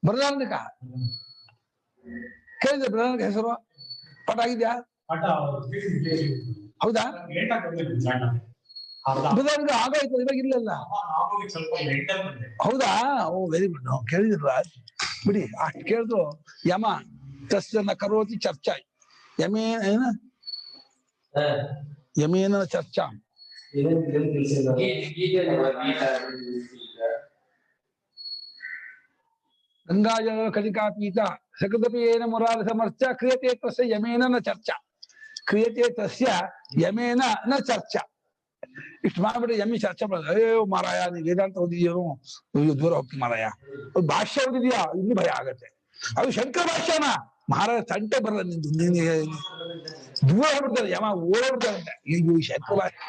ಬೃಹದಾರಣ್ಯಕ ಕೇಳಿದ್ರೆ ಬೃಹದಾರಣ್ಯಕ ಹೆಸರು ಪಾಠ ಆಗಿದ್ಯಾ? ಹೌದಾ? ಬೃಹದಾರಣ್ಯಕ ಆಗಾಯ್ತು, ಇವಾಗ ಇಲ್ಲಲ್ಲ. ಹೌದಾ? ಓ ವೆರಿ ಗುಡ್. ನಾವು ಕೇಳಿದ್ರು ಬಿಡಿ. ಅಷ್ಟು ಕೇಳಿದ್ರು. ಯಮ ತಸ್ಯನ ಕರೋತಿ ಚರ್ಚಾ ಯಮೇನ ಯಮೇನ ಚರ್ಚಾ. ಗಂಗಾಜಲ ಕಲಿಕಾ ಪೀತ ಸಕೃತಪಿ ಏನ ಮುರಾರ ಸಮರ್ಚ ಕ್ರಿಯತೆ ತಸ್ಯ ಯಮೇನ ನ ಚರ್ಚಾ. ಕ್ರಿಯತೆ ತಸ್ಯ ಯಮೇನ ನ ಚರ್ಚಾ. ಇಷ್ಟು ಮಾಡ್ಬಿಟ್ಟು ಯಮಿ ಚರ್ಚೆ ಮಾಡೋದು. ಅಯ್ಯೋ ಮಾರಾಯ, ನೀ ವೇದಾಂತ ಓದಿದ್ಯೋ, ದೂರ ಹೋಗ್ತಿ ಮಾರಾಯ. ಭಾಷ್ಯ ಓದಿದ್ಯಾ, ಇನ್ನೂ ಭಯ ಆಗತ್ತೆ. ಅದು ಶಂಕರ ಭಾಷ್ಯನ ಮಹಾರಾಜ ತಂಟೆ ಬರಲ್ಲ ನಿಂದು ನಿನಗೆ ದೂರ ಹೋಗ್ಬಿಡ್ತಾರೆ ಯಮ ಓಡ್ಬಿಡ್ತಾರೆ ಈಗ ಶಂಕರ ಭಾಷೆ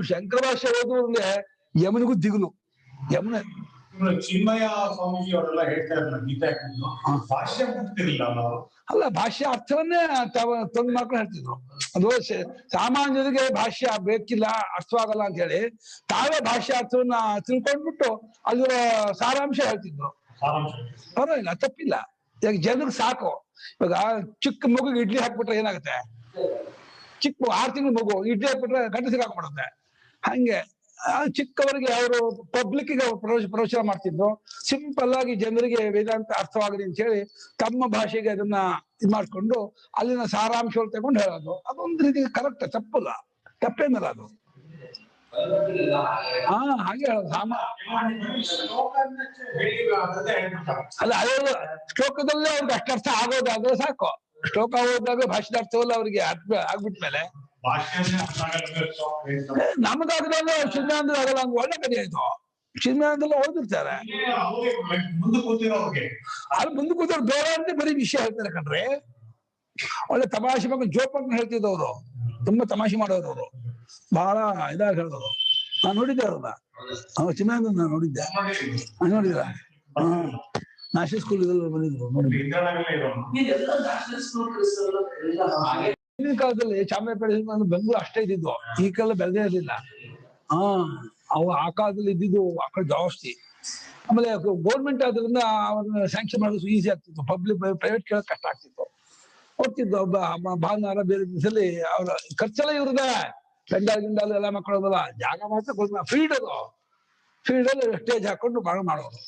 ಶಂಕರ ಭಾಷೆ ಓದುವಾಗಲೇ ಯಮನಿಗೂ ದಿಗುಲು ಯಮನ ಚಿನ್ಮಯ ಸ್ವಾಮೀಜಿ ಅವರೆಲ್ಲ ಹೇಳ್ತಾ ಇರಲ್ಲ ಗೀತಾ ಭಾಷ್ಯ ಮುಗ್ತಿರ್ಲಿಲ್ಲ ನಾವು ಅಲ್ಲ ಭಾಷ್ಯ ಅರ್ಥವನ್ನೇ ತಂದು ಮಾಡ್ಕೊಂಡು ಹೇಳ್ತಿದ್ರು. ಅದು ಸಾಮಾನ್ಯರಿಗೆ ಭಾಷ್ಯ ಬೇಕಿಲ್ಲ ಅರ್ಥವಾಗಲ್ಲ ಅಂತ ಹೇಳಿ ತಾವೇ ಭಾಷ್ಯ ಅರ್ಥವನ್ನ ತಿಳ್ಕೊಂಡ್ಬಿಟ್ಟು ಅಲ್ಲಿರೋ ಸಾರಾಂಶ ಹೇಳ್ತಿದ್ರು. ಪರವಾಗಿಲ್ಲ, ತಪ್ಪಿಲ್ಲ. ಈಗ ಜನರಿಗೆ ಸಾಕು. ಇವಾಗ ಚಿಕ್ಕ ಮಗುಗೆ ಇಡ್ಲಿ ಹಾಕ್ಬಿಟ್ರೆ ಏನಾಗುತ್ತೆ? ಚಿಕ್ಕ 6 ತಿಂಗಳ ಮಗು ಇಡ್ಲಿ ಹಾಕ್ಬಿಟ್ರೆ ಗಂಟೆ ಸಿಗಾಕ್ಬಿಡುತ್ತೆ. ಹಂಗೆ ಚಿಕ್ಕವರಿಗೆ ಅವರು ಪಬ್ಲಿಕ್ ಗೆ ಪ್ರವಚನ ಮಾಡ್ತಿದ್ರು. ಸಿಂಪಲ್ ಆಗಿ ಜನರಿಗೆ ವೇದಾಂತ ಅರ್ಥವಾಗಲಿ ಅಂತ ಹೇಳಿ ತಮ್ಮ ಭಾಷೆಗೆ ಅದನ್ನ ಇದು ಮಾಡ್ಕೊಂಡು ಅಲ್ಲಿನ ಸಾರಾಂಶಗಳು ತಗೊಂಡು ಹೇಳೋದು. ಅದೊಂದು ರೀತಿ ಕರೆಕ್ಟ್, ತಪ್ಪಲ್ಲ, ತಪ್ಪೇನಲ್ಲ ಅದು. ಹಾಗೆ ಹೇಳೋದು ಅಲ್ಲ, ಅದೇ ಶ್ಲೋಕದಲ್ಲೇ ಅವ್ರಿಗೆ ಅಷ್ಟರ್ಥ ಆಗೋದಾದ್ರೆ ಸಾಕು. ಶ್ಲೋಕ ಓದಿದಾಗ ಭಾಷೆದ ಅರ್ಥವಲ್ಲ ಅವ್ರಿಗೆ ಆಗ್ಬಿಟ್ಮೇಲೆ ನಮಗಾಗದಲ್ಲ ಚಿನ್ಮಯಾನಂದ ಆಗಲ್ಲ. ಹಂಗ ಒಳ್ಳೆ ಕಥೆ ಆಯ್ತು. ಚಿನ್ಮಯಾನಂದೆಲ್ಲ ಓದಿರ್ತಾರೆ. ಅಲ್ಲಿ ಮುಂದೆ ಕೂತವ್ರು ಬೇರೆ ಅಂತ ಬರೀ ವಿಷಯ ಹೇಳ್ತಾರೆ ಕಣ್ರಿ. ಒಳ್ಳೆ ತಮಾಷೆ ಮಗ ಜೋಪಕ್ ಹೇಳ್ತಿದ್ದವ್ರು, ತುಂಬಾ ತಮಾಷೆ ಮಾಡೋರು ಅವರು, ಬಹಳ ಇದಾಗಿ ಹೇಳಿದವರು. ನಾನು ನೋಡಿದ್ದೆ ಅವ್ರನ್ನ, ಚಿನ್ಮಯಾನಂದ ನಾನು ನೋಡಿದ್ದೆ. ನೋಡಿದ್ರ ನ್ಯಾಷನಲ್ ಸ್ಕೂಲ್ ಇದೆಲ್ಲ ಬಂದಿದ್ರು ನೋಡಿ. ಹಿಂದಿನ ಕಾಲದಲ್ಲಿ ಚಾಮರಾಜಪೇಟೆ ಬೆಂಗಳೂರು ಅಷ್ಟೇ ಇದ್ದಿದ್ದು, ಈ ಕಾಲ ಬೆಳೆದೇ ಇರಲಿಲ್ಲ. ಅವು ಆ ಕಾಲದಲ್ಲಿ ಇದ್ದಿದ್ದು ಆ ಕಡೆ ಜಾಸ್ತಿ. ಆಮೇಲೆ ಗೌರ್ಮೆಂಟ್ ಆದ್ರಿಂದ ಅವ್ರನ್ನ ಸ್ಯಾಂಕ್ಷನ್ ಮಾಡೋದು ಈಸಿ ಆಗ್ತಿತ್ತು. ಪಬ್ಲಿಕ್ ಪ್ರೈವೇಟ್ ಕೇಳೋದು ಕಷ್ಟ ಆಗ್ತಿತ್ತು. ಹೋಗ್ತಿದ್ದು ಒಬ್ಬ ಭಾನುವಾರ ಬೇರೆ ದಿವಸದಲ್ಲಿ ಅವ್ರ ಖರ್ಚೆಲ್ಲ ಇವ್ರದೇ. ಪೆಂಡಾಲ್ ಗಿಂಡಾಲ್ ಎಲ್ಲ ಮಕ್ಕಳೋದಲ್ಲ, ಜಾಗ ಮಾತ್ರ ಫೀಲ್ಡ್ ಅದು. ಫೀಲ್ಡ್ ಅಲ್ಲಿ ಸ್ಟೇಜ್ ಹಾಕೊಂಡು ಮಾಡೋದು.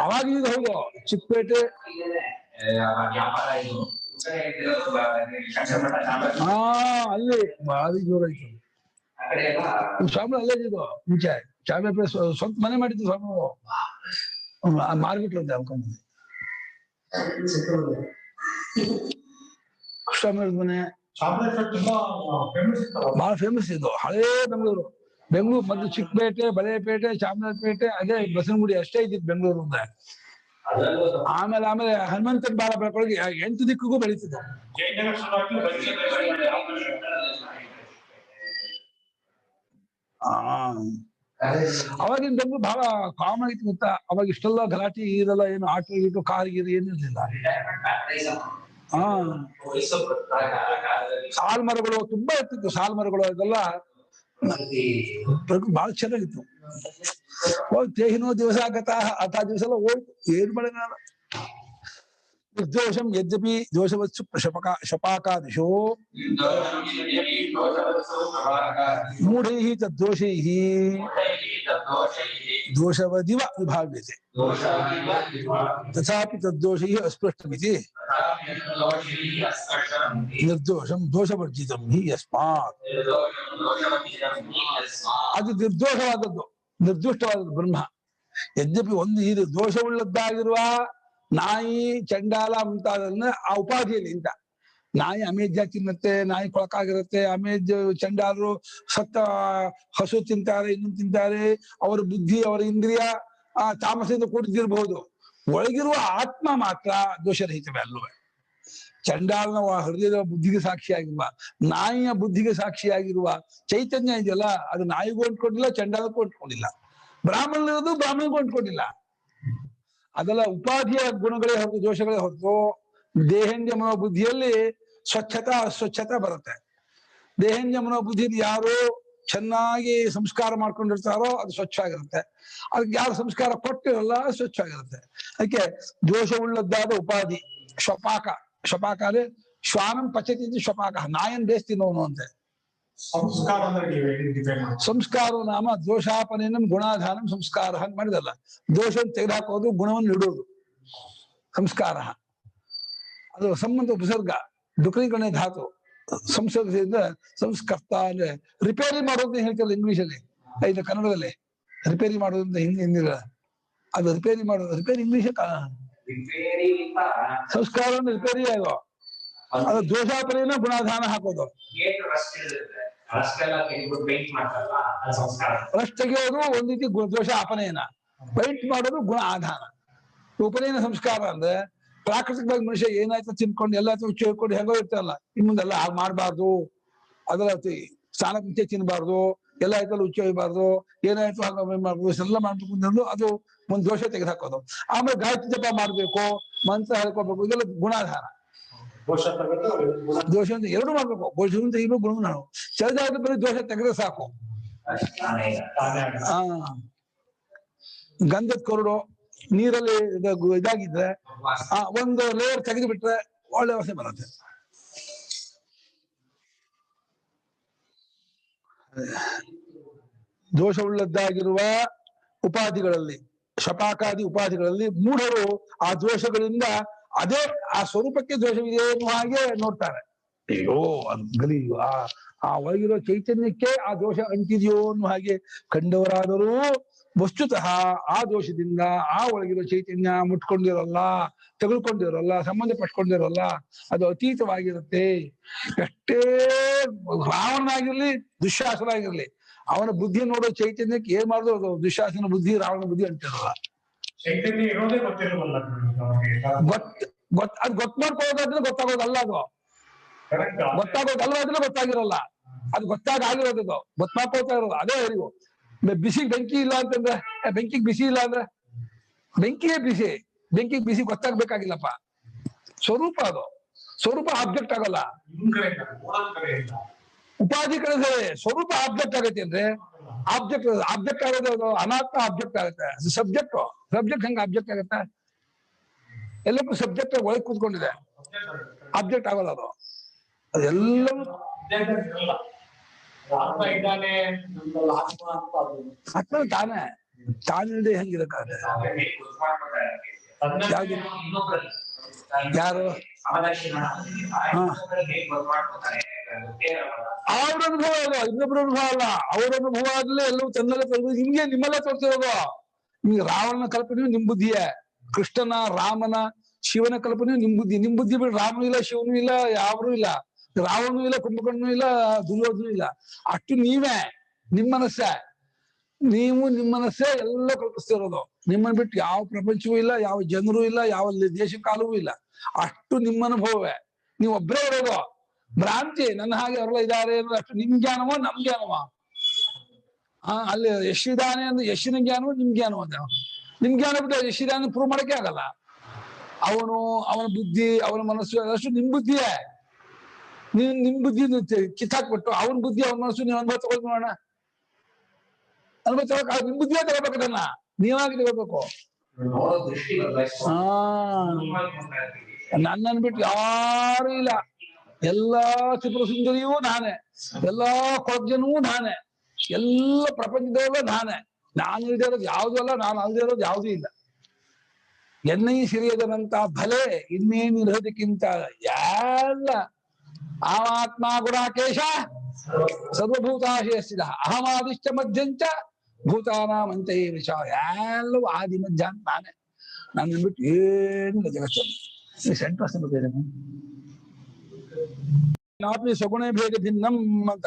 ಅವಾಗ ಇದು ಹೌದು ಚಿಕ್ಕಪೇಟೆ. ಅಲ್ಲಿ ಭಾರಿ ಜೋರಾಯ್ತು. ಸ್ವಾಮಿ ಅಲ್ಲೇ ಇದ್ದು ಮುಂಚೆ ಚಾಮರಾಜಪೇಟೆ ಸ್ವಂತ ಮನೆ ಮಾಡಿದ್ದು ಸ್ವಾಮಿ. ಮಾರ್ಬಿಟ್ರು ಅನ್ಕೊಂಡು ಸ್ವಾಮಿ ಮನೆ ಬಹಳ ಫೇಮಸ್ ಇದು. ಹಳೇ ಬೆಂಗಳೂರು ಮೊದಲು ಚಿಕ್ಕಪೇಟೆ, ಬಳೆಪೇಟೆ, ಚಾಮರಾಜಪೇಟೆ, ಅದೇ ಬಸವನಗುಡಿ ಅಷ್ಟೇ ಇದ್ದಿತ್ತು ಬೆಂಗಳೂರು ಅಂದ್ರೆ. ಆಮೇಲೆ ಹನುಮಂತನ ಬಾಳ ಬೆಳ್ಕೊಳಗೆ 8 ದಿಕ್ಕಿಗೂ ಬೆಳೀತಿದ್ದು. ಅವಾಗಿನ ಬೆಂಗಳೂರು ಬಹಳ ಕಾಮನ್ ಆಗಿತ್ತು ಗೊತ್ತಾ. ಅವಾಗ ಇಷ್ಟೆಲ್ಲ ಗಲಾಟೆ ಇದೆಲ್ಲ ಏನು ಆಟೋ ಗೀಟು ಕಾರ್ ಗೀರು ಏನಿರ್ಲಿಲ್ಲ. ಸಾಲ್ ಮರಗಳು ತುಂಬಾ ಇರ್ತಿತ್ತು. ಸಾಲ್ ಮರಗಳು ಇದೆಲ್ಲ ಬಹಳ ಚೆನ್ನಾಗಿತ್ತು. ತೇಹಿನೋ ದಿವಸ ಆಗತ್ತ ಆ ದಿವಸ ಎಲ್ಲ ಹೋಯ್ತು. ಏನ್ ಮಾಡಲ್ಲ. ನಿರ್ದೋಷಂ ಯದ್ಯಪಿ ದೋಷವತ್ಸು ಶಪಾಕಾದಿಶೋ ಮೂಢೈಃ ತದ್ದೋಷೈಃ ದೋಷವದಿವ ವಿಭಾವ್ಯತೆ ತಥಾಪಿ ತದ್ದೋಷೈಃ ಅಸ್ಪೃಷ್ಟಮಿತಿ ನಿರ್ದೋಷಂ ದೋಷವರ್ಜಿತಂ ಹಿ ಯಸ್ಮಾತ್. ಅದು ನಿರ್ದೋಷವಾದದ್ದು, ನಿರ್ದುಷ್ಟವಾದದ್ದು ಬ್ರಹ್ಮ. ಯದ್ಯಪಿ ಒಂದು ಇದು ದೋಷವುಳ್ಳದ್ದಾಗಿರುವ ನಾಯಿ, ಚಂಡಾಲ ಮುಂತಾದನ್ನ ಆ ಉಪಾಧಿಯಲ್ಲಿ ಇಂತ ನಾಯಿ ಅಮೇಧ್ಯ ತಿನ್ನತ್ತೆ, ನಾಯಿ ಕೊಳಕಾಗಿರುತ್ತೆ. ಅಮೇಧ್ಯ ಚಂಡಾಲರು ಸತ್ತ ಹಸು ತಿಂತಾರೆ, ಇನ್ನೊಂದು ತಿಂತಾರೆ. ಅವರ ಬುದ್ಧಿ, ಅವರ ಇಂದ್ರಿಯ ತಾಮಸದಿಂದ ಕೂಡಿದ್ದಿರಬಹುದು. ಒಳಗಿರುವ ಆತ್ಮ ಮಾತ್ರ ದೋಷರಹಿತವೇ ಅಲ್ಲವೇ. ಚಂಡಾಲನ ಹೃದಯದ ಬುದ್ಧಿಗೆ ಸಾಕ್ಷಿಯಾಗಿರುವ, ನಾಯಿಯ ಬುದ್ಧಿಗೆ ಸಾಕ್ಷಿಯಾಗಿರುವ ಚೈತನ್ಯ ಇದೆಯಲ್ಲ, ಅದು ನಾಯಿಗೂ ಅಂಟ್ಕೊಂಡಿಲ್ಲ, ಚಂಡಾಲಕ್ಕೂ ಅಂಟ್ಕೊಂಡಿಲ್ಲ. ಬ್ರಾಹ್ಮಣನಿರೋದು ಬ್ರಾಹ್ಮಣಗೂ ಅಂಟ್ಕೊಂಡಿಲ್ಲ. ಅದೆಲ್ಲ ಉಪಾಧಿಯ ಗುಣಗಳೇ ಹೊರತು, ದೋಷಗಳೇ ಹೊರತು. ದೇಹೇಂದ್ರಿಯ ಮನೋಬುದ್ಧಿಯಲ್ಲಿ ಸ್ವಚ್ಛತಾ ಅಸ್ವಚ್ಛತೆ ಬರುತ್ತೆ. ದೇಹೇಂದ್ರಿಯ ಮನೋಬುದ್ಧಿಯಲ್ಲಿ ಯಾರು ಚೆನ್ನಾಗಿ ಸಂಸ್ಕಾರ ಮಾಡ್ಕೊಂಡಿರ್ತಾರೋ ಅದು ಸ್ವಚ್ಛ ಆಗಿರುತ್ತೆ. ಅದಕ್ಕೆ ಯಾರು ಸಂಸ್ಕಾರ ಕೊಟ್ಟಿರಲ್ಲ ಸ್ವಚ್ಛ ಆಗಿರುತ್ತೆ. ಅದಕ್ಕೆ ದೋಷವುಳ್ಳದ್ದಾದ ಉಪಾಧಿ ಶ್ವಪಾಕ. ಶ್ವಪಾಕ ಅಂದ್ರೆ ಶ್ವಾನಂ ಪಚತಿ ಶ್ವಪಾಕ, ನಾಯನ್ ಬೇಸ್ ತಿನ್ನೋನು ಅಂತೆ. ಸಂಸ್ಕಾರ ನಾಮ ದೋಷಾಪನೇನಂ ಗುಣಾಧಾನಂ ಸಂಸ್ಕಾರ ಅಂತ ಮಾಡಿದಲ್ಲ. ದೋಷವನ್ನು ತೆಗೆದುಹಾಕೋದು, ಗುಣವನ್ನು ಇಡೋದು ಸಂಸ್ಕಾರ. ಅದು ಸಂಬಂಧ ಉಪಸರ್ಗ, ಡುಕರಿಗಣೆ ಧಾತು. ಸಂಸರ್ಗದಿಂದ ಸಂಸ್ಕರ್ತ ಅಂದ್ರೆ ರಿಪೇರಿ ಮಾಡೋದು ಹೇಳ್ತಿರಲ್ಲ ಇಂಗ್ಲಿಷಲ್ಲಿ, ಇದು ಕನ್ನಡದಲ್ಲಿ ರಿಪೇರಿ ಮಾಡೋದು ಅಂತ ಹಿಂದಿಲ್ಲ. ಅದು ರಿಪೇರಿ ಮಾಡೋದು, ರಿಪೇರಿ ಇಂಗ್ಲಿಷ್ ಸಂಸ್ಕಾರ ರಿಪೇರಿ ಆಗೋ. ಅದು ದೋಷಾಪನೇನ ಗುಣಾಧಾನ ಹಾಕೋದು. ಅಷ್ಟೆಲ್ಲ ತೆಗೆದು ಪೇಂಟ್ ಮಾಡ್ತಾರಲ್ಲ ಅದು ಸಂಸ್ಕಾರ. ರಶ್ ತೆಗೆಯೋದು ಒಂದ್ ರೀತಿ ದೋಷ ಅಪನಯನ, ಪೈಂಟ್ ಮಾಡೋದು ಗುಣ ಆಧಾನ. ಉಪನಯನ ಸಂಸ್ಕಾರ ಅಂದ್ರೆ ಪ್ರಾಕೃತಿಕವಾಗಿ ಮನುಷ್ಯ ಏನಾಯ್ತು ತಿನ್ಕೊಂಡು ಎಲ್ಲ ಹುಚ್ಚು ಹೇಳ್ಕೊಂಡು ಹೆಂಗೋ ಇರ್ತಾರಲ್ಲ, ಇನ್ ಮುಂದೆಲ್ಲ ಹಾಗೆ ಮಾಡ್ಬಾರ್ದು, ಅದರ ಸ್ನಾನಕ್ಕೆ ಮುಂಚೆ ತಿನ್ಬಾರ್ದು, ಎಲ್ಲ ಆಯ್ತಲ್ಲ ಹುಚ್ಚು ಹೊಯ್ಬಾರ್ದು, ಏನಾಯ್ತು ಹಾಗೆ ಮಾಡ್ಬೋದು, ಎಲ್ಲ ಮಾಡ್ಬೇಕು ಅಂತಂದು ಅದು ಒಂದ್ ದೋಷ ತೆಗೆದುಹಾಕೋದು. ಆಮೇಲೆ ಗಾಯತ್ರಿ ಜಪ ಮಾಡ್ಬೇಕು, ಮಂತ್ರ ಹೇಳ್ಕೊಬೇಕು, ಇದೆಲ್ಲ ಗುಣಾಧಾರ. ದೋಷ ಅಂತ ಎರಡು ಮಾಡ್ಬೇಕು, ದೋಷ ಅಂತ ಇರೋ ಗುಣ ನಾವು ಸರಿಯಾದ ಬರೀ ದೋಷ ತೆಗೆದ್ರೆ ಸಾಕು. ಗಂಧದ ಕೊರಡು ನೀರಲ್ಲಿ ಇದಾಗಿದ್ರೆ ಒಂದು ಲೇಯರ್ ತೆಗೆದು ಬಿಟ್ರೆ ಒಳ್ಳೆ ವಾಸನೆ ಬರುತ್ತೆ. ದೋಷವುಳ್ಳದ್ದಾಗಿರುವ ಉಪಾಧಿಗಳಲ್ಲಿ, ಶಪಾಕಾದಿ ಉಪಾಧಿಗಳಲ್ಲಿ ಮೂಢರು ಆ ದೋಷಗಳಿಂದ ಅದೇ ಆ ಸ್ವರೂಪಕ್ಕೆ ದೋಷವಿದೆ ಎನ್ನುವ ಹಾಗೆ ನೋಡ್ತಾರೆ. ಅಯ್ಯೋ ಅದು ಗಲಿಯೋ ಆ ಒಳಗಿರೋ ಚೈತನ್ಯಕ್ಕೆ ಆ ದೋಷ ಅಂಟಿದೆಯೋ ಅನ್ನುವ ಹಾಗೆ ಕಂಡವರಾದರೂ ವಸ್ತುತಃ ಆ ದೋಷದಿಂದ ಆ ಒಳಗಿರೋ ಚೈತನ್ಯ ಮುಟ್ಕೊಂಡಿರೋಲ್ಲ, ತೆಗೆದುಕೊಂಡಿರೋಲ್ಲ, ಸಂಬಂಧ ಪಟ್ಕೊಂಡಿರೋಲ್ಲ, ಅದು ಅತೀತವಾಗಿರುತ್ತೆ. ಎಷ್ಟೇ ರಾವಣನಾಗಿರ್ಲಿ ದುಶ್ಯಾಸನಾಗಿರ್ಲಿ, ಅವನ ಬುದ್ಧಿ ನೋಡೋ ಚೈತನ್ಯಕ್ಕೆ ಏನ್ ಮಾಡಿದ್ರು ಅದು ದುಶ್ಯಾಸನ ಬುದ್ಧಿ ರಾವಣ ಬುದ್ಧಿ ಅಂಟಿರಲ್ಲ. ಚೈತನ್ಯ ಇರೋದೇ ಗೊತ್ತಿರಲ್ಲ. ಅದ್ ಗೊತ್ತು ಮಾಡ್ಕೊಳ್ಳೋದಾದ್ರೆ ಗೊತ್ತಾಗೋದಲ್ಲ, ಅದು ಗೊತ್ತಾಗೋದಲ್ಲ, ಅದನ್ನ ಗೊತ್ತಾಗಿರಲ್ಲ, ಅದು ಗೊತ್ತಾಗಿರೋದು, ಗೊತ್ತು ಮಾಡ್ಕೊಳ್ತಾ ಇರೋದು ಅದೇ ಅರಿವು. ಬಿಸಿಗೆ ಬೆಂಕಿ ಇಲ್ಲ ಅಂತಂದ್ರೆ, ಬೆಂಕಿಗೆ ಬಿಸಿ ಇಲ್ಲ ಅಂದ್ರೆ ಬೆಂಕಿಯೇ ಬಿಸಿ, ಬೆಂಕಿಗೆ ಬಿಸಿ ಗೊತ್ತಾಗ್ಬೇಕಾಗಿಲ್ಲಪ್ಪ. ಸ್ವರೂಪ ಅದು, ಸ್ವರೂಪ ಆಬ್ಜೆಕ್ಟ್ ಆಗಲ್ಲ. ಉಪಾಧಿ ಕಡೆ ಸ್ವರೂಪ ಆಬ್ಜೆಕ್ಟ್ ಆಗತ್ತೆ ಅಂದ್ರೆ ಆಬ್ಜೆಕ್ಟ್ ಆಗೋದು ಅನಾತ್ಮ ಆಬ್ಜೆಕ್ಟ್ ಆಗುತ್ತೆ. ಸಬ್ಜೆಕ್ಟ್ ಹೆಂಗ ಆಬ್ಜೆಕ್ಟ್ ಆಗುತ್ತೆ? ಎಲ್ಲಕ್ಕೂ ಸಬ್ಜೆಕ್ಟ್ ಒಳಗೆ ಕೂತ್ಕೊಂಡಿದೆ, ಆಬ್ಜೆಕ್ಟ್ ಆಗೋಲ್ಲ ಅದು. ಅದೆಲ್ಲವೂ ಆತ್ಮ ತಾನೇ, ತಾನಿಲ್ಲದೆ ಹೆಂಗಿರಕ್ಕಾಗತ್ತೆ? ಯಾರು ಅವ್ರ ಅನುಭವ ಅದು, ಇನ್ನೊಬ್ರ ಅನುಭವ ಅಲ್ಲ. ಅವ್ರ ಅನುಭವ ಆದ್ಮೇಲೆ ಎಲ್ಲವೂ ತನ್ನೆಲ್ಲ ನಿಮ್ಗೆ ನಿಮ್ಮೆಲ್ಲ ತೋರ್ತಿರೋದು. ನಿಮ್ಗೆ ರಾವಣನ ಕಲ್ಪನೆಯು ನಿಮ್ ಬುದ್ಧಿಯೇ, ಕೃಷ್ಣನ, ರಾಮನ, ಶಿವನ ಕಲ್ಪನೆಯು ನಿಮ್ ಬುದ್ಧಿ. ನಿಮ್ ಬುದ್ಧಿ ಬಿಟ್ಟು ರಾಮನೂ ಇಲ್ಲ, ಶಿವನೂ ಇಲ್ಲ, ಯಾರೂ ಇಲ್ಲ, ರಾವಣನೂ ಇಲ್ಲ, ಕುಂಭಕರ್ಣನೂ ಇಲ್ಲ, ದುರ್ಯೋಧನೂ ಇಲ್ಲ. ಅಷ್ಟು ನೀವೇ, ನಿಮ್ ಮನಸ್ಸೇ, ನೀವು ನಿಮ್ಮ ಮನಸ್ಸೇ ಎಲ್ಲ ಕಲ್ಪಿಸ್ತಿರೋದು. ನಿಮ್ಮನ್ನ ಬಿಟ್ಟು ಯಾವ ಪ್ರಪಂಚವೂ ಇಲ್ಲ, ಯಾವ ಜನರು ಇಲ್ಲ, ಯಾವ ದೇಶ ಕಾಲವೂ ಇಲ್ಲ. ಅಷ್ಟು ನಿಮ್ಮ ಅನುಭವವೇ, ನೀವು ಒಬ್ಬರೇ ಇರೋದು. ಭ್ರಾಂತಿ ನನ್ನ ಹಾಗೆ ಅವರೆಲ್ಲ ಇದ್ದಾರೆ ಅನ್ನೋದು ಅಷ್ಟು ನಿಮ್ ಜ್ಞಾನವೋ ನಮ್ ಜ್ಞಾನವೋ? ಅಲ್ಲಿ ಯಶಿದಾನೆ ಅಂದ್ರೆ ಯಶಿನ ಜ್ಞಾನವೋ ನಿಮ್ ಜ್ಞಾನವೋ? ನಿಮ್ ಜ್ಞಾನ ಬಿಟ್ಟು ಯಶಿದಾನ ಪ್ರೂವ್ ಮಾಡಕ್ಕೆ ಆಗಲ್ಲ. ಅವನ ಬುದ್ಧಿ, ಅವನ ಮನಸ್ಸು ಅದಷ್ಟು ನಿಮ್ ಬುದ್ಧಿಯೇ. ನಿಮ್ ಬುದ್ಧಿ ಕಿತ್ತಾಕ್ಬಿಟ್ಟು ಅವನ ಬುದ್ಧಿ, ಅವನ ಮನಸ್ಸು ನೀವು ಅನುಭವ ತಗೊಳ್ ನೋಡೋಣ. ಅನುಭವ ತಗೋಕ್ ನಿಮ್ ಬುದ್ಧಿಯೇ ತಗೋಬೇಕು, ಅದನ್ನ ನೀವಾಗಿ ತಗೋಬೇಕು. ನನ್ನನ್ನು ಬಿಟ್ಟು ಯಾರು ಇಲ್ಲ, ಎಲ್ಲಾ ತ್ರಿಪುರ ಸುಂದರಿಯೂ ನಾನೇ, ಎಲ್ಲಾ ಕೊಳಜನೂ ನಾನೇ, ಎಲ್ಲ ಪ್ರಪಂಚದವಲ್ಲ ನಾನೇ. ನಾನು ಇಲ್ಲದೆ ಇರೋದು ಯಾವುದೂ ಅಲ್ಲ, ನಾನು ಅಲ್ಲದೆ ಇರೋದು ಯಾವುದೂ ಇಲ್ಲ. ಎನ್ನೈ ಸಿರಿಯದನಂತ ಭಲೆ ಇನ್ನೇನು ಇರೋದಕ್ಕಿಂತ ಎಲ್ಲ ಆತ್ಮ ಗುಣಾಕೇಶ ಸರ್ವಭೂತಾಶಯ ಸ್ಥಿತ ಅಹಮಾದಿಶ್ಚ ಮಧ್ಯಂಚ ಭೂತಾನಾಮಂತ ವಿಷ. ಎಲ್ಲವೂ ಆದಿ ಮಧ್ಯ ಅಂತ ನಾನೇ. ನನ್ನ ಬಿಟ್ಟು ಏನಿಲ್ಲ ಜಗತ್ತಲ್ಲಿ. ಸೆಂಟ್ರಸ್ ನಾಪಿ ಸಗುಣ ಭೇದ ಭಿನ್ನಂ ಅಂತ